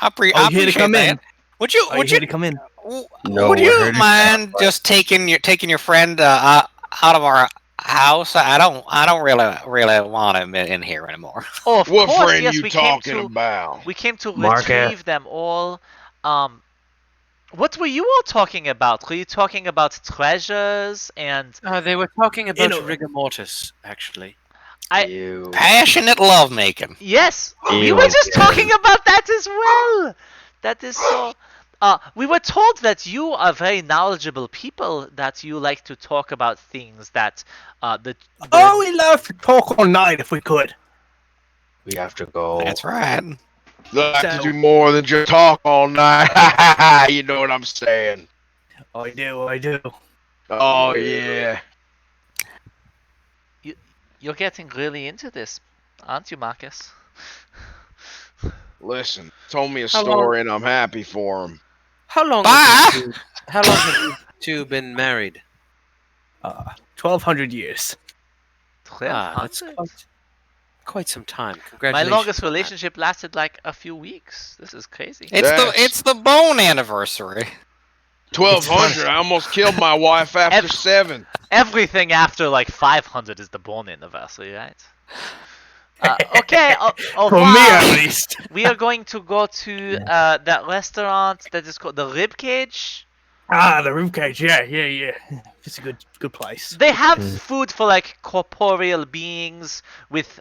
I Oh, appreciate you here to come that. in? Would you? Are Would you you? here to come in? No, would we're you here to mind stop, just taking your friend out of our house? I don't really want him in here anymore. Oh, of What course. friend Yes, you we came talking to. about? We came to Marcus. retrieve them all. What were you all talking about? Were you talking about treasures and They were talking about know- rigor mortis, actually. You. Passionate lovemaking. yes, we Ew, were just again. talking about that as well. That is so. We were told that you are very knowledgeable people. That you like to talk about things that the. Oh, we love to talk all night if we could. We have to go. That's right. Like to So- do more than just talk all night. You know what I'm saying? I do. Oh, yeah. You're getting really into this, aren't you, Marcus? Listen, told me a How long- story and I'm happy for him. How long? Bye. How long have you two been married? 1,200 years. That's 1200? quite some time. My Congratulations. longest on that. relationship lasted like a few weeks. This is crazy. Yes. It's the bone anniversary. 1,200. I almost killed my wife after 7. Everything after like 500 is the born anniversary, right? Okay, For me, at least. we are going to go to that restaurant that is called the Rib Cage. The ribcage. Yeah. It's a good place. They have food for like corporeal beings with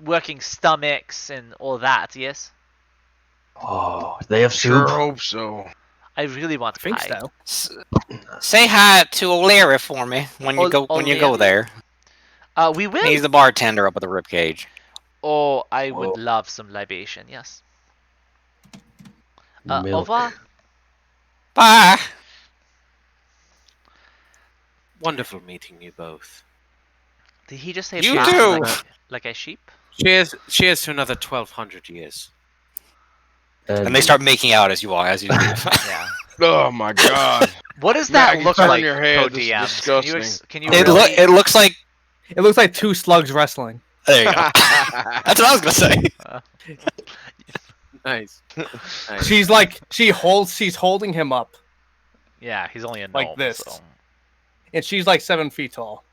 working stomachs and all that. Yes, Oh, they have Sure soup. hope so. I really want I think pie. so. Say hi to O'Leary for me when you go O'Leary? there. We will. He's the bartender up at the rib cage. Oh, I would Oh. love some libation. Yes. Au Milk. revoir. Bye. Wonderful meeting you both. Did he just say You bye too. like a sheep? Cheers to another 1,200 years. And they start making out as you leave. Yeah. Oh, my God. What does that Maggie, look turn like, your head. This is co-DMs? disgusting. Can you It really... it looks like It looks like two slugs wrestling. there you go. That's what I was gonna say. Nice. Nice. She's holding him up Yeah, he's only a gnome. Like this. So. and she's like 7 feet tall.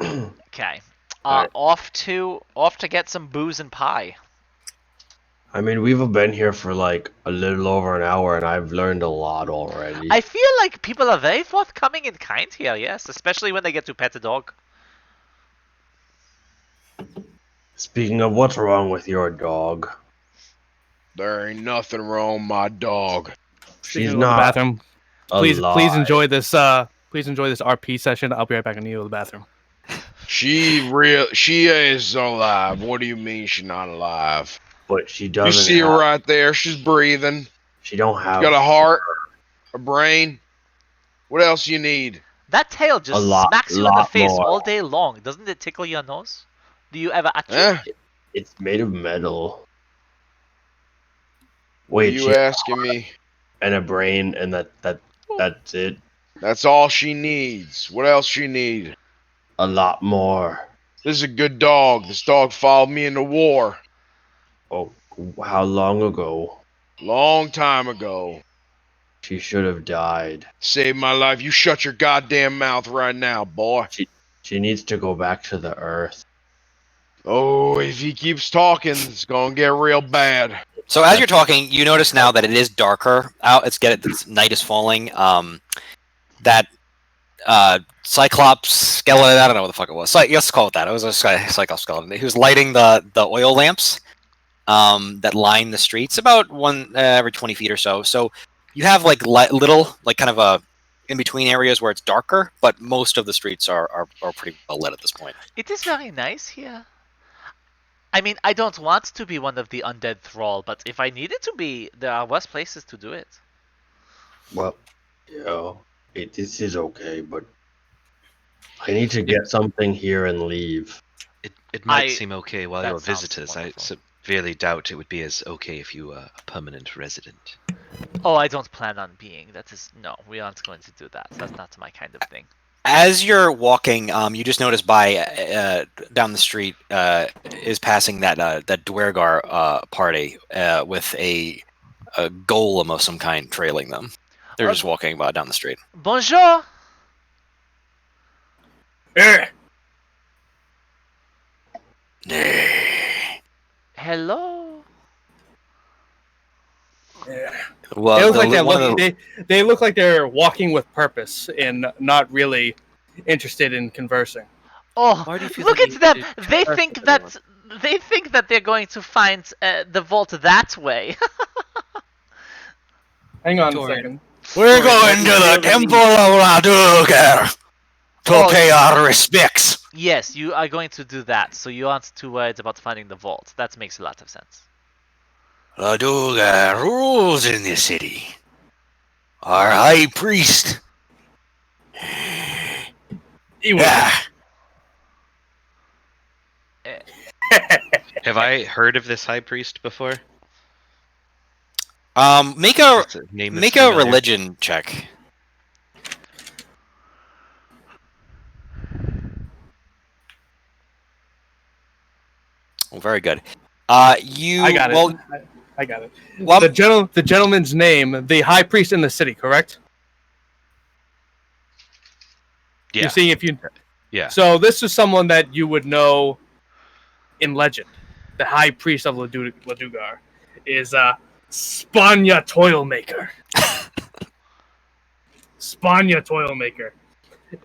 Okay. Alright. Off to get some booze and pie. I mean, we've been here for like a little over an hour, and I've learned a lot already. I feel like people are very forthcoming and kind here, yes, especially when they get to pet a dog. Speaking of, what's wrong with your dog? There ain't nothing wrong with my dog. She's Go to the not bathroom. Please alive. enjoy this. Please enjoy this RP session. I'll be right back in the bathroom. She is alive. What do you mean she's not alive? But she You doesn't. see her right there. She's breathing. She don't have. She's got a heart, a brain. What else you need? That tail just lot- smacks you in the lot face more. all day long. Doesn't it tickle your nose? Do you ever actually? Eh? It's made of metal. What are Wait, you she asking me? and a brain, and that's it. That's all she needs. What else she need? A lot more. This is a good dog. This dog followed me into war. Oh, how long ago? Long time ago. She should have died. Saved my life. You shut your goddamn mouth right now, boy. She needs to go back to the earth. Oh, if he keeps talking, it's gonna get real bad. So as you're talking, you notice now that it is darker out. It's night is falling. That Cyclops skeleton, I don't know what the fuck it was. Let's call it that. It was a Cyclops skeleton. He was lighting the oil lamps that line the streets, about one every 20 feet or so. So you have like little, like kind of a in between areas where it's darker, but most of the streets are pretty well lit at this point. It is very nice here. I mean, I don't want to be one of the undead thrall, but if I needed to be, there are worse places to do it. Well, this is okay, but I need to get something here and leave. It might I- seem okay while that you're sounds visitors. I wonderful. severely doubt it would be as okay if you were a permanent resident. Oh, I don't plan on being. No, we aren't going to do that. That's not my kind of thing. As you're walking, you just notice by down the street is passing that Dwergar party with a golem of some kind trailing them. They're just walking about down the street. Bonjour. Hello. Well, They look like one of they look like they're walking with purpose and not really interested in conversing. Oh, Why do you feel look the at need them! to They converse think with that they're going to find the vault that way. Hang on Dorian. a second. We're going to the Temple of Ladugar to Oh. pay our respects. Yes, you are going to do that, so you aren't too worried about finding the vault. That makes a lot of sense. Ladugar rules in this city. Our high priest. Ah, Have I heard of this high priest before? make a That's a name that's make a familiar. religion check. Oh, very good. You I got it. well, I got it. well, The gentleman's name, the high priest in the city, correct? Yeah. You're seeing if you. Yeah. So this is someone that you would know in legend. The high priest of Ladugar is Spanya Toilmaker. Spanya Toilmaker.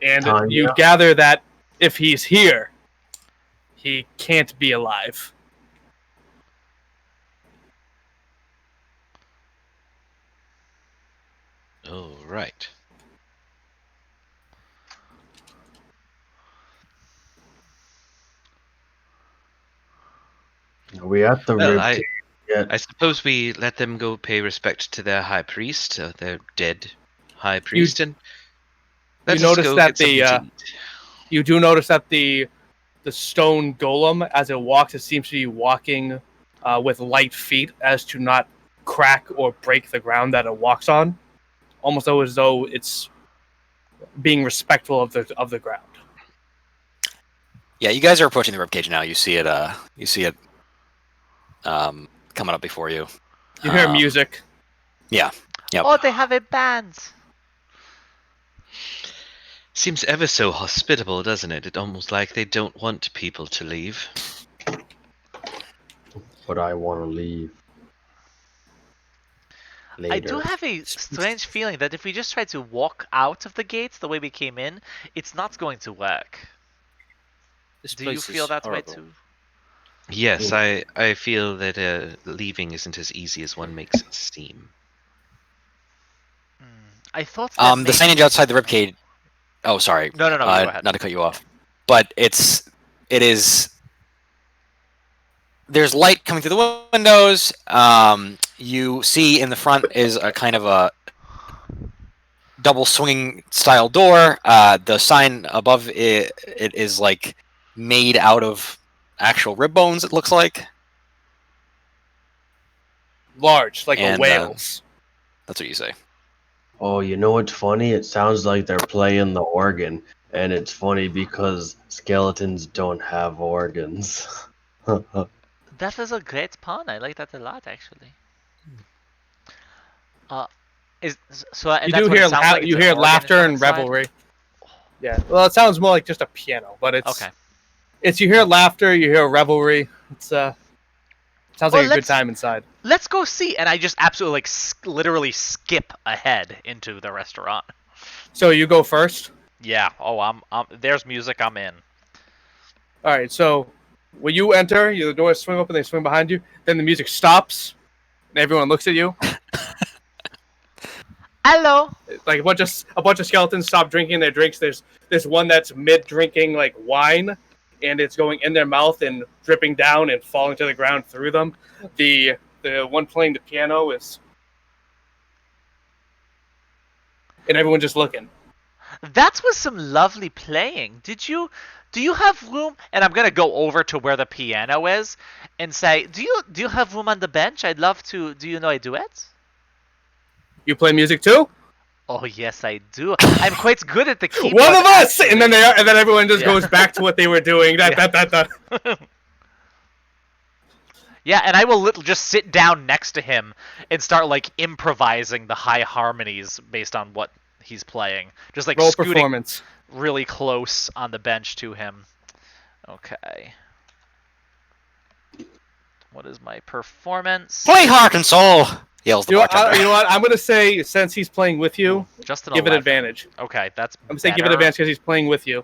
And Tanya? you gather that if he's here, he can't be alive. Oh, right. Are we at the Well, rib I- cage yet? I suppose we let them go pay respect to their high priest, their dead high priest, and let us notice go that get something the, to eat. You do notice that the stone golem, as it walks, it seems to be walking with light feet as to not crack or break the ground that it walks on. almost as though it's being respectful of the ground. Yeah, you guys are approaching the ribcage now. You see it. You see it coming up before you. You hear music. Yeah. Yep. Oh, they have a band. Seems ever so hospitable, doesn't it? It's almost like they don't want people to leave. But I want to leave. Later. I do have a strange feeling that if we just try to walk out of the gates the way we came in, it's not going to work. This Do you place feel is that way horrible. too? Yes, I feel that leaving isn't as easy as one makes it seem. I thought that The signage outside the ribcage. Oh, sorry. No, you go ahead. Not to cut you off, but it is. There's light coming through the windows. You see in the front is a kind of a double swinging style door. The sign above it is like made out of actual rib bones. It looks like Large, like And, a whale's. that's what you say. Oh, you know what's funny? It sounds like they're playing the organ. And it's funny because skeletons don't have organs. That was a great pun. I like that a lot, actually. And You that's do what it hear sounds like, it's you an hear organ laughter from and inside? revelry. Yeah. Well, it sounds more like just a piano, but it's Okay. It's you hear laughter, you hear revelry. It's sounds Well, like a good let's- time inside. Let's go see. And I just absolutely like literally skip ahead into the restaurant. So you go first. Yeah. Oh, I'm there's music. I'm in. All right. So when you enter, the doors swing open. They swing behind you. Then the music stops, and everyone looks at you. Hello. Like a bunch of skeletons stop drinking their drinks. There's one that's mid drinking like wine, and it's going in their mouth and dripping down and falling to the ground through them. The one playing the piano is, and everyone just looking. That was some lovely playing. Do you have room? And I'm gonna go over to where the piano is and say, do you have room on the bench? I'd love to. Do you know a duet? You play music too? Oh yes, I do. I'm quite good at the keyboard. One of us, actually. and then everyone just Yeah. goes back to what they were doing. Yeah, and I will just sit down next to him and start like improvising the high harmonies based on what he's playing. Just like Roll scooting performance. really close on the bench to him. Okay. What is my performance? Play heart and soul, yells the You know, bartender. you know what? I'm gonna say since he's playing with you, Just an give it 11. advantage. Okay, that's I'm gonna say give it better. advantage because he's playing with you.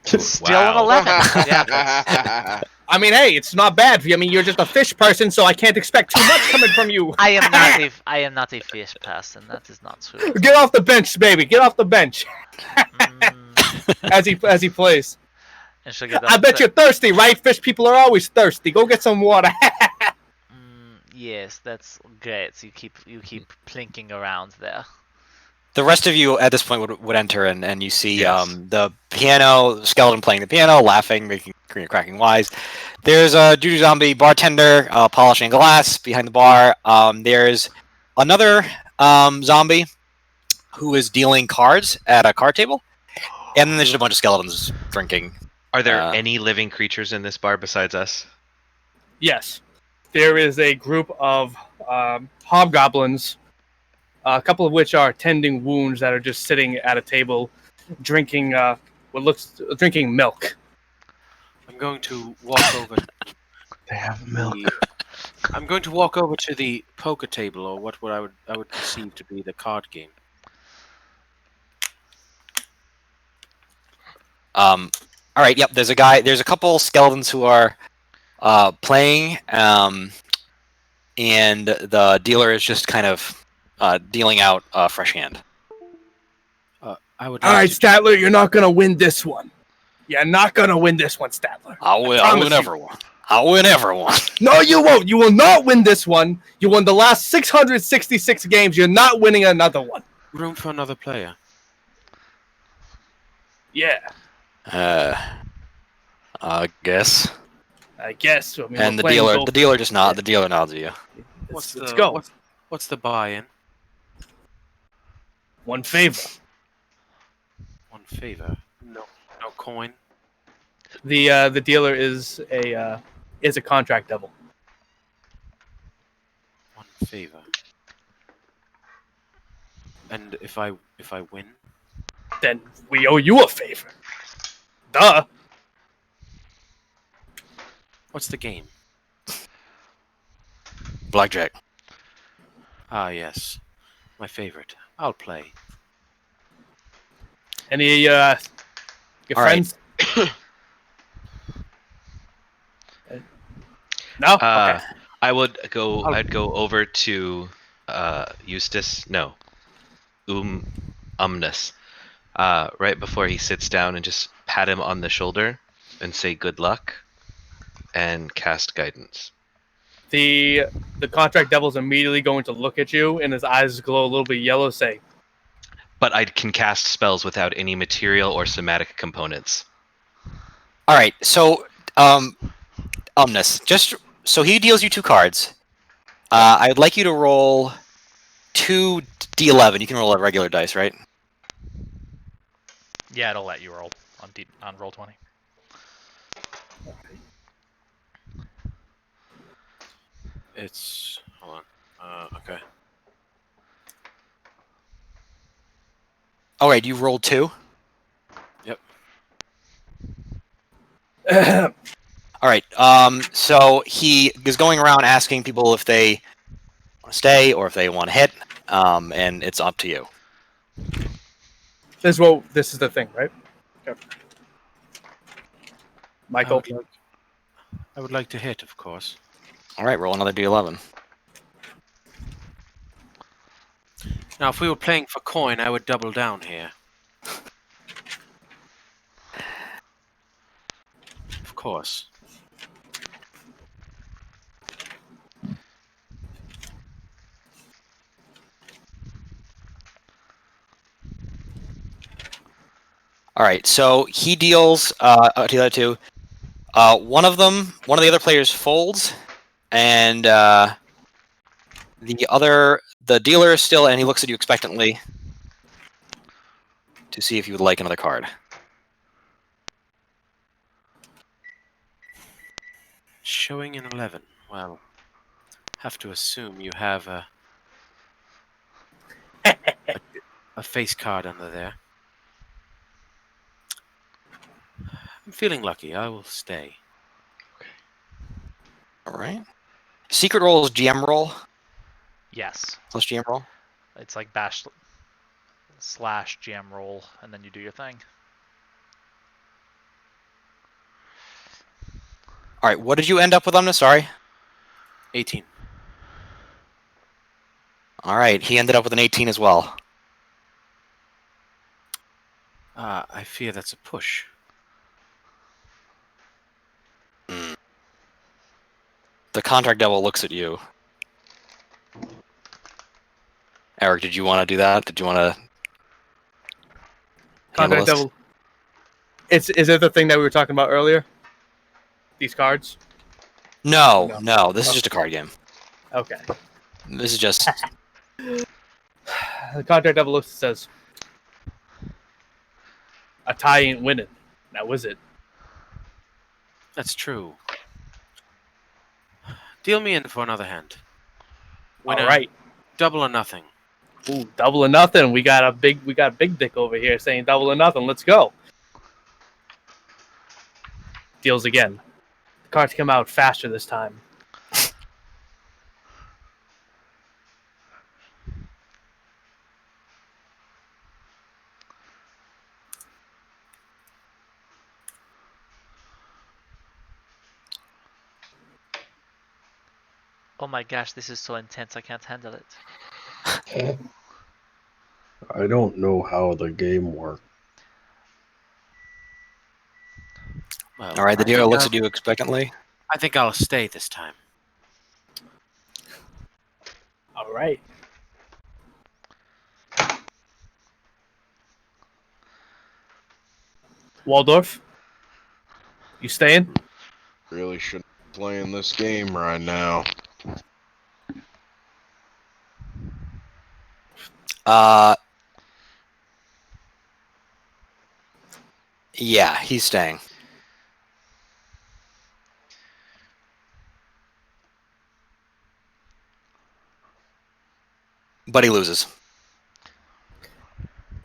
Still an 11. Yeah, that's- I mean, hey, it's not bad for you. I mean, you're just a fish person, so I can't expect too much coming from you. I am not a fish person. That is not true. Get off the bench, baby. Get off the bench. as he plays. And she'll get I bet you're thirsty, right? Fish people are always thirsty. Go get some water. Yes, that's great. So you keep plinking around there. The rest of you at this point would enter, and you see Yes. the piano, the skeleton playing the piano, laughing, making cracking wise. There's a doo-doo zombie bartender polishing glass behind the bar. There's another zombie who is dealing cards at a card table, and then there's just a bunch of skeletons drinking. Are there any living creatures in this bar besides us? Yes. There is a group of hobgoblins, a couple of which are tending wounds that are just sitting at a table, drinking drinking milk. I'm going to walk over. They have milk. I'm going to walk over to the poker table, or what I would perceive to be the card game. All right. Yep. There's a couple skeletons who are playing, and the dealer is just kind of dealing out a fresh hand. I would. All right, Statler, you're not gonna win this one. You're not gonna win this one, Statler. I'll win promise you. everyone. I'll win everyone. No, you won't. You will not win this one. You won the last 666 games. You're not winning another one. Room for another player. Yeah, I guess. I guess. I mean, And we're the playing dealer both. the dealer just nods. The dealer nods at you. Let's go. What's the buy-in? One favor. One favor. No coin. The dealer is a contract devil. One favor. And if I win, Then we owe you a favor. Duh. what's the game? Blackjack. Ah, yes, my favorite. I'll play. Any your All right. friends? No. Okay. I'd go over to Eustace. No, Umnus. Right before he sits down and just pat him on the shoulder and say good luck and cast guidance. The contract devil's immediately going to look at you, and his eyes glow a little bit yellow. Say, But I can cast spells without any material or somatic components. All right. So, Omnis, just so he deals you 2 cards. I'd like you to roll 2 d11. You can roll a regular dice, right? Yeah, it'll let you roll on roll 20. It's hold on. Okay. All right. You rolled 2. Yep. All right. So he is going around asking people if they want to stay or if they want to hit, and it's up to you. this is the thing, right? Okay. Michael. I would like to hit, of course. All right. Roll another d11. Now, if we were playing for coin, I would double down here. Of course. All right. So he deals to the other 2. One of the other players folds, and the dealer is still, and he looks at you expectantly to see if you would like another card. Showing an 11. Well, have to assume you have a face card under there. I'm feeling lucky. I will stay. All right. Secret roll is GM roll Yes, plus GM roll. it's like bash / GM roll, and then you do your thing. All right. What did you end up with on this? Sorry. 18. All right. He ended up with an 18 as well. I fear that's a push. The contract devil looks at you. Eric, did you want to do that? Did you want to handle Contract this? devil. Is it the thing that we were talking about earlier? These cards. No. This is just a card game. Okay. This is just. The contract devil looks and says, "A tie ain't winning. Now is it?" That's true. Deal me in for another hand. All right. Double or nothing. Ooh, double or nothing. We got big dick over here saying double or nothing. Let's go. Deals again. The cards come out faster this time. Oh my gosh, this is so intense. I can't handle it. I don't know how the game works. Well, All right. The I dealer think looks at you expectantly. I think I'll stay this time. All right. Waldorf, you staying? Really shouldn't be playing this game right now. Yeah, he's staying. But he loses.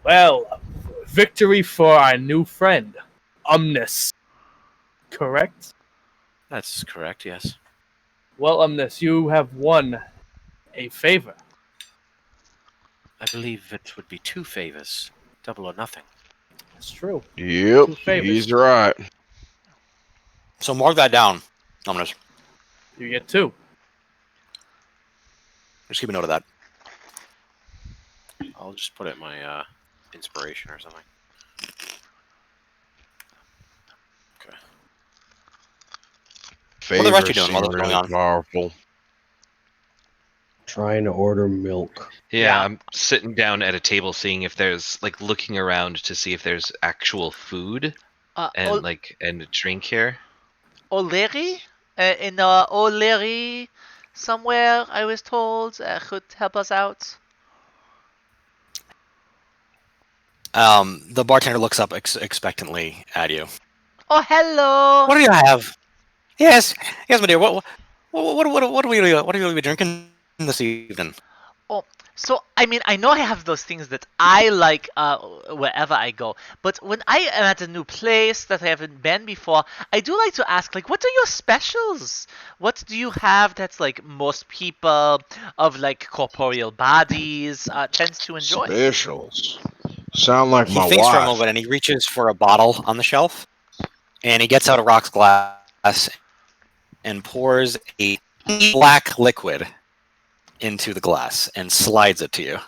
Well, victory for our new friend, Omnis. Correct? That's correct, yes. Well, Omnis, you have won a favor. I believe it would be 2 favors. Double or nothing. That's true. Yep, 2 favors. he's right. So mark that down. I'm gonna You get 2. just keep a note of that. I'll just put it in my inspiration or something. Okay. What are the rest of you Favors doing while seem this is going really on? powerful. Trying to order milk. Yeah, I'm sitting down at a table, seeing if there's like looking around to see if there's actual food and and a drink here. O'Leary? In O'Leary somewhere, I was told, could help us out. The bartender looks up expectantly at you. Oh, hello! What do you have? Yes, yes, my dear. What are we drinking this evening? Oh, so I mean, I know I have those things that I like wherever I go, but when I am at a new place that I haven't been before, I do like to ask, like, what are your specials? What do you have that's like most people of like corporeal bodies tends to enjoy? Specials. Sound like He my thinks for a wife. moment and he reaches for a bottle on the shelf, and he gets out a rocks glass and pours a black liquid into the glass and slides it to you.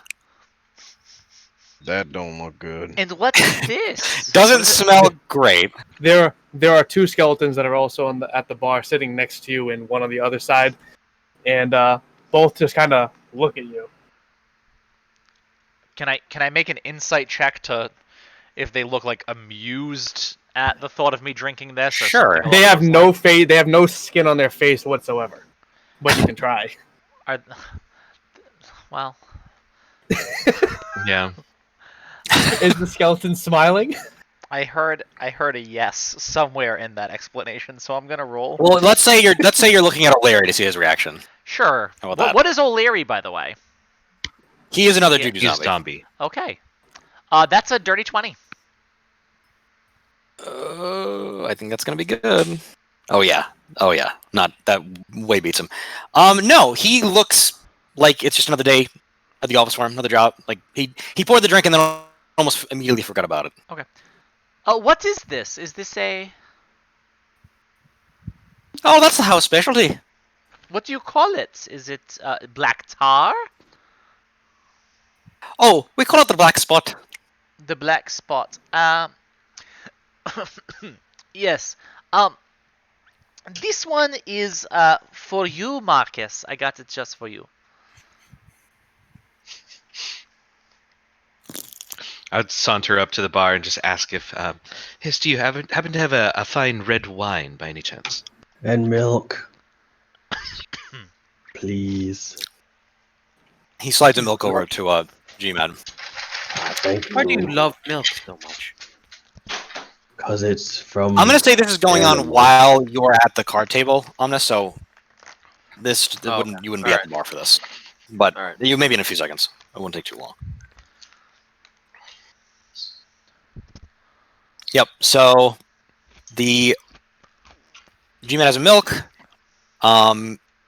That don't look good. And what is this? Doesn't What is it? smell great. There are 2 skeletons that are also at the bar, sitting next to you, and one on the other side, and both just kind of look at you. Can I make an insight check to if they look like amused at the thought of me drinking this? Or Sure. something They along have those no lines? face. They have no skin on their face whatsoever. But you can try. Well, Yeah. Is the skeleton smiling? I heard a yes somewhere in that explanation, so I'm gonna roll. Well, let's say you're looking at O'Leary to see his reaction. Sure. How about that? What is O'Leary, by the way? He is another Yeah, juju He's a zombie. zombie. Okay. That's a dirty 20. I think that's gonna be good. Oh yeah. Not that way beats him. No, he looks like it's just another day at the office for him, another job. Like he poured the drink and then almost immediately forgot about it. What is this? Is this a... Oh, that's the house specialty. What do you call it? Is it black tar? Oh, we call it the black spot. The black spot. Yes. This one is for you, Marcus. I got it just for you. I'd saunter up to the bar and just ask if, yes, do you happen to have a fine red wine by any chance? And milk. Please. He slides a milk over to G-Man. Thank you. Why do you love milk so much? Because it's from... I'm gonna say this is going on while you're at the card table, Omnis. So this you wouldn't be at the bar for this, but you maybe in a few seconds. It won't take too long. Yep. So the G-Man has a milk.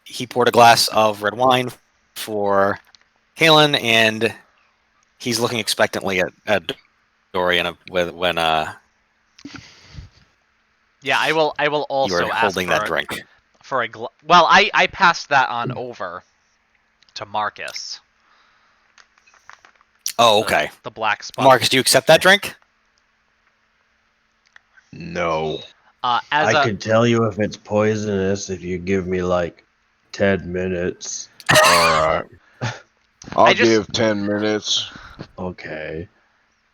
He poured a glass of red wine for Kalen, and he's looking expectantly at Dorian when Yeah, I will also you are ask holding for that drink. For a well, I passed that on over to Marcus. Oh, okay. The black spot. Marcus, do you accept that drink? No. I could tell you if it's poisonous if you give me like 10 minutes. Alright. I'll give 10 minutes. Okay.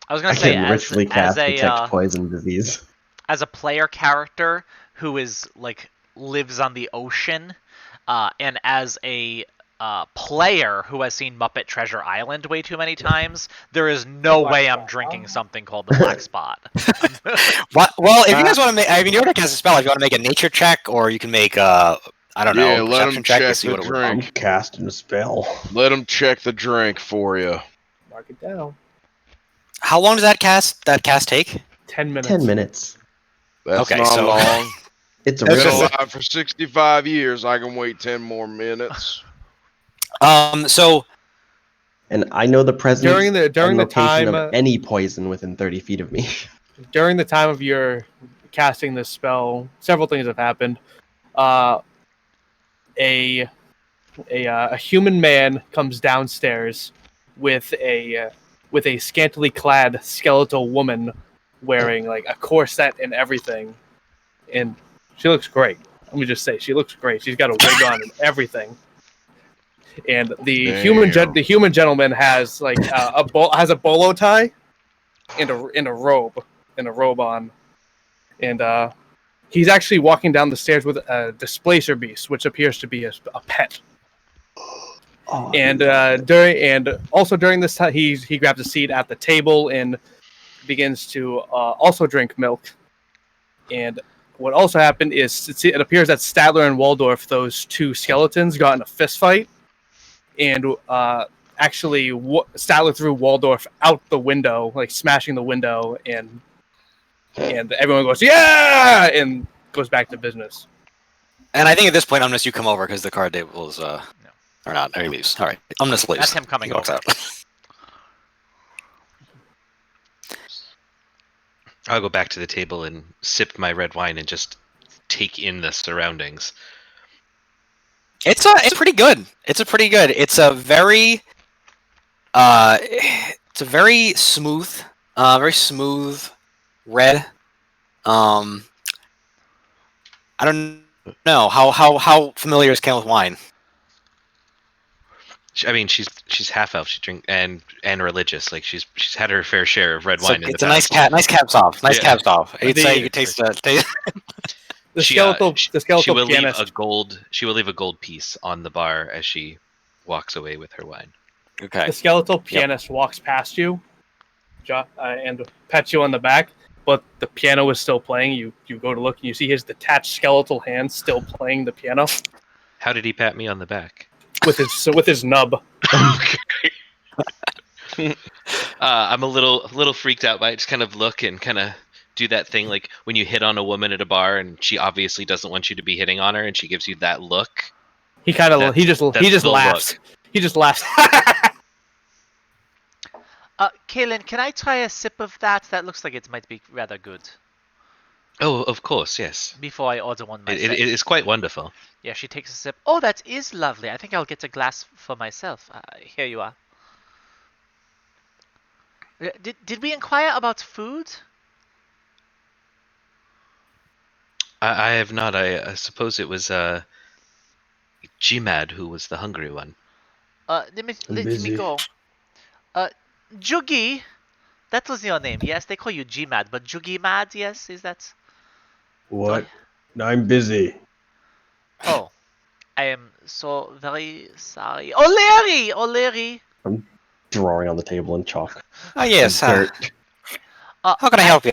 I was gonna I say, can ritually cast detect poison disease. As a player character who is like lives on the ocean, and as a player who has seen Muppet Treasure Island way too many times, there is no way I'm drinking something called the Black Spot. Well, if you guys want to make, I mean, you already cast a spell. If you want to make a nature check, or you can make I don't know, Yeah, a let perception him check to check see the what it would. I'm drink. casting a spell. Let him check the drink for you. Mark it down. How long does that cast take? 10 minutes. 10 minutes. That's Okay, not so- long. It's a Been just- ritual. alive for 65 years. I can wait 10 more minutes. So And I know the presence During the and location time of any poison within 30 feet of me. during the time of your casting this spell, several things have happened. A human man comes downstairs with a scantily clad skeletal woman wearing like a corset and everything, and she looks great. Let me just say, she looks great. She's got a wig on and everything. And the Damn. human gentleman has like has a bolo tie and a robe on, and he's actually walking down the stairs with a displacer beast, which appears to be a pet. Oh, And during this time, he grabs a seat at the table and begins to also drink milk. And what also happened is it appears that Statler and Waldorf, those two skeletons, got in a fist fight, and actually Statler threw Waldorf out the window, like smashing the window, and everyone goes yeah, and goes back to business. and I think at this point, Omnis, you come over because the card table is or not, or he leaves. All right, Omnis leaves. That's him coming He walks over. out. I'll go back to the table and sip my red wine and just take in the surroundings. It's pretty good. It's a very smooth red. I don't know how familiar is Ken with wine. I mean, she's half elf. She drink and religious. Like she's had her fair share of red wine in It's the a past. nice caps off. Nice Yeah. caps off. You'd The- say you could taste the. The She, skeletal She will leave pianist. a gold. She will leave a gold piece on the bar as she walks away with her wine. Okay. The skeletal pianist walks past you, and pats you on the back, but the piano is still playing. You go to look, and you see his detached skeletal hand still playing the piano How did he pat me on the back? with his nub. I'm a little freaked out by it. Just kind of look and kind of do that thing like when you hit on a woman at a bar and she obviously doesn't want you to be hitting on her and she gives you that look. He kind of he just the laughs. look. He just laughs. Kaylin, can I try a sip of that? That looks like it might be rather good. Oh, of course, yes. Before I order one myself. It is quite wonderful. Yeah, she takes a sip. Oh, that is lovely. I think I'll get a glass for myself. Here you are. Did we inquire about food? I have not. I suppose it was Gmad who was the hungry one. Let me busy. go. Juggy, that was your name. Yes, they call you Gmad, but Juggy Mad. Yes, is that? What? I'm busy. Oh, I am so very sorry. O'Leary, O'Leary. Drawing on the table in chalk. Oh yes. And dirt. How can I help you?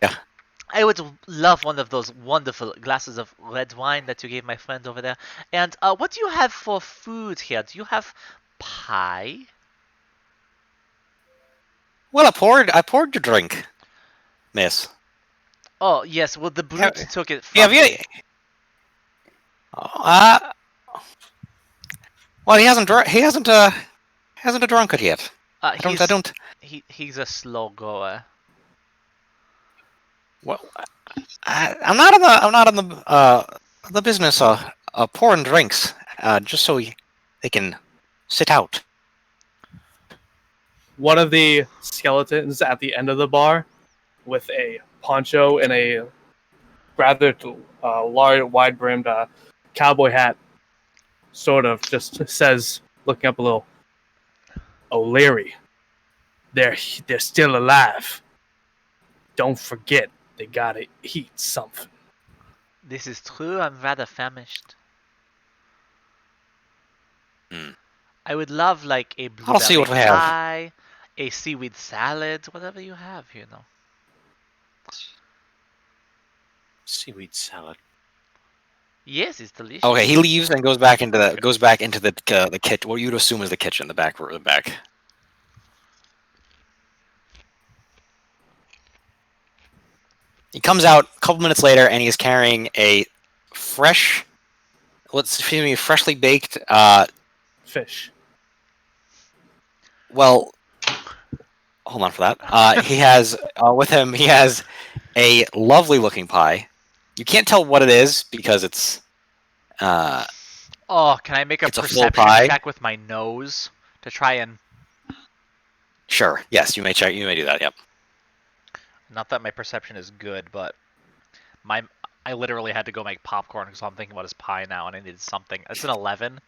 I would love one of those wonderful glasses of red wine that you gave my friend over there. And what do you have for food here? Do you have pie? Well, I poured your drink, miss. Oh yes, well the brute took it from Yeah, me. Well, he hasn't drunk it yet. I don't. He's a slow goer. Well, I'm not in the business of pouring drinks just so they can sit out. One of the skeletons at the end of the bar, with a poncho and a rather large, wide-brimmed cowboy hat, sort of just says, looking up a little, "O'Leary, they're still alive. Don't forget, they gotta eat something." This is true. I'm rather famished. I would love like a I'll see blueberry what we have. pie, a seaweed salad, whatever you have, you know. Seaweed salad. Yes, it's delicious. Okay, he leaves and goes back into the kitchen. What you would assume is the kitchen, the back. He comes out a couple minutes later, and he is carrying a freshly baked. Fish. Well, hold on for that. He has with him. He has a lovely looking pie. You can't tell what it is because it's. Oh, can I make a It's a full perception pie. check with my nose to try and? Sure. Yes, you may check. You may do that. Yep. Not that my perception is good, but I literally had to go make popcorn because I'm thinking about his pie now, and I needed something. It's an 11.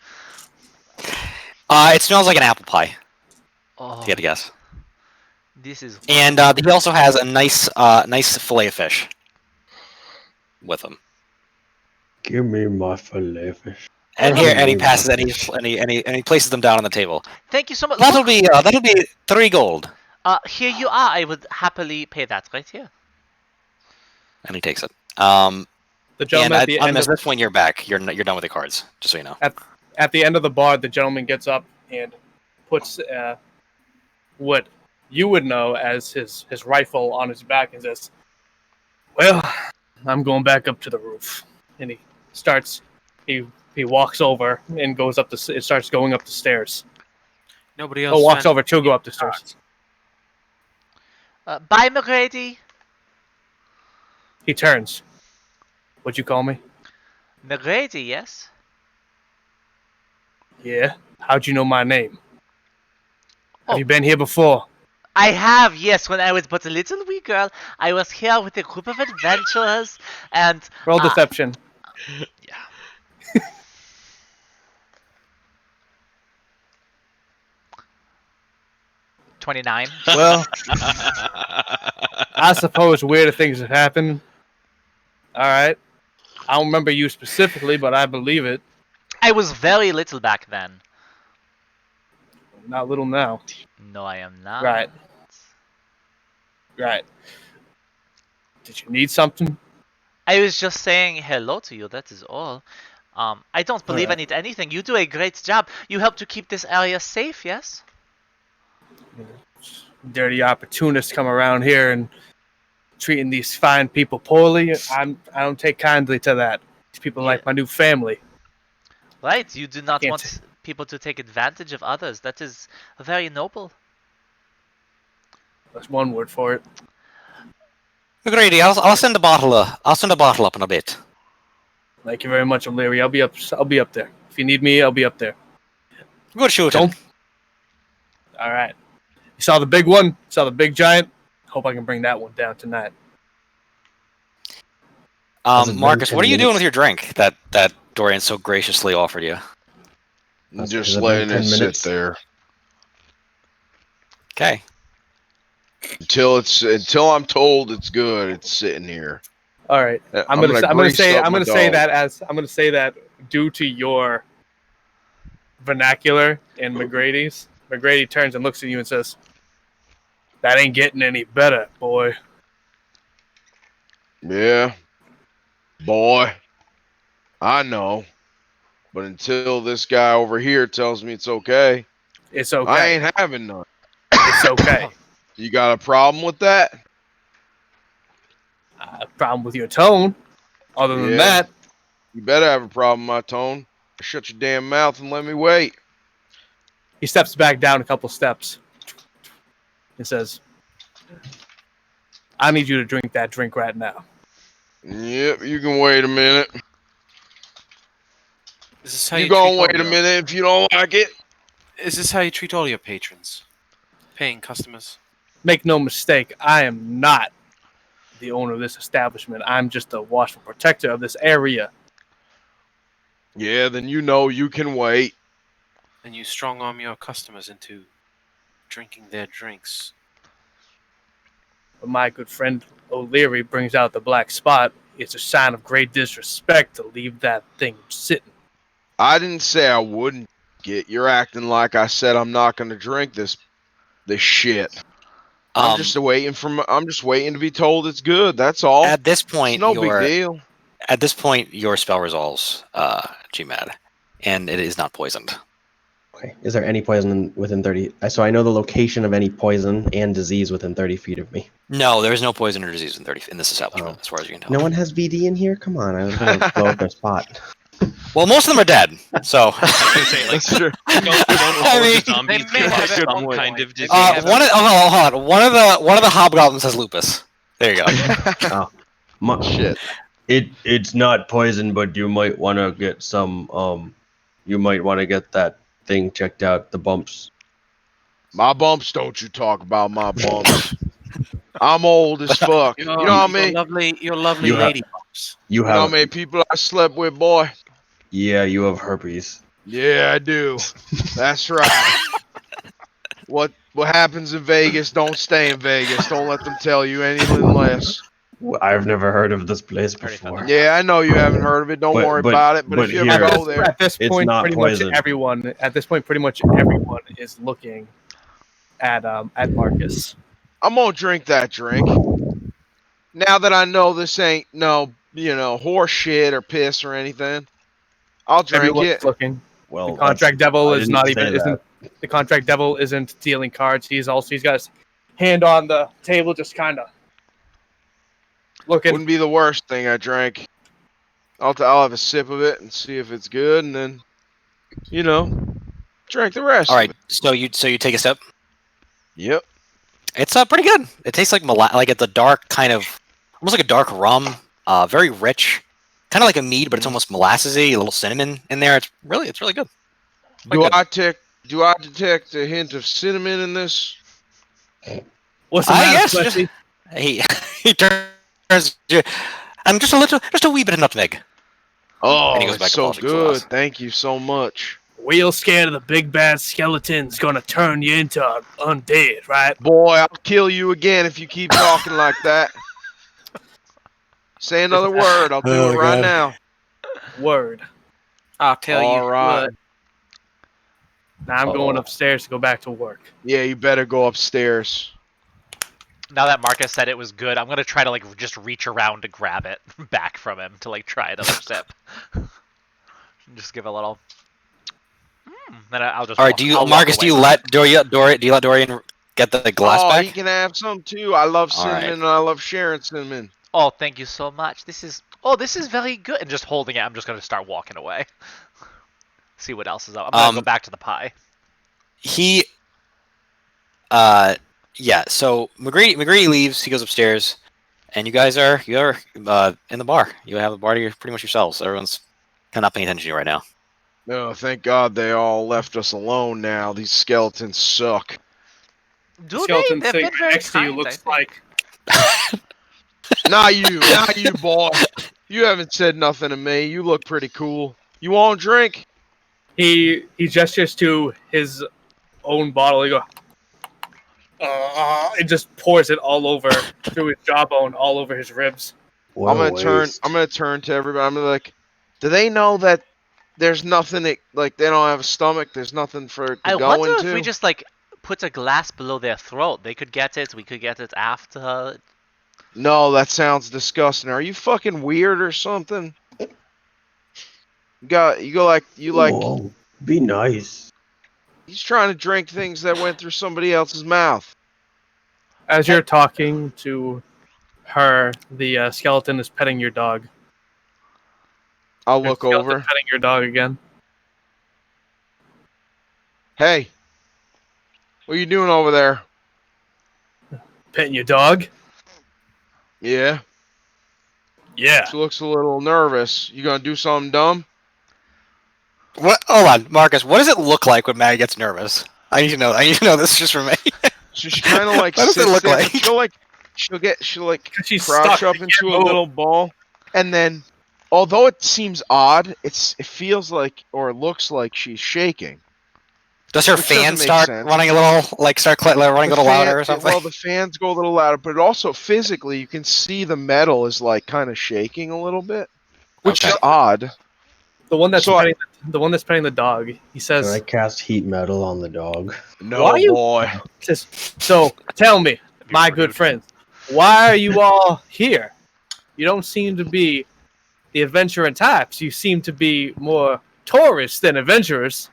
It smells like an apple pie. Oh, If you had to guess. this is. And he also has a nice fillet of fish with him. Give me my filet fish. And he passes and he places them down on the table. Thank you so much. That'll be 3 gold. Here you are. I would happily pay that right here. And he takes it. The And gentleman at this point, you're back. You're done with the cards. Just so you know. at the end of the bar, the gentleman gets up and puts what you would know as his rifle on his back and says, "Well, I'm going back up to the roof." And he walks over and goes up starts going up the stairs. Nobody else. Oh, walks found over to go up the stairs. Bye, McGrady. He turns. What'd you call me? McGrady, yes. Yeah. How'd you know my name? Oh. Have you been here before? I have, yes. When I was but a little wee girl, I was here with a group of adventurers, and Roll deception. yeah. 29. Well, I suppose weirder things have happened. All right. I don't remember you specifically, but I believe it. I was very little back then. Not little now. No, I am not. Right. Right. Did you need something? I was just saying hello to you, that is all. I don't believe I need anything. You do a great job. You help to keep this area safe, yes? Dirty opportunists come around here and treating these fine people poorly. I don't take kindly to that. These people are like my new family. Right, you do not Can't want people to take advantage of others. That is very noble. That's one word for it. McGrady, I'll send a bottle. I'll send a bottle up in a bit. Thank you very much, O'Leary. I'll be up there. If you need me, I'll be up there. Good shooting. All right. You saw the big one? You saw the big giant? Hope I can bring that one down tonight. Marcus, what are you doing with your drink that Dorian so graciously offered you? I'm just letting it sit there Okay. until I'm told it's good. It's sitting here. All right. I'm gonna say that due to your vernacular and McGrady's. McGrady turns and looks at you and says, "That ain't getting any better, boy." Yeah, boy, I know. But until this guy over here tells me it's okay, It's okay. I ain't having none. It's okay. You got a problem with that? Problem with your tone. Other than Yeah. that, You better have a problem with my tone. Shut your damn mouth and let me wait. he steps back down a couple steps and says, "I need you to drink that drink right now." Yep, you can wait a minute. Is this how You you gonna treat all wait a your- minute if you don't like it. Is this how you treat all your patrons? Paying customers? Make no mistake, I am not the owner of this establishment. I'm just a watchful protector of this area. Yeah, then you know you can wait. And you strong arm your customers into drinking their drinks. When my good friend O'Leary brings out the black spot, it's a sign of great disrespect to leave that thing sitting. I didn't say I wouldn't. You're acting like I said I'm not gonna drink this shit. I'm just waiting to be told it's good. That's all. At this It's point, no big deal. At this point, your spell resolves, GMAD, and it is not poisoned. Okay. Is there any poison within 30? So I know the location of any poison and disease within 30 feet of me. No, there is no poison or disease in this establishment, as far as you can tell. No one has VD in here? Come on, I was going to blow up their spot. Well, most of them are dead, so. I was gonna say, like, That's true. I mean, zombies they may give have us it some one kind point. of They may disease. have Hold on. One of the hobgoblins has lupus. There you go. Shit. It's not poison, but you might want to get some. You might want to get that thing checked out. The bumps. My bumps, don't you talk about my bumps. I'm old as fuck. You know how many? Your lovely You have- lady bumps. You You know how have. many people I slept with, boy? Yeah, you have herpes. Yeah, I do. That's right. What happens in Vegas? Don't stay in Vegas. Don't let them tell you anything less. I've never heard of this place Pretty before. fun. Yeah, I know you haven't heard of it. Don't worry about it. But if you ever here- go there, At this It's point, not pretty poison. much everyone. At this point, pretty much everyone is looking at Marcus. I'm gonna drink that drink. Now that I know this ain't no, horse shit or piss or anything, I'll drink Everyone's it. looking. Well, The contract devil I is didn't not say even that. isn't the contract devil isn't dealing cards. He's got his hand on the table, just kind of looking. Wouldn't be the worst thing I drank. I'll have a sip of it and see if it's good, and then, drink the rest. All Of right, it. so you take a sip. Yep. It's pretty good. It tastes like it's a dark kind of, almost like a dark rum. Very rich, kind of like a mead, but it's almost molassesy. A little cinnamon in there. It's really good. Do good. I detect a hint of cinnamon in this? What's the matter, Yes. Plessy? He turns. And just a wee bit of nutmeg. Oh, And he goes back it's to so polishing his good. glass. Thank you so much. Real scared of the big bad skeleton's gonna turn you into undead, right? Boy, I'll kill you again if you keep talking like that. Say another word. I'll do it right now. Word. I'll tell All you right. what. Now I'm going upstairs to go back to work. Yeah, you better go upstairs. Now that Marcus said it was good, I'm gonna try to like just reach around to grab it back from him to like try another sip. Just give a little. Then I'll just. All right, Marcus? Do you let Dorian get the glass back? He can have some too. I love All cinnamon right. and I love sharing cinnamon. Oh, thank you so much. This is very good. And just holding it, I'm just gonna start walking away. See what else is up. I'm gonna go back to the pie. Yeah. So McGree leaves. He goes upstairs, and you're in the bar. You have the bar to pretty much yourselves. Everyone's kind of not paying attention to you right now. No, thank God they all left us alone now. These skeletons suck. The skeleton sitting right next to you looks like. Not you, boy. You haven't said nothing to me. You look pretty cool. You want a drink? He gestures to his own bottle. He goes, and just pours it all over through his jawbone, all over his ribs. What I'm a gonna waste. turn to everybody. I'm gonna be like, do they know that there's nothing like they don't have a stomach? There's nothing for it to I go wonder into. if we just like put a glass below their throat. They could get it. We could get it after. No, that sounds disgusting. Are you fucking weird or something? You like. Whoa, be nice. He's trying to drink things that went through somebody else's mouth. As you're talking to her, the skeleton is petting your dog. I'll Your look skeleton over. petting your dog again. Hey, what are you doing over there? Petting your dog? Yeah, Yeah. she looks a little nervous. You gonna do something dumb? What? Hold on, Marcus. What does it look like when Maggie gets nervous? I need to know this just for me. She's kind of like. What does it sits look there, like? but she'll like She's crouch stuck. up into a little ball, and then, although it seems odd, it feels like or looks like she's shaking. Does her Which fan doesn't make start sense. running a little, running a little louder or something? Well, the fans go a little louder, but also physically, you can see the metal is like kind of shaking a little bit, which Okay. is odd. The one that's So I- petting the dog. He Can I says, cast heat metal on the dog? No, Why you- boy. says, "So tell me, Be my rude. good friends, why are you all here? You don't seem to be the adventuring types. You seem to be more tourists than adventurers."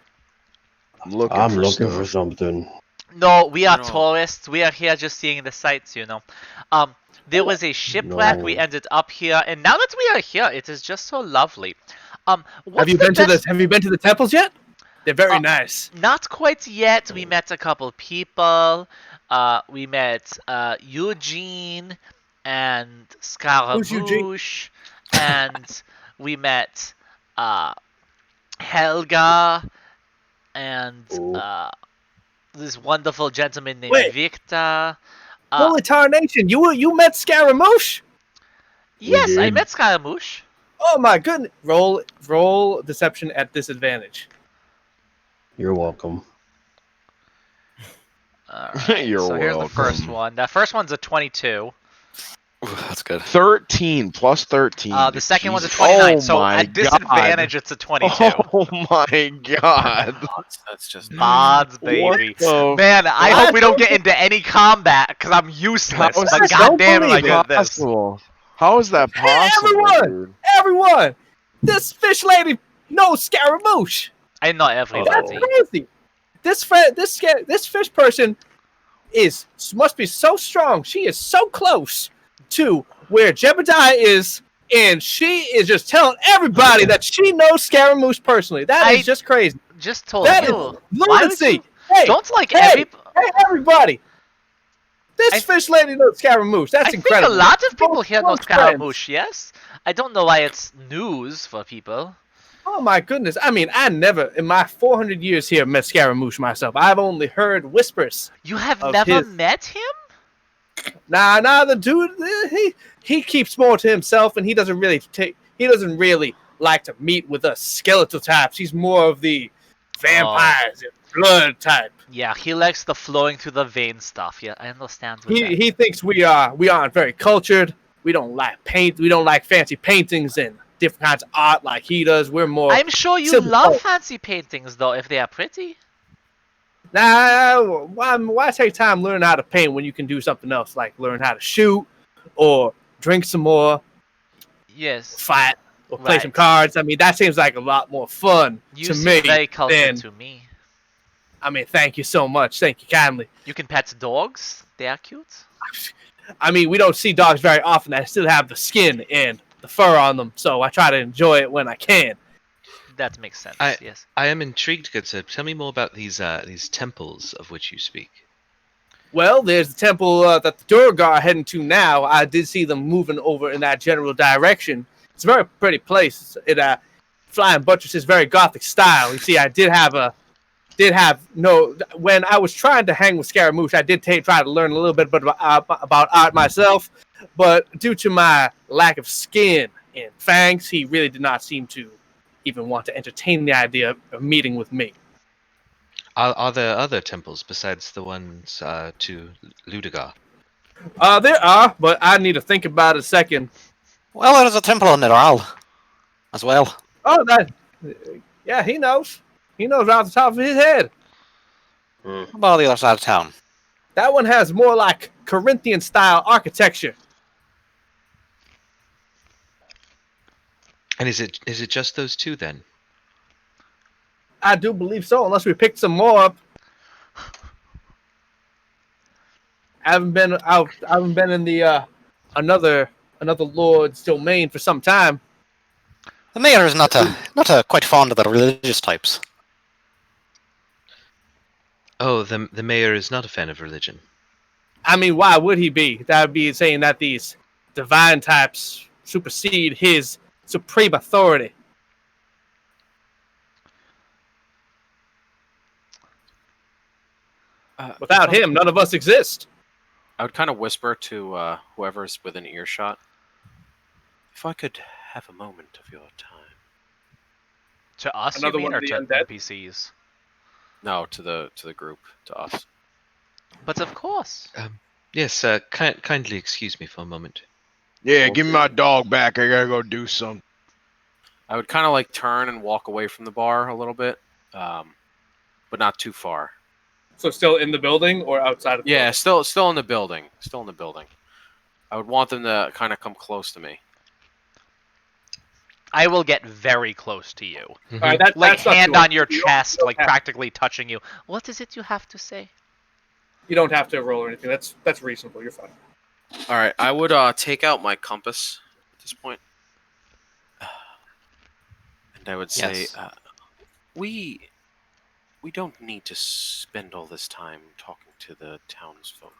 I'm looking I'm for looking stuff. for something. No, we are know- tourists. We are here just seeing the sights, you know. There was a shipwreck. No. We ended up here, and now that we are here, it is just so lovely. Have What's you the been best? to the Have you been to the temples yet? They're very Uh, nice. Not quite yet. We met a couple people. We met Eugene and Scaramouche, and we met uh, Helga and Ooh. this wonderful gentleman named Wait. Victor. Holy tarnation! You met Scaramouche? Yes, I did. met Scaramouche. Oh my goodness! Roll deception at disadvantage. You're welcome. Alright, You're so here's the first welcome. one. That first one's a 22. Ooh, that's good. 13 plus 13. The second one's a Jesus. 29. Oh So my at disadvantage, it's a 22. Oh my god. That's just Odds, What baby. the Man, I What? hope we don't get into any combat because I'm useless. How is But that goddamn, am I good at this? possible? How is that possible, everyone! dude? Everyone, this fish lady knows Scaramouche. I know That's everybody. crazy. This fish person must be so strong. She is so close to where Jebediah is, and she is just telling everybody that she knows Scaramouche personally. That is just crazy. Just told That is you. Why would lunacy. you? Hey, Don't like hey, every. hey, everybody! This I- fish lady knows Scaramouche. That's I incredible. think a lot of people Both- here know both friends. Scaramouche. Yes. I don't know why it's news for people. Oh my goodness! I mean, I never in my 400 years here met Scaramouche myself. I've only heard whispers. You have Of never his- met him? Nah, the dude, he keeps more to himself, and he doesn't really like to meet with us skeletal types. He's more of the vampires and blood type. Yeah, he likes the flowing through the vein stuff. Yeah, I understand. With that. He thinks we aren't very cultured. We don't like paint. We don't like fancy paintings and different kinds of art like he does. We're more. I'm sure you simple love folk. fancy paintings though, if they are pretty. Nah, why take time learning how to paint when you can do something else, like learn how to shoot, or drink some more, Yes. fight, or play Right. some cards? I mean, that seems like a lot more fun You to seem me. very cultured than, to me. I mean, thank you so much. Thank you kindly. You can pet dogs. They are cute. I mean, we don't see dogs very often. I still have the skin and the fur on them, so I try to enjoy it when I can. That makes sense. I- Yes. I am intrigued, good sir. Tell me more about these temples of which you speak. Well, there's the temple that the Durgar are heading to now. I did see them moving over in that general direction. It's a very pretty place. It flying buttresses, very gothic style. You see, I did have when I was trying to hang with Scaramouche, I did try to learn a little bit about art myself, but due to my lack of skin and fangs, he really did not seem to even want to entertain the idea of meeting with me. Are there other temples besides the ones to Ludigar? There are, but I need to think about it a second. Well, there's a temple in Niral as well. Oh, yeah, he knows. He knows right off the top of his head. How about the other side of town? That one has more like Corinthian style architecture. And is it just those two then? I do believe so, unless we picked some more up. I haven't been in the another lord's domain for some time. The mayor is not quite fond of the religious types. Oh, the mayor is not a fan of religion. I mean, why would he be? That would be saying that these divine types supersede his supreme authority. Without him, none of us exist. I would kind of whisper to whoever's within earshot. If I could have a moment of your time. To us, Another you mean, one or of the to undead? NPCs? No, to the group, to us. But of course. Yes, kindly excuse me for a moment. Yeah, give me my dog back. I gotta go do something. I would kind of like turn and walk away from the bar a little bit, but not too far. So still in the building or outside of the Yeah, building? still in the building. Still in the building. I would want them to kind of come close to me. I will get very close to you. All right, Like that's not too hand hard. on your You don't, chest, like practically touching you. What is it you have to say? you don't have to roll or anything. That's reasonable. You're fine. All right, I would take out my compass at this point, and I would say, Yes. we don't need to spend all this time talking to the townsfolk.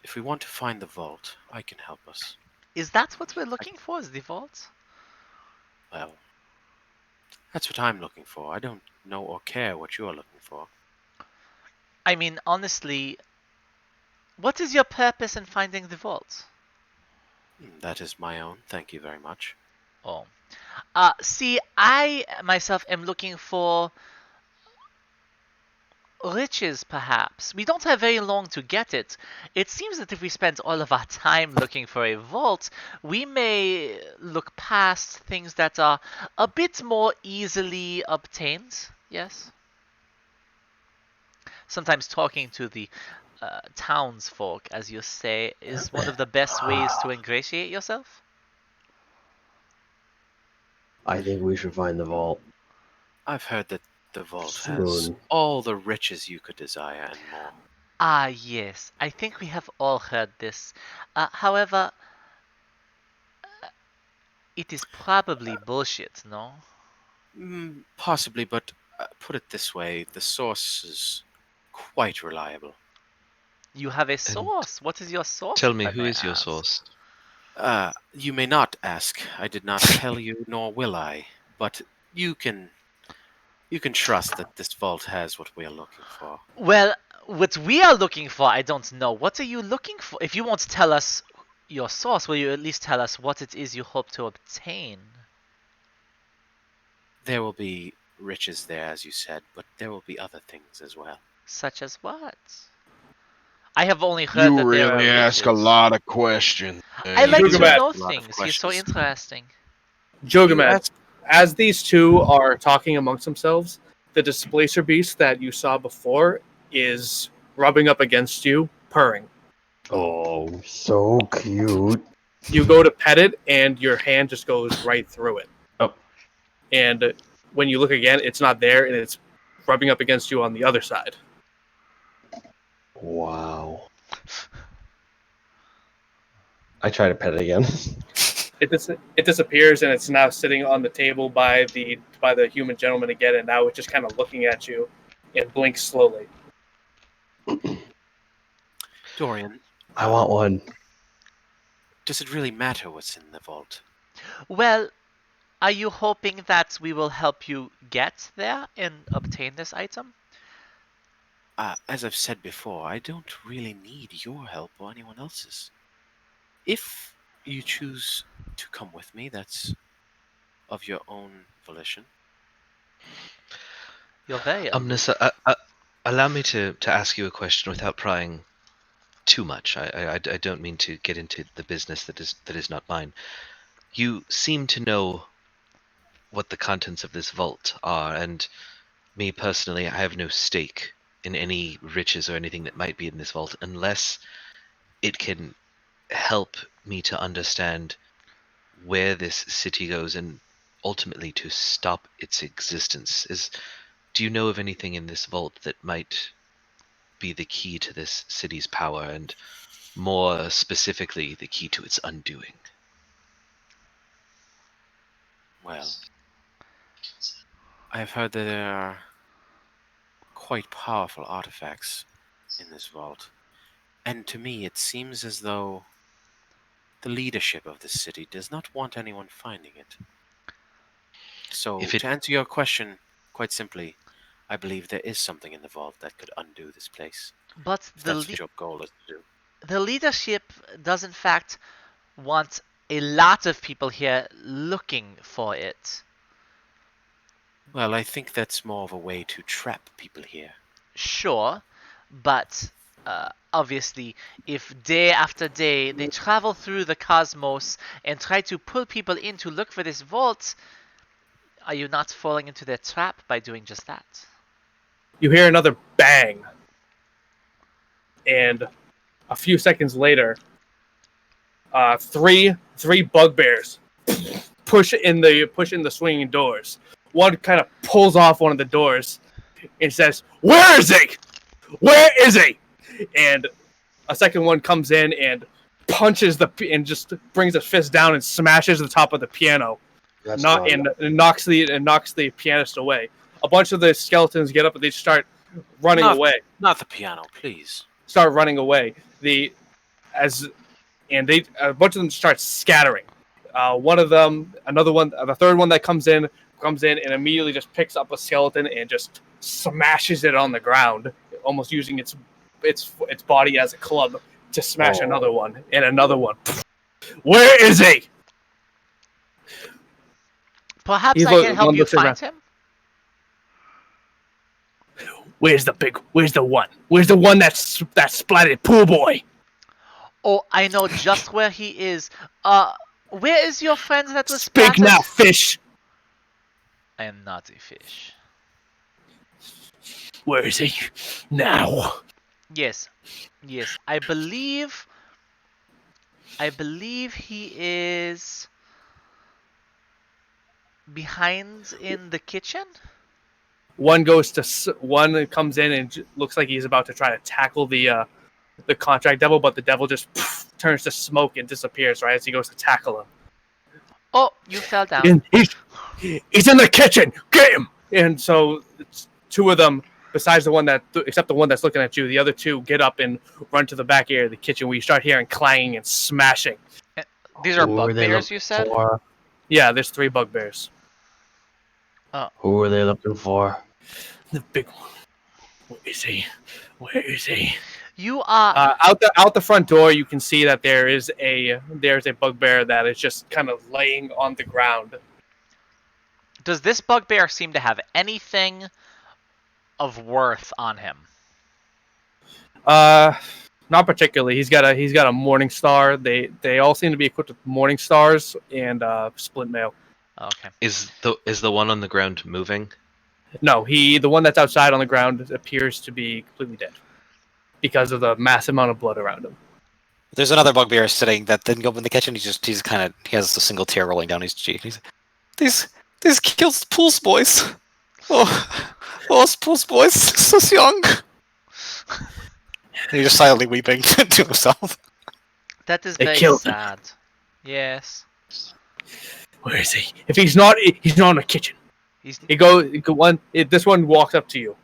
If we want to find the vault, I can help us. Is that what we're looking for? Is the vault? Well, that's what I'm looking for. I don't know or care what you're looking for. I mean, honestly, what is your purpose in finding the vault? That is my own. Thank you very much. Oh. See, I myself am looking for riches, perhaps. We don't have very long to get it. It seems that if we spend all of our time looking for a vault, we may look past things that are a bit more easily obtained. Yes? Sometimes talking to the townsfolk, as you say, is one of the best ways to ingratiate yourself. I think we should find the vault I've heard that the vault has soon. all the riches you could desire and more. Ah, yes, I think we have all heard this. However, it is probably bullshit, no? Possibly, but put it this way, the source is quite reliable. You have a And source. What is your source, tell if me, I who may is your ask? source? You may not ask. I did not tell you, nor will I. But you can trust that this vault has what we are looking for. Well, what we are looking for, I don't know. What are you looking for? If you won't tell us your source, will you at least tell us what it is you hope to obtain? There will be riches there, as you said, but there will be other things as well. Such as what? I have only heard You that there are really ask a riches. lot of questions. I He like does to Gilgamesh. ask know a lot of things. You're so questions. interesting. You Gilgamesh, ask, as these two are talking amongst themselves, the displacer beast that you saw before is rubbing up against you, purring. Oh, so cute. You go to pet it, and your hand just goes right through it. Oh. And when you look again, it's not there, and it's rubbing up against you on the other side. Wow. I try to pet it again. It disappears, and it's now sitting on the table by the human gentleman again, and now it's just kind of looking at you and blinks slowly. Dorian, I want one. does it really matter what's in the vault? Well, are you hoping that we will help you get there and obtain this item? As I've said before, I don't really need your help or anyone else's. If you choose to come with me, that's of your own volition. You're very Omnis, aloof. allow me to ask you a question without prying too much. I don't mean to get into the business that is not mine. You seem to know what the contents of this vault are, and me personally, I have no stake in any riches or anything that might be in this vault unless it can help me to understand where this city goes and ultimately to stop its existence. Do you know of anything in this vault that might be the key to this city's power, and more specifically, the key to its undoing? Well, I've heard that there are quite powerful artifacts in this vault. And to me, it seems as though the leadership of the city does not want anyone finding it. So, If it to answer your question, quite simply, I believe there is something in the vault that could undo this place. But If that's what your goal is to do. the leadership does in fact want a lot of people here looking for it. Well, I think that's more of a way to trap people here. Sure, but obviously, if day after day they travel through the cosmos and try to pull people in to look for this vault, are you not falling into their trap by doing just that? You hear another bang, and a few seconds later, three bugbears push in the swinging doors. One kind of pulls off one of the doors and says, "Where is he? Where is he?" And a second one comes in and punches and just brings a fist down and smashes the top of the piano, and knocks the pianist away. A bunch of the skeletons get up and they start running away. Not the piano, please. Start running away. A bunch of them start scattering. One of them, another one, the third one that comes in and immediately just picks up a skeleton and just smashes it on the ground, almost using its body as a club to smash another one and another one. Where is he? Perhaps I can help you find him? Where's the one? Where's the one that splatted pool boy? Oh, I know just where he is. Where is your friend that was Speak splattered? now, fish. I am not a fish. Where is he? Now. Yes. I believe he is behind in the kitchen. One comes in and looks like he's about to try to tackle the contract devil, but the devil just turns to smoke and disappears right as he goes to tackle him. Oh, you fell down. And he's in the kitchen. Get him! And so two of them, besides the one except the one that's looking at you, the other two get up and run to the back area of the kitchen where you start hearing clanging and smashing. These are bugbears, you said? Yeah, there's 3 bugbears. Who are they looking for? The big one. Where is he? Where is he? You are out the front door. You can see that there's a bugbear that is just kind of laying on the ground. Does this bugbear seem to have anything of worth on him? Not particularly. He's got a morning star. They all seem to be equipped with morning stars and splint mail. Okay. Is the one on the ground moving? No, the one that's outside on the ground appears to be completely dead because of the massive amount of blood around him. There's another bugbear sitting that didn't go up in the kitchen. He has a single tear rolling down his cheek. These kills Pools boys. Oh, Pools boys, so young. And he's just silently weeping to himself. That is They very killed sad. Yes. Where is he? If he's not in the kitchen. This one walks up to you.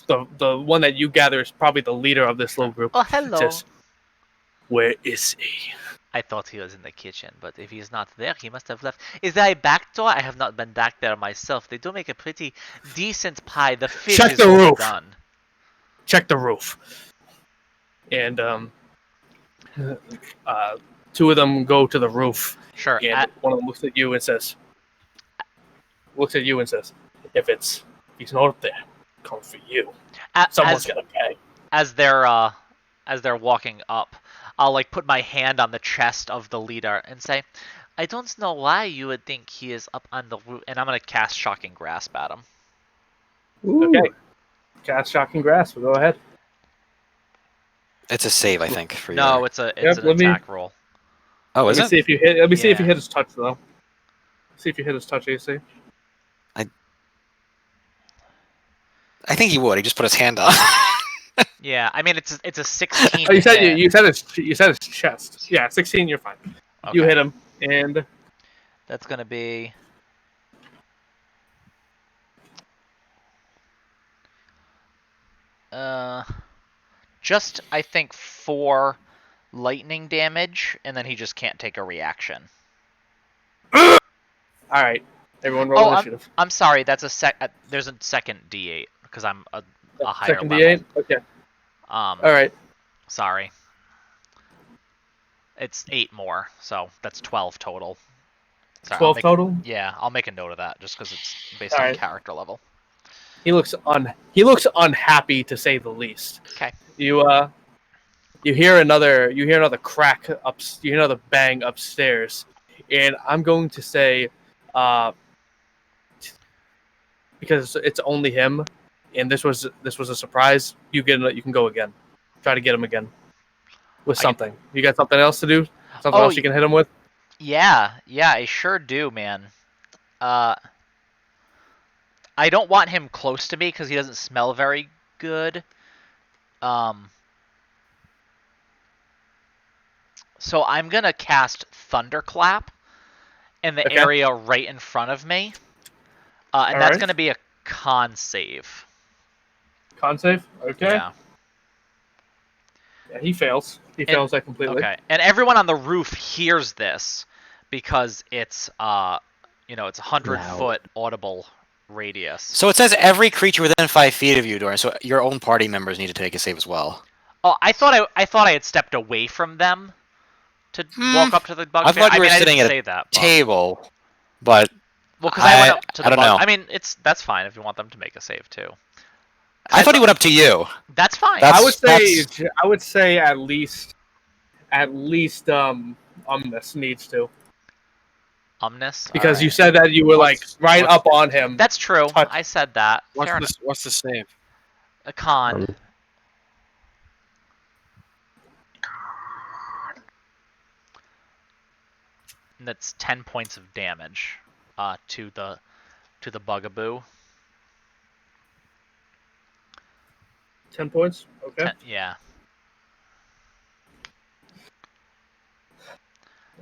The one that you gather is probably the leader of this little group. Oh, hello. Says, where is he? I thought he was in the kitchen, but if he's not there, he must have left. Is there a back door? I have not been back there myself. They do make a pretty decent pie. The fish Check is the roof. done. Check the roof. And 2 of them go to the roof. Sure. And one of them looks at you and says, if he's not up there, come for you. Someone's gonna pay. As they're walking up, I'll put my hand on the chest of the leader and say, I don't know why you would think he is up on the roof, and I'm gonna cast Shocking Grasp at him. Ooh. Okay. Cast Shocking Grasp. Go ahead. It's a save, I think, for you. No, it's an attack roll. Oh, is it? Let me see if you hit. Let me see if you hit his touch though. See if you hit his touch AC. I think he would. He just put his hand on. Yeah, I mean it's a 16. Oh, you said his chest. Yeah, 16. You're fine. Okay. You hit him, and that's gonna be. Just I think 4 lightning damage, and then he just can't take a reaction. All right, everyone roll initiative. I'm sorry. That's there's a second D8 because I'm a higher second level. D8. Okay. All right. Sorry. It's 8 more, so that's 12 total. Sorry, 12 total? Yeah, I'll make a note of that just because it's based on character level. He looks unhappy to say the least. Okay. You hear another crack up. You hear another bang upstairs, and I'm going to say, because it's only him, and this was a surprise. You can go again. Try to get him again with something. You got something else to do? Something else you can hit him with? Yeah, I sure do, man. I don't want him close to me because he doesn't smell very good. So I'm gonna cast Thunderclap in the area right in front of me, and that's gonna be a con save. Con save? Okay. Yeah. Yeah, he fails. He fails that completely. Okay, and everyone on the roof hears this because it's it's 100-foot audible radius. So it says every creature within 5 feet of you, Dorian. So your own party members need to take a save as well. Oh, I thought I had stepped away from them to walk up to the bugbear. I thought you were sitting I didn't at say a that, table, but well, because I went up to the I don't bug. know. I mean, that's fine if you want them to make a save too. I thought he went up to you. That's fine. I would say at least Omnis needs to. Omnis? Because you said that you were right up on him. That's true. I said that. What's the save? A con. And that's 10 points of damage to the bugaboo. 10 points? Okay. Yeah.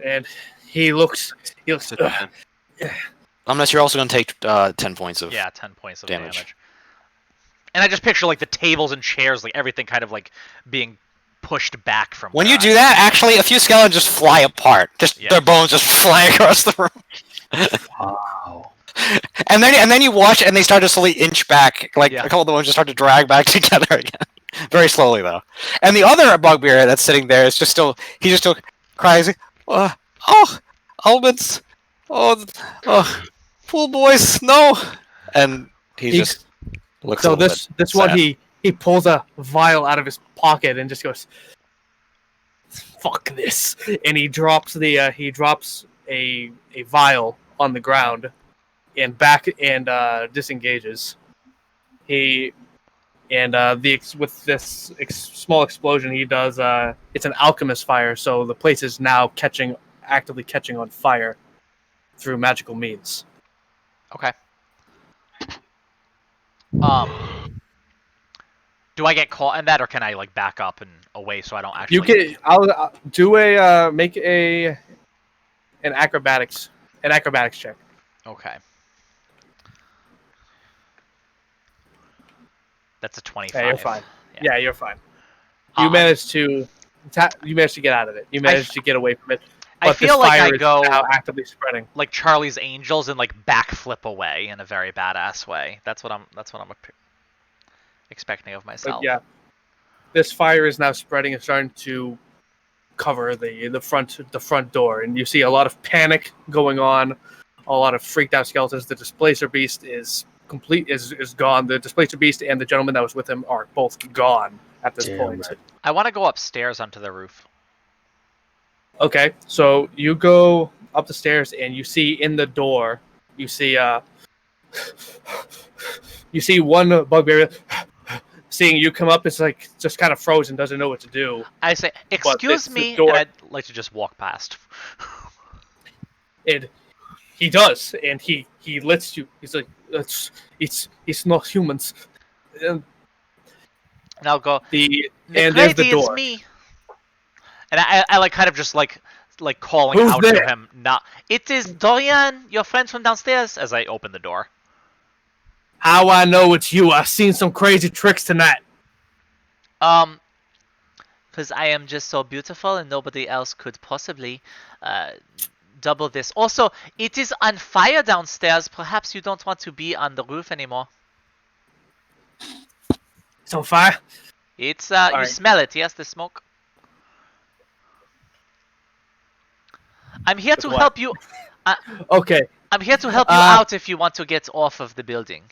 And he looks. Unless you're also going to take 10 points of 10 points of damage. And I just picture the tables and chairs, everything kind of being pushed back from. When you do that, actually, a few skeletons just fly apart. Their bones just fly across the room. Wow. And then you watch, and they start to slowly inch back. A couple of the ones just start to drag back together again, very slowly though. And the other bugbear that's sitting there is he just still cries, "Oh, almonds, oh, pool boys, no!" And he just looks. So this one, he pulls a vial out of his pocket and just goes, "Fuck this!" And he drops a vial on the ground and disengages. With this small explosion, he does. It's an alchemist fire, so the place is now actively catching on fire through magical means. Okay. Do I get caught in that, or can I back up and away so I don't actually? You can. I'll do make an acrobatics check. Okay. That's a 25. Yeah, you're fine. Yeah, you're fine. You managed to get out of it. You managed to get away from it. But I feel like I go now actively spreading, like Charlie's Angels, and backflip away in a very badass way. That's what I'm expecting of myself. But yeah, this fire is now spreading and starting to cover the front door, and you see a lot of panic going on, a lot of freaked out skeletons. The displacer beast is gone. The displacer beast and the gentleman that was with him are both gone at this point. Right. I want to go upstairs onto the roof. Okay, so you go up the stairs and you see in the door, you see one bugbear seeing you come up. It's just kind of frozen, doesn't know what to do. I say, "Excuse me," and I'd like to just walk past. He does, and he lets you. He's like, it's not humans. And I'll go. There's the door. It's me. And I kind of just calling Who's out there? to him. Not. It is Dorian, your friend from downstairs. As I open the door. How I know it's you? I've seen some crazy tricks tonight. Because I am just so beautiful, and nobody else could possibly double this. Also, it is on fire downstairs. Perhaps you don't want to be on the roof anymore. It's on fire. It's you right. smell it? Yes, the smoke. I'm here to help you. Okay. I'm here to help you out if you want to get off of the building.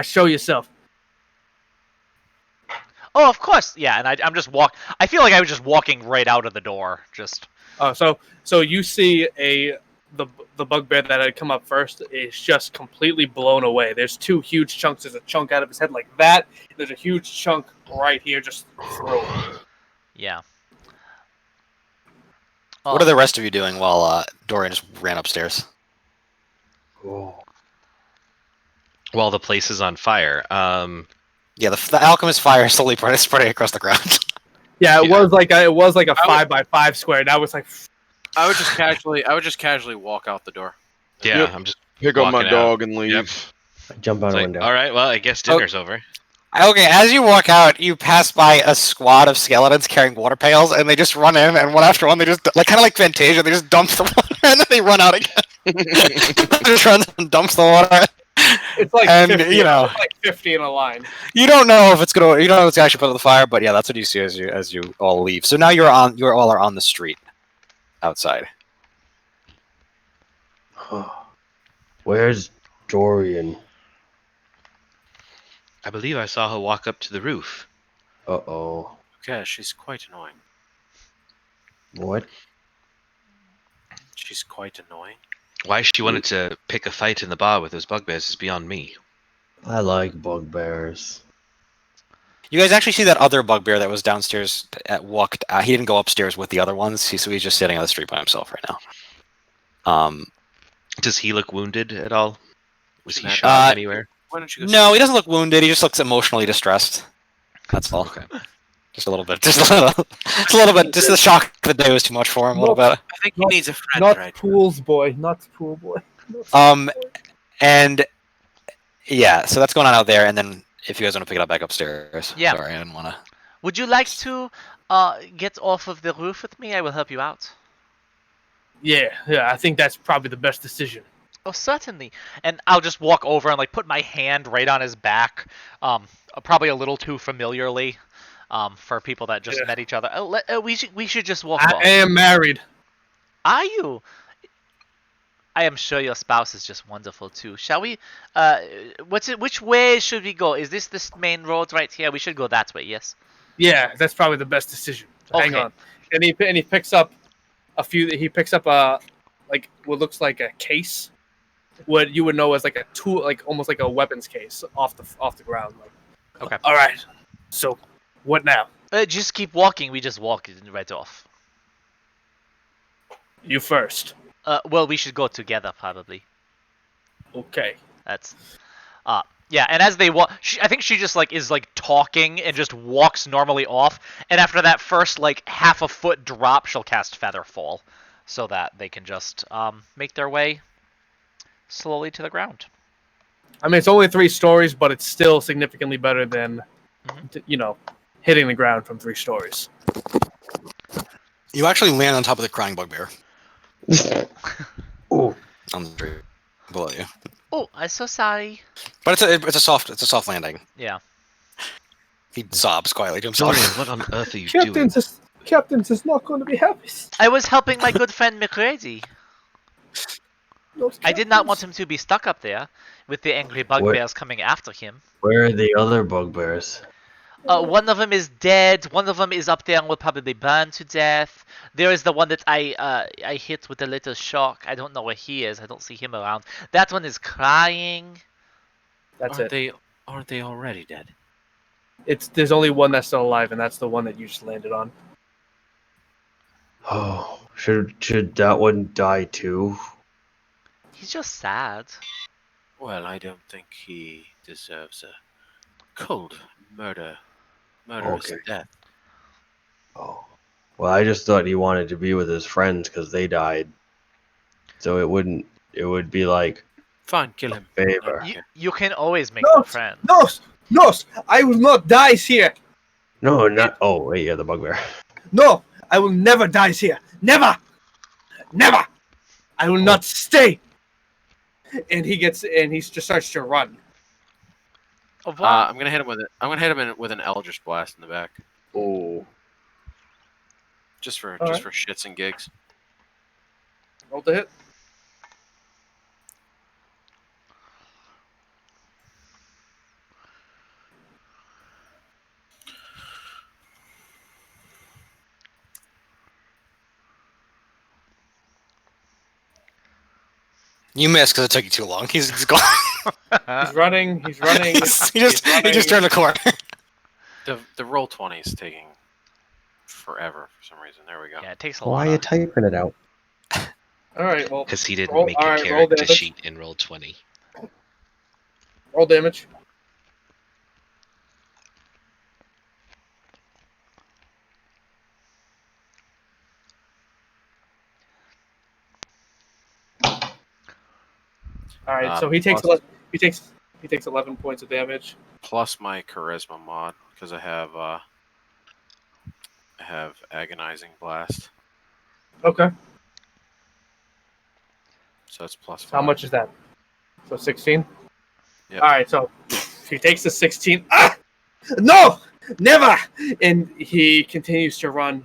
Show yourself. Oh, of course. Yeah, and I'm just I feel like I was just walking right out of the door. Just. So you see the bugbear that had come up first is just completely blown away. There's two huge chunks. There's a chunk out of his head like that. There's a huge chunk right here just through. Yeah. What are the rest of you doing while Dorian just ran upstairs? Oh. While the place is on fire. Yeah, the alchemist fire is slowly spreading across the ground. Yeah, it Yeah. was like a 5x5 square. That was like. I would just casually walk out the door. Yeah, Yep. I'm just Pick up my walking out. dog and leave. Yep. I jump out It's a like, window. all right, well, I guess dinner's over. Okay, as you walk out, you pass by a squad of skeletons carrying water pails, and they just run in, and one after one, they just kind of like Fantasia, they just dump the water, and then they run out again. Just runs and dumps the water. It's like And, 50, you know. it's like 50 in a line. You don't know if it's actually put on the fire, but yeah, that's what you see as you all leave. So now you all are on the street outside. Where's Dorian? I believe I saw her walk up to the roof. Uh-oh. Okay, she's quite annoying. What? She's quite annoying. Why she wanted to pick a fight in the bar with those bugbears is beyond me. I like bugbears. You guys actually see that other bugbear that was downstairs walked. He didn't go upstairs with the other ones, so he's just sitting on the street by himself right now. Does he look wounded at all? Was he Uh, shot anywhere? Why don't you go? No, he doesn't look wounded. He just looks emotionally distressed. That's all. Okay. Just a little bit. Just a little bit. Just the shock of the day was too much for him. A little bit. I think he needs a friend, Not right? Pool's boy. Not Pool boy. And yeah, so that's going on out there. And then if you guys want to pick it up back upstairs. Yeah. Sorry, I didn't want to. Would you like to get off of the roof with me? I will help you out. Yeah, I think that's probably the best decision. Oh, certainly. And I'll just walk over and like put my hand right on his back, probably a little too familiarly, for people that just met each other. We should just walk off. I am married. Are you? I am sure your spouse is just wonderful too. Shall we? Which way should we go? Is this main road right here? We should go that way. Yes. Yeah, that's probably the best decision. Okay. Hang on. And he picks up a few. He picks up like what looks like a case, what you would know as like a tool, like almost like a weapons case off the ground. Like, Okay. All right. So, what now? Just keep walking. We just walk right off. You first. Well, we should go together probably. Okay. That's, yeah. And as they walk, I think she just like is like talking and just walks normally off. And after that first like half a foot drop, she'll cast Featherfall, so that they can just make their way slowly to the ground. I mean, it's only 3 stories, but it's still significantly better than, hitting the ground from 3 stories. You actually land on top of the crying bugbear Oh, on the tree below you. Oh, I'm so sorry. But it's a soft landing. Yeah. He sobs quietly to himself. Dorian, what on earth are you doing? Captain's is not going to be happy. I was helping my good friend McCready. I did not want him to be stuck up there with the angry bugbears coming after him. where are the other bugbears? One of them is dead. One of them is up there and will probably burn to death. There is the one that I hit with a little shock. I don't know where he is. I don't see him around. That one is crying. That's Aren't it. Aren't they already dead? There's only one that's still alive, and that's the one that you just landed on. Oh, should that one die too? He's just sad. Well, I don't think he deserves a cold murderous Okay. death. Oh, well, I just thought he wanted to be with his friends because they died. So it would be like Fine, kill him. favor. You can always make No, new friends. No, I will not die here. No, not. Oh, wait, yeah, the bugbear. No, I will never die here. Never. I will not stay. And he just starts to run. Oh, wow. I'm gonna hit him with it. I'm gonna hit him with an Eldritch Blast in the back, Oh, just for All right. shits and gigs. Roll the hit. You missed because it took you too long. He's gone. He's running. He's running. he just turned the corner. The roll 20 is taking forever for some reason. There we go. Yeah, it takes a Why are lot. you typing it out? All right. Well, Because he didn't roll, make all a right, roll character damage. sheet in roll 20. Roll damage. All right. So he takes Plus- he takes 11 points of damage. Plus my charisma mod because I have agonizing blast, Okay. so that's plus 5. How much is that? So 16. Yep. All right. So he takes the 16. Ah! No, never. And he continues to run.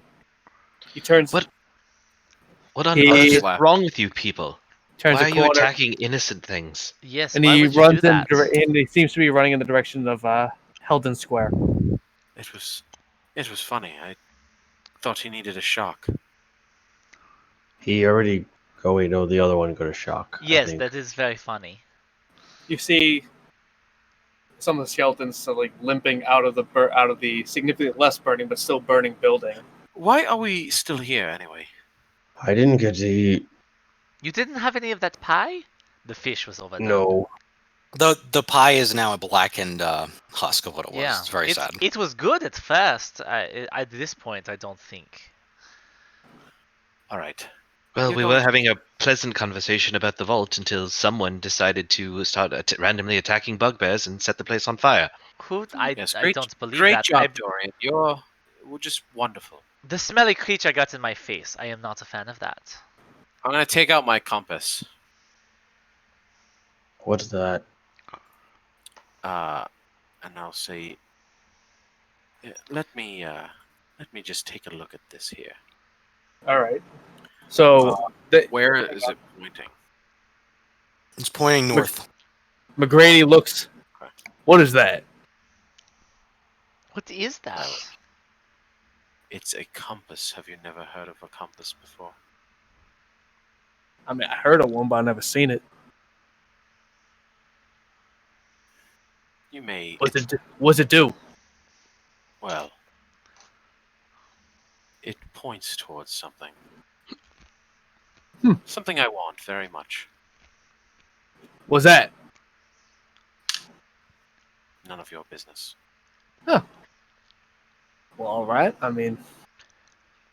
He turns. What? What on He- earth is Slap. wrong with you people? Turns Why a are you corner. attacking innocent things? Yes, And why he would you runs do in, that? and he seems to be running in the direction of Heldon Square. It was funny. I thought he needed a shock. He already. Oh wait, no, the other one got a shock. I Yes, think. that is very funny. You see some of the skeletons like limping out of the significantly less burning but still burning building. Why are we still here anyway? I didn't get to eat. You didn't have any of that pie? The fish was overdone. No. The pie is now a blackened husk of what it was. Yeah, It's very sad. It was good at first. At this point, I don't think. All right. Well, You're we going were to- having a pleasant conversation about the vault until someone decided to start randomly attacking bugbears and set the place on fire. I Yes, I great, don't believe great that. job, Dorian. You're just wonderful. The smelly creature got in my face. I am not a fan of that. I'm gonna take out my compass. What's that? And I'll say, let me just take a look at this here. All right. So Where is it pointing? It's pointing north. McGrady looks. Okay. What is that? What is that? It's a compass. Have you never heard of a compass before? I mean, I heard of one, but I never seen it. You may. What's it do? Well, it points towards something. Something I want very much. What's that? None of your business. Well, all right. I mean,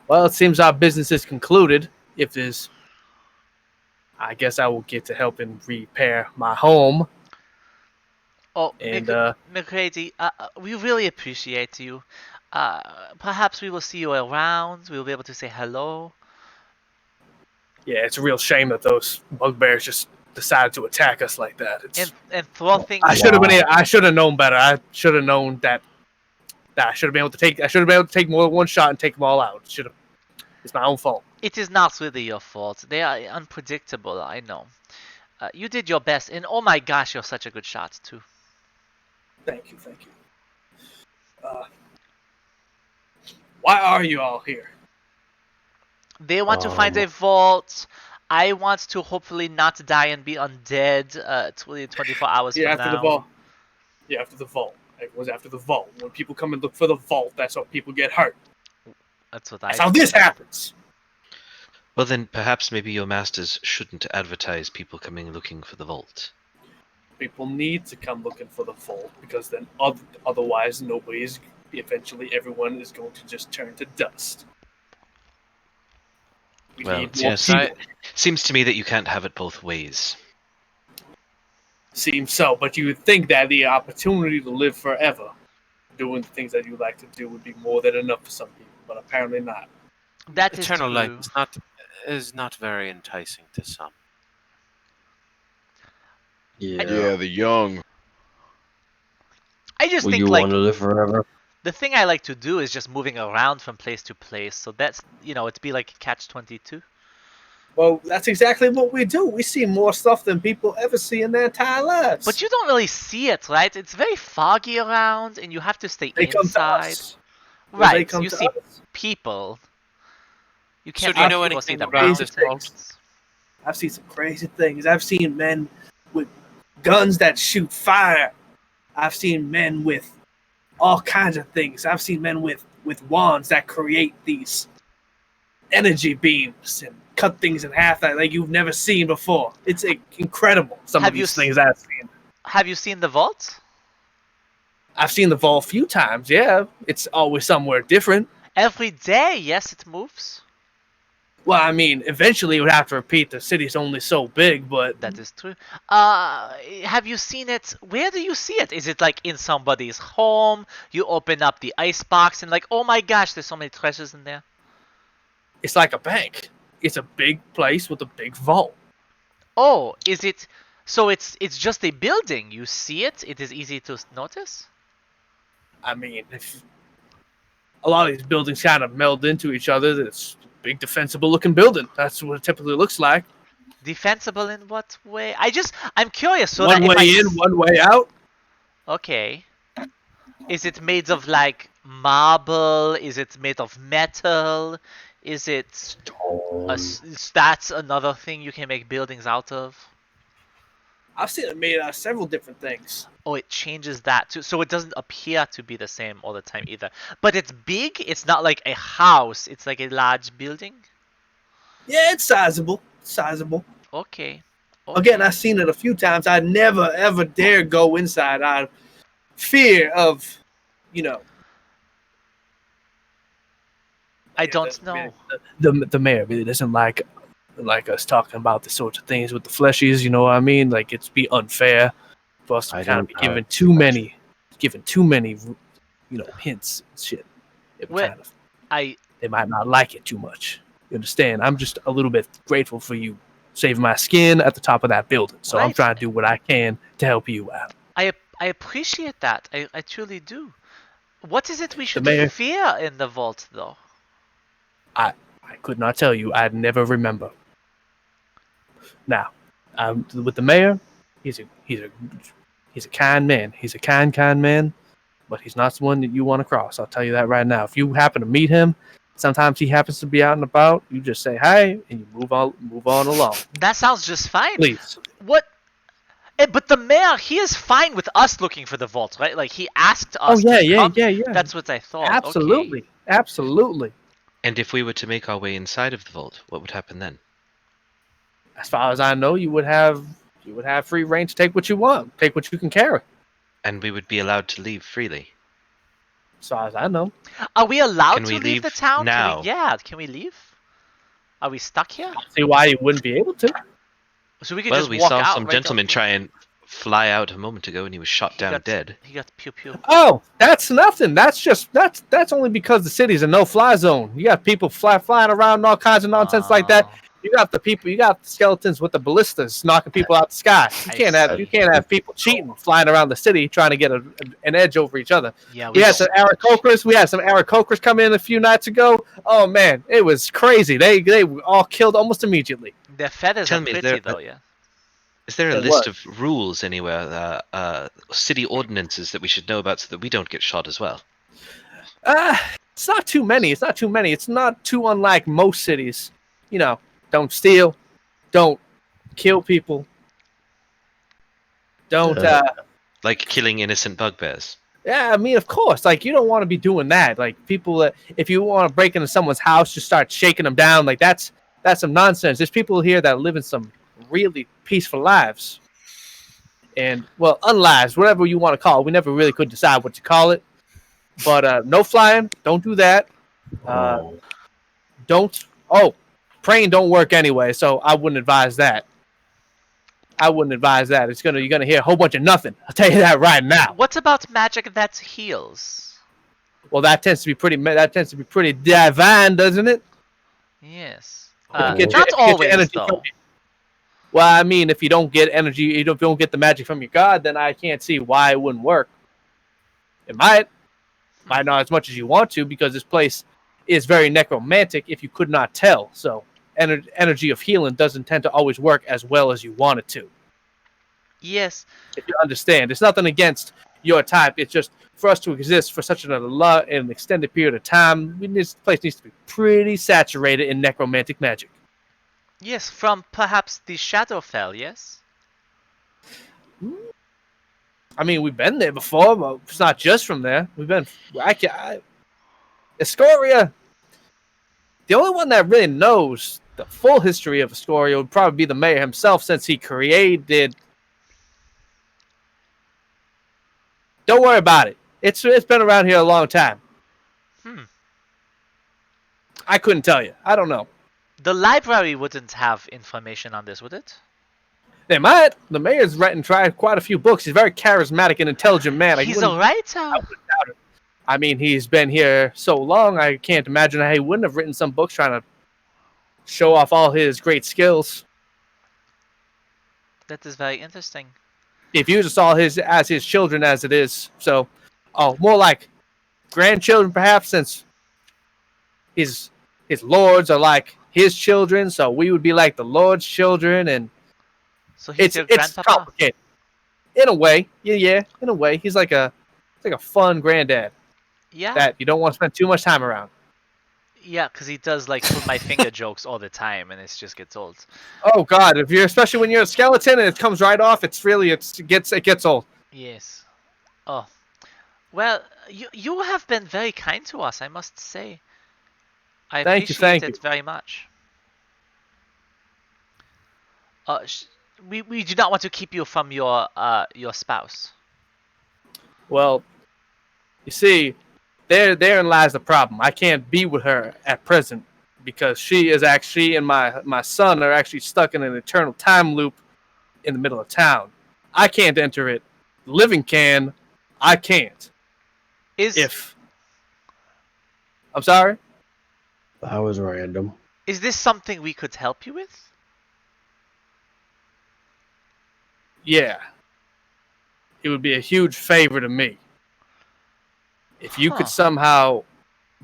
well, it seems our business is concluded. If there's, I guess I will get to help and repair my home. Oh, And McGrady, we really appreciate you. Perhaps we will see you around. We'll be able to say hello. yeah, it's a real shame that those bugbears just decided to attack us like that. It's, And throw things. I should have been. I should have known better. I should have known that I should have been able to take. I should have been able to take more than one shot and take them all out. Should have. It's my own fault. It is not really your fault. They are unpredictable, I know. You did your best, and oh my gosh, you're such a good shot, too. Thank you. Why are you all here? They want to find a vault. I want to hopefully not die and be undead 24 hours from After now. the vault. Yeah, after the vault. Everyone's after the vault. When people come and look for the vault, that's how people get hurt. That's what That's I how this happens. Well, then perhaps maybe your masters shouldn't advertise people coming looking for the vault. People need to come looking for the vault because then otherwise nobody's. Eventually, everyone is going to just turn to dust. We Well, need it more people. seems to me that you can't have it both ways. Seems so, but you would think that the opportunity to live forever, doing the things that you like to do, would be more than enough for some people, but apparently not. That is Eternal life true. is not very enticing to some. Yeah, the young. I just Will think, you like, want to live forever? the thing I like to do is just moving around from place to place. So that's, it'd be like Catch-22. Well, that's exactly what we do. We see more stuff than people ever see in their entire lives. But you don't really see it, right? It's very foggy around, and you have to stay they come to inside. us. They Right, come you to see us. people. You So can't do you have know people anything see the about these this things? mountains. I've seen some crazy things. I've seen men with guns that shoot fire. I've seen men with all kinds of things. I've seen men with wands that create these energy beams and cut things in half that like you've never seen before. It's incredible. Some Have of you these things I've seen. Have you seen the vault? I've seen the vault a few times. Yeah, it's always somewhere different. Every day, yes, it moves. Well, I mean, eventually it would have to repeat. The city's only so big, but That is true. Have you seen it? Where do you see it? Is it like in somebody's home? You open up the ice box and like, oh my gosh, there's so many treasures in there. it's like a bank. It's a big place with a big vault. Oh, is it? So it's just a building. You see it. It is easy to notice. I mean, if a lot of these buildings kind of meld into each other, it's a big defensible looking building. That's what it typically looks like. Defensible in what way? I'm curious. So one that if way I in, one way out. Okay. Is it made of like marble? Is it made of metal? Is it that's another thing you can make buildings out of? I've seen it made out of several different things. Oh, it changes that too. So it doesn't appear to be the same all the time either. But it's big. It's not like a house. It's like a large building. Yeah, it's sizable. Sizable. Okay. Again, I've seen it a few times. I never ever dare go inside out of fear of, you know. I don't know. The mayor really doesn't like us talking about the sorts of things with the fleshies. You know what I mean? Like it's be unfair for us to kind of be given too many, you know, hints and shit. It Well, kind of, I they might not like it too much. You understand? I'm just a little bit grateful for you saving my skin at the top of that building. So I'm Right. trying to do what I can to help you out. I appreciate that. I truly do. What is it we should mayor- fear in the vault, though? I could not tell you. I'd never remember. Now, with the mayor, he's a kind man. He's a kind man, but he's not one that you want to cross. I'll tell you that right now. If you happen to meet him, sometimes he happens to be out and about. You just say hi and you move on along. That sounds just fine. Please. What? But the mayor, he is fine with us looking for the vault, right? Like he asked us. Oh to come. yeah. That's what I thought. Absolutely, Okay. absolutely. And if we were to make our way inside of the vault, what would happen then? As far as I know, you would have free reign to take what you want, take what you can carry. And we would be allowed to leave freely. As far as I know. Are we allowed Can to we leave the leave town? now? Can we leave? Are we stuck here? See why you wouldn't be able to. So we could Well, just we walk saw out some right gentleman out. try and fly out a moment ago, and he was shot down dead. He got pew pew. Oh, that's nothing. That's only because the city's a no-fly zone. You got people flying around and all kinds of nonsense like that. You got the skeletons with the ballistas knocking people out the sky. You can't have people cheating, flying around the city trying to get an edge over each other. Yeah, We had some Aarakocras come in a few nights ago. Oh man, it was crazy. They were all killed almost immediately. Their feathers Tell are me, pretty though, yeah. Is there a There list was. of rules anywhere, city ordinances that we should know about so that we don't get shot as well? It's not too many. It's not too unlike most cities. You know, don't steal, don't kill people, don't. Like killing innocent bugbears. Yeah, I mean, of course. Like, you don't want to be doing that. Like, people that if you want to break into someone's house, just start shaking them down. Like, that's some nonsense. There's people here that live in some really peaceful lives, and well, unlives, whatever you want to call it. We never really could decide what to call it. But no flying. Don't do that. Don't. Oh, praying don't work anyway, so I wouldn't advise that. You're gonna hear a whole bunch of nothing. I'll tell you that right now. What about magic that heals? Well, that tends to be pretty divine, doesn't it? Yes. If you get Not if you get your always energy though. from- Well, I mean, if you don't get energy, you don't get the magic from your god, then I can't see why it wouldn't work. It might not as much as you want to, because this place is very necromantic. If you could not tell, so energy of healing doesn't tend to always work as well as you want it to. Yes. If you understand, it's nothing against your type. It's just for us to exist for such an extended period of time, this place needs to be pretty saturated in necromantic magic. Yes, from perhaps the Shadowfell, yes? I mean, we've been there before, but it's not just from there. We've been. Escoria. The only one that really knows the full history of Escoria would probably be the mayor himself, since he created. Don't worry about it. It's been around here a long time. Hmm. I couldn't tell you. I don't know. The library wouldn't have information on this, would it? They might. The mayor's written quite a few books. He's a very charismatic and intelligent man. He's a writer. I wouldn't doubt it. I mean, he's been here so long, I can't imagine how he wouldn't have written some books trying to show off all his great skills. That is very interesting. If you just saw his children as it is. So, more like grandchildren perhaps, since his lords are like his children, so we would be like the lord's children, and So he's it's your grandpapa? complicated. In a way, yeah. In a way, he's like a fun granddad Yeah. that you don't want to spend too much time around. Yeah, because he does like pull my finger jokes all the time, and it just gets old. Oh God, especially when you're a skeleton and it comes right off, it gets old. Yes. Oh. Well, you have been very kind to us, I must say. I Thank you, appreciate thank it you. very much. We do not want to keep you from your spouse. Well, you see, therein lies the problem. I can't be with her at present because she and my son are actually stuck in an eternal time loop in the middle of town. I can't enter it. The living can. I can't. I'm sorry? That was random. Is this something we could help you with? Yeah. It would be a huge favor to me. If you could somehow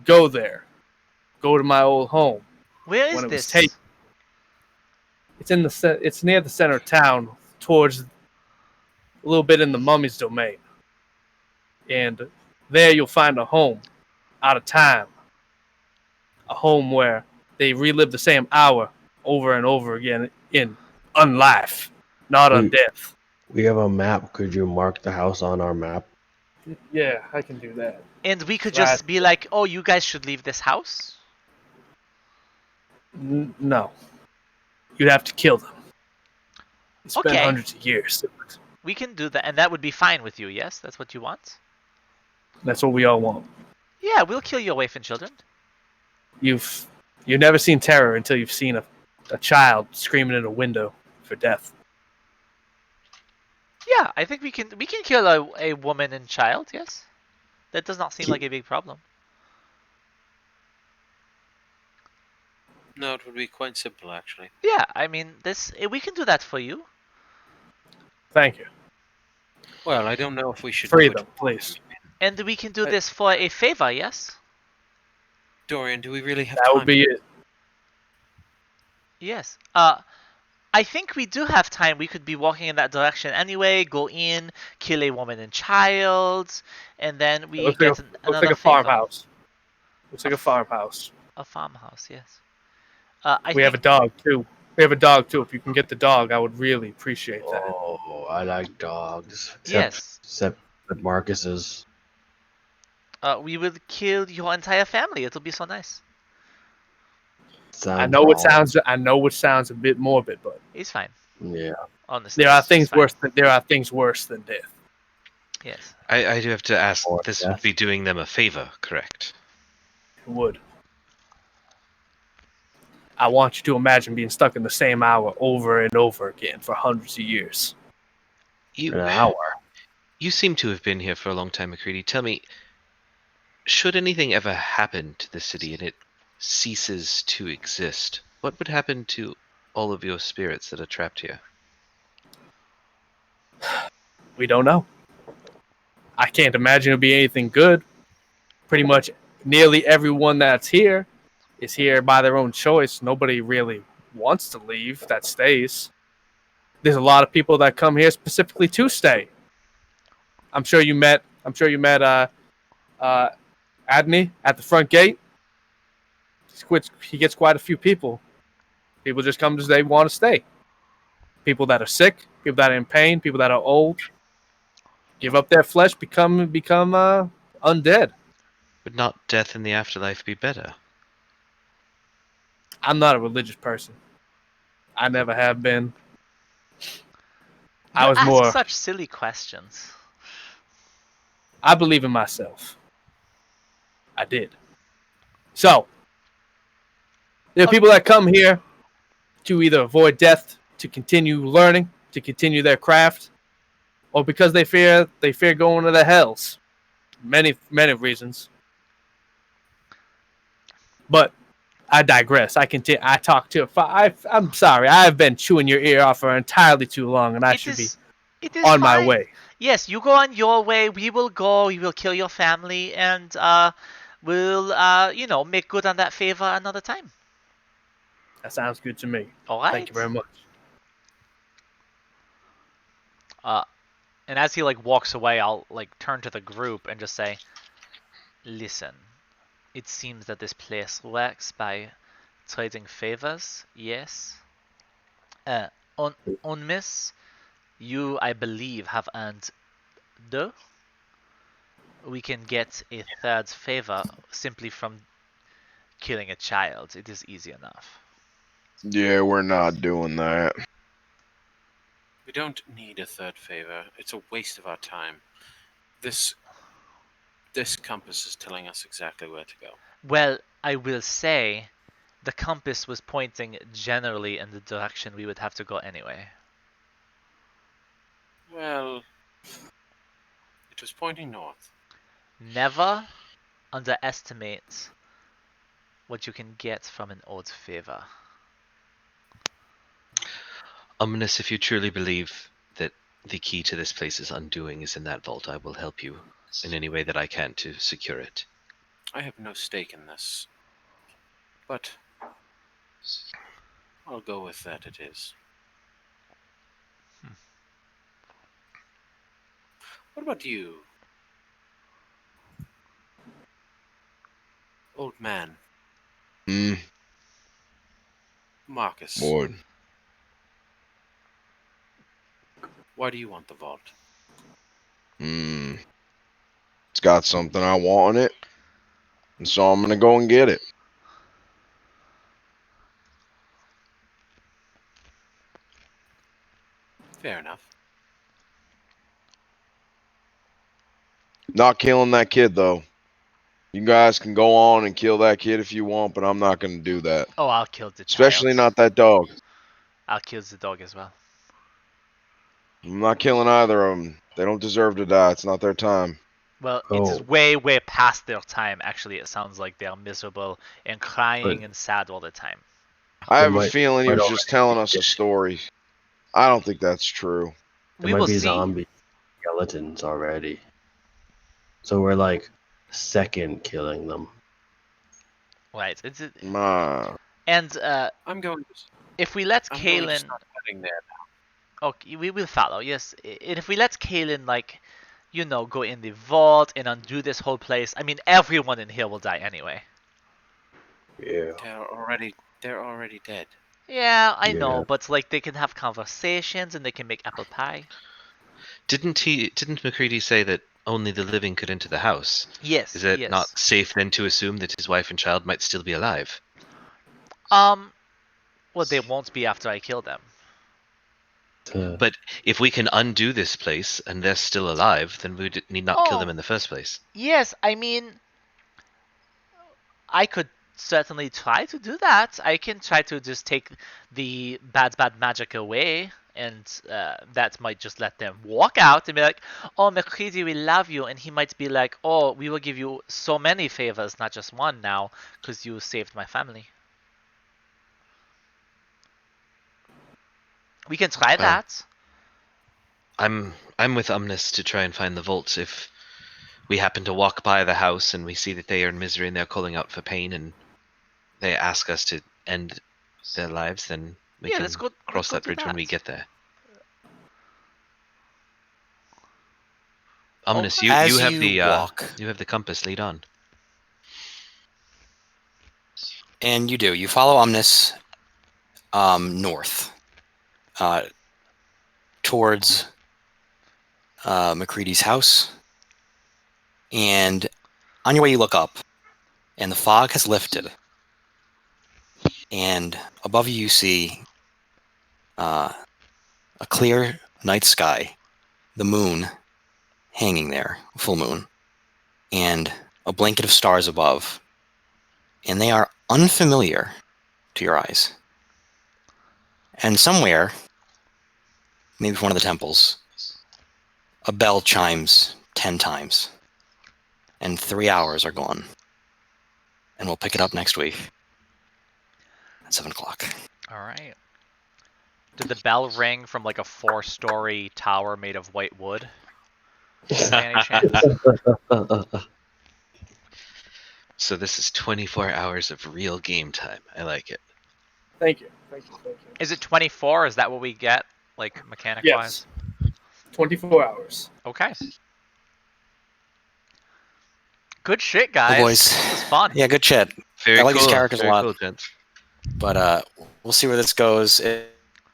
go there, go to my old home. Where is when it was this? taken. It's near the center of town, towards a little bit in the mummy's domain. And there you'll find a home, out of time. A home where they relive the same hour over and over again in unlife, not undeath. We have a map. Could you mark the house on our map? Yeah, I can do that. And we could just be like, oh, you guys should leave this house? No. You'd have to kill them. It's been Okay. hundreds of years. We can do that, and that would be fine with you, yes? That's what you want? That's what we all want. Yeah, we'll kill your wife and children. You've never seen terror until you've seen a child screaming in a window for death. Yeah, I think we can kill a woman and child, yes? That does not seem like a big problem. No, it would be quite simple, actually. Yeah, I mean, we can do that for you. Thank you. Well, I don't know if we should Free do it. them, please. And we can do this for a favor, yes? Dorian, do we really have That time? would be it. Yes. I think we do have time. We could be walking in that direction anyway, go in, kill a woman and child, and then we Looks get like another a favor. farmhouse. Looks like a farmhouse. A farmhouse, yes. We have a dog too. If you can get the dog, I would really appreciate that. Oh, I like dogs. Yes. Except Marcus's. We will kill your entire family. It'll be so nice. I know it sounds a bit morbid, but It's fine. Yeah. Honestly, there are it's things fine. worse than death. Yes. I do have to ask, Or this death. would be doing them a favor, correct? It would. I want you to imagine being stuck in the same hour over and over again for hundreds of years. You, An hour. you seem to have been here for a long time, McCready. Tell me, should anything ever happen to the city and it ceases to exist, what would happen to all of your spirits that are trapped here? We don't know. I can't imagine it'll be anything good. Pretty much nearly everyone that's here is here by their own choice. Nobody really wants to leave that stays. There's a lot of people that come here specifically to stay. I'm sure you met Adney at the front gate. He gets quite a few people People just come because they want to stay. People that are sick, people that are in pain, people that are old, give up their flesh, become undead. Would not death in the afterlife be better? I'm not a religious person. I never have been. I You was ask more. such silly questions. I believe in myself. I did. So there are people that come here to either avoid death, to continue learning, to continue their craft, or because they fear going to the hells. Many reasons. But I digress. I continue. I talk to. I'm sorry. I've been chewing your ear off for entirely too long, and I It should be is it is on my fine. way. Yes, you go on your way, we will go, we will kill your family, and we'll make good on that favor another time. That sounds good to me. Thank you Alright? very much. Uh and as he like walks away, I'll like turn to the group and just say, listen, it seems that this place works by trading favors, yes. On Unmiss, you I believe have earned deux. We can get a third favor simply from killing a child. It is easy enough. Yeah, we're not doing that. We don't need a third favor. It's a waste of our time. This compass is telling us exactly where to go. Well, I will say the compass was pointing generally in the direction we would have to go anyway. Well, it was pointing north. Never underestimate what you can get from an old favor. Ominous, if you truly believe that the key to this place's undoing is in that vault, I will help you in any way that I can to secure it. I have no stake in this, but I'll go with that it is. What about you, old man? Hmm. Marcus, What? why do you want the vault? Hmm. It's got something I want in it, and so I'm gonna go and get it. Fair enough. Not killing that kid though. You guys can go on and kill that kid if you want, but I'm not gonna do that. Oh, I'll kill the child. Especially not that dog. I'll kill the dog as well. I'm not killing either of them. They don't deserve to die. It's not their time. Well, it is Oh, way, way past their time. Actually, it sounds like they are miserable and but, crying and sad all the time. I there have a might feeling he might was just already telling be us a story. I don't think that's true. there We might will be see. zombie skeletons already. So we're like second killing them. Right. Nah. And I'm going. if we let I'm going to Kalen, start heading there. okay, we will follow. Yes, and if we let Kalen go in the vault and undo this whole place, I mean, everyone in here will die anyway. Yeah. They're already dead. Yeah, I know, Yeah. but like they can have conversations and they can make apple pie. Didn't Macready say that only the living could enter the house? Yes, Is it yes. not safe then to assume that his wife and child might still be alive? Um, well, they won't be after I kill them. But if we can undo this place and they're still alive, then we need not kill them Oh, in the first place. yes, I mean, I could certainly try to do that. I can try to just take the bad magic away, and that might just let them walk out and be like, "Oh, McCready, we love you," and he might be like, "Oh, we will give you so many favors, not just one now, because you saved my family." We can try Well, that. I'm with Omnis to try and find the vaults. If we happen to walk by the house and we see that they are in misery and they're calling out for pain and they ask us to end their lives, then we Yeah, can let's go. Let's cross go that do bridge when we that. get there. Omnis, Okay. you As have you walk, the compass. Lead on. and you do, you follow Omnis north, towards McCready's house. And on your way, you look up, and the fog has lifted. And above you, you see a clear night sky, the moon hanging there, full moon, and a blanket of stars above. And they are unfamiliar to your eyes. And somewhere, maybe one of the temples, a bell chimes 10 times. And 3 hours are gone. And we'll pick it up next week at 7 o'clock. All right. Did the bell ring from like a 4-story tower made of white wood? By any chance? So this is 24 hours of real game time. I like it. Thank you. Is it 24? Is that what we get, like mechanic Yes. wise? 24 hours. Okay. Good shit, guys. Oh, boys. This was fun. Yeah, good shit. Very I like cool. these characters Very a lot. cool, gents. But we'll see where this goes. It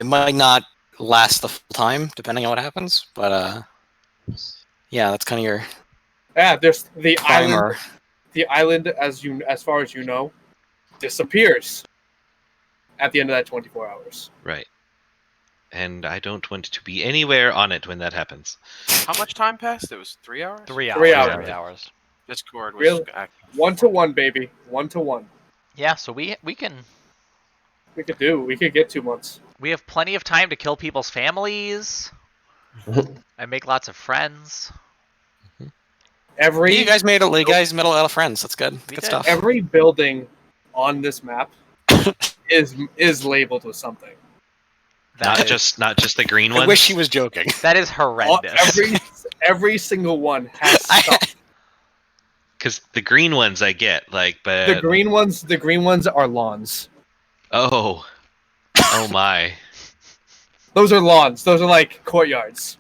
might not last the full time, depending on what happens. But yeah, that's kind of your Yeah, there's the primer. island. The island, as far as you know, disappears at the end of that 24 hours. Right. And I don't want to be anywhere on it when that happens. How much time passed? It was 3 hours? 3 hours. 3 hours. 3 hours. Discord was Really? active. 1-to-1, baby. 1-to-1. Yeah, so we can. We could get 2 months. We have plenty of time to kill people's families and make lots of friends. You Every guys made a lot of friends. That's good. We Good did. stuff. every building on this map is labeled with something. That Not just the green I ones. wish he was joking. That is horrendous. Every single one has stuff. Because the green ones I get, like, but The green ones are lawns. oh my. Those are lawns. Those are like courtyards.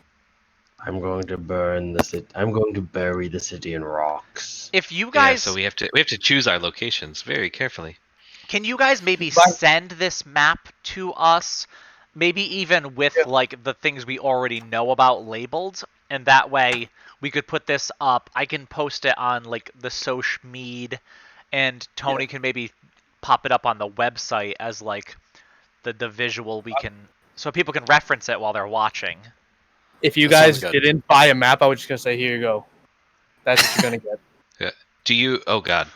I'm going to burn the city. I'm going to bury the city in rocks. If you Yeah, guys so we have to choose our locations very carefully. can you guys maybe But- send this map to us? Maybe even with Yeah. like the things we already know about labeled, and that way we could put this up. I can post it on like the Soch Mead, and Tony can maybe pop it up on the website as like the visual we can, so people can reference it while they're watching. If you That sounds guys good. didn't buy a map, I was just gonna say, here you go. That's what you're gonna get. Do you? Oh God.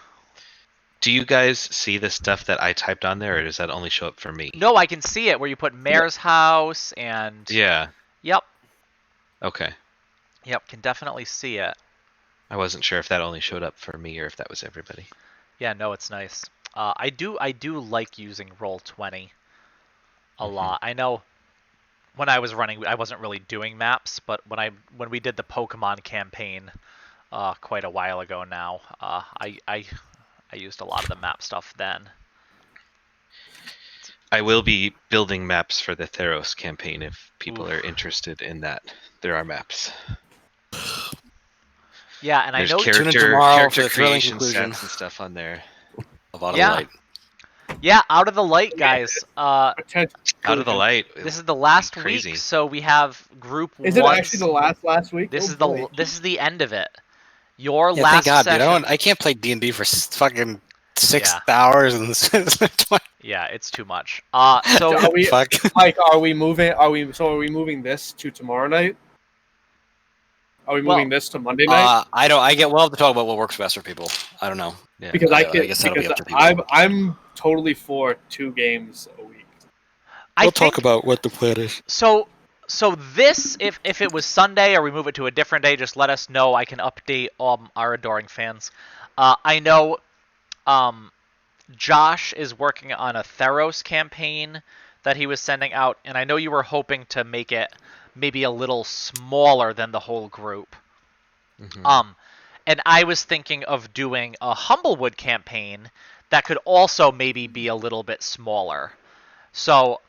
Do you guys see the stuff that I typed on there, or does that only show up for me? No, I can see it where you put Mayor's House and Yeah. Yep, Okay. can definitely see it. I wasn't sure if that only showed up for me or if that was everybody. Yeah, no, it's nice. I do like using Roll20 a lot. I know when I was running, I wasn't really doing maps, but when we did the Pokemon campaign quite a while ago now, I used a lot of the map stuff then. I will be building maps for the Theros campaign if people Oof. are interested in that. There are maps. Yeah, and There's I know Tune in tomorrow character for the thrilling creation conclusion. sets and stuff on there. Of Out of Yeah. the Light. Yeah, Out of the Light, guys. Potential. Out of the light. This is the last Crazy. week, so we have group Is it one. actually the last week? This Oh, is boy. this is the end of it. Your Yeah, last thank God, session. dude. I can't play D&D for fucking 6 Yeah. hours and 20. Yeah, it's too much. So So are we, Fuck. Mike? Are we moving this to tomorrow night? Are we moving this to Monday night? We'll have to talk about what works best for people. I don't know. Yeah. Because I I can. guess that'll be Because up to people. I'm totally for 2 games a week. I think about what the plan is. so. So this, if it was Sunday or we move it to a different day, just let us know. I can update our adoring fans. I know, Josh is working on a Theros campaign that he was sending out, and I know you were hoping to make it maybe a little smaller than the whole group. Mhm. And I was thinking of doing a Humblewood campaign that could also maybe be a little bit smaller. So,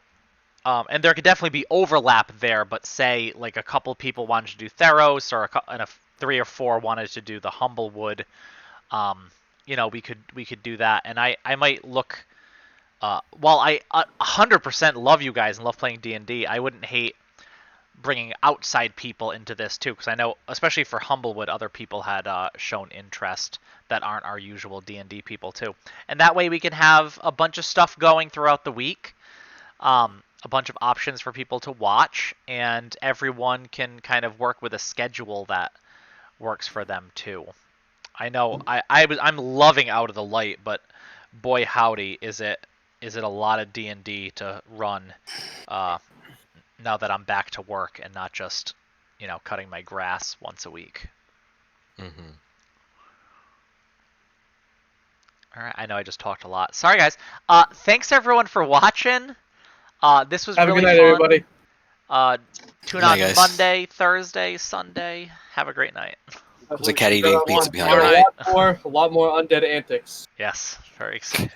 and there could definitely be overlap there, but say like a couple people wanted to do Theros, or and 3 or 4 wanted to do the Humblewood. We could do that, and I might look while I 100% love you guys and love playing D&D, I wouldn't hate bringing outside people into this too, because I know, especially for Humblewood, other people had shown interest that aren't our usual D&D people too. And that way we can have a bunch of stuff going throughout the week, a bunch of options for people to watch, and everyone can kind of work with a schedule that works for them too. I know I'm loving Out of the Light, but boy howdy, is it a lot of D&D to run now that I'm back to work and not just, cutting my grass once a week. Mm-hmm. All right, I know I just talked a lot. Sorry, guys. Thanks everyone for watching. This was Have really a good night, fun. everybody. Tune Good night, out guys. Monday, Thursday, Sunday. Have a great night. There's a cat eating pizza behind There me. are a lot more undead antics. Yes, very excited.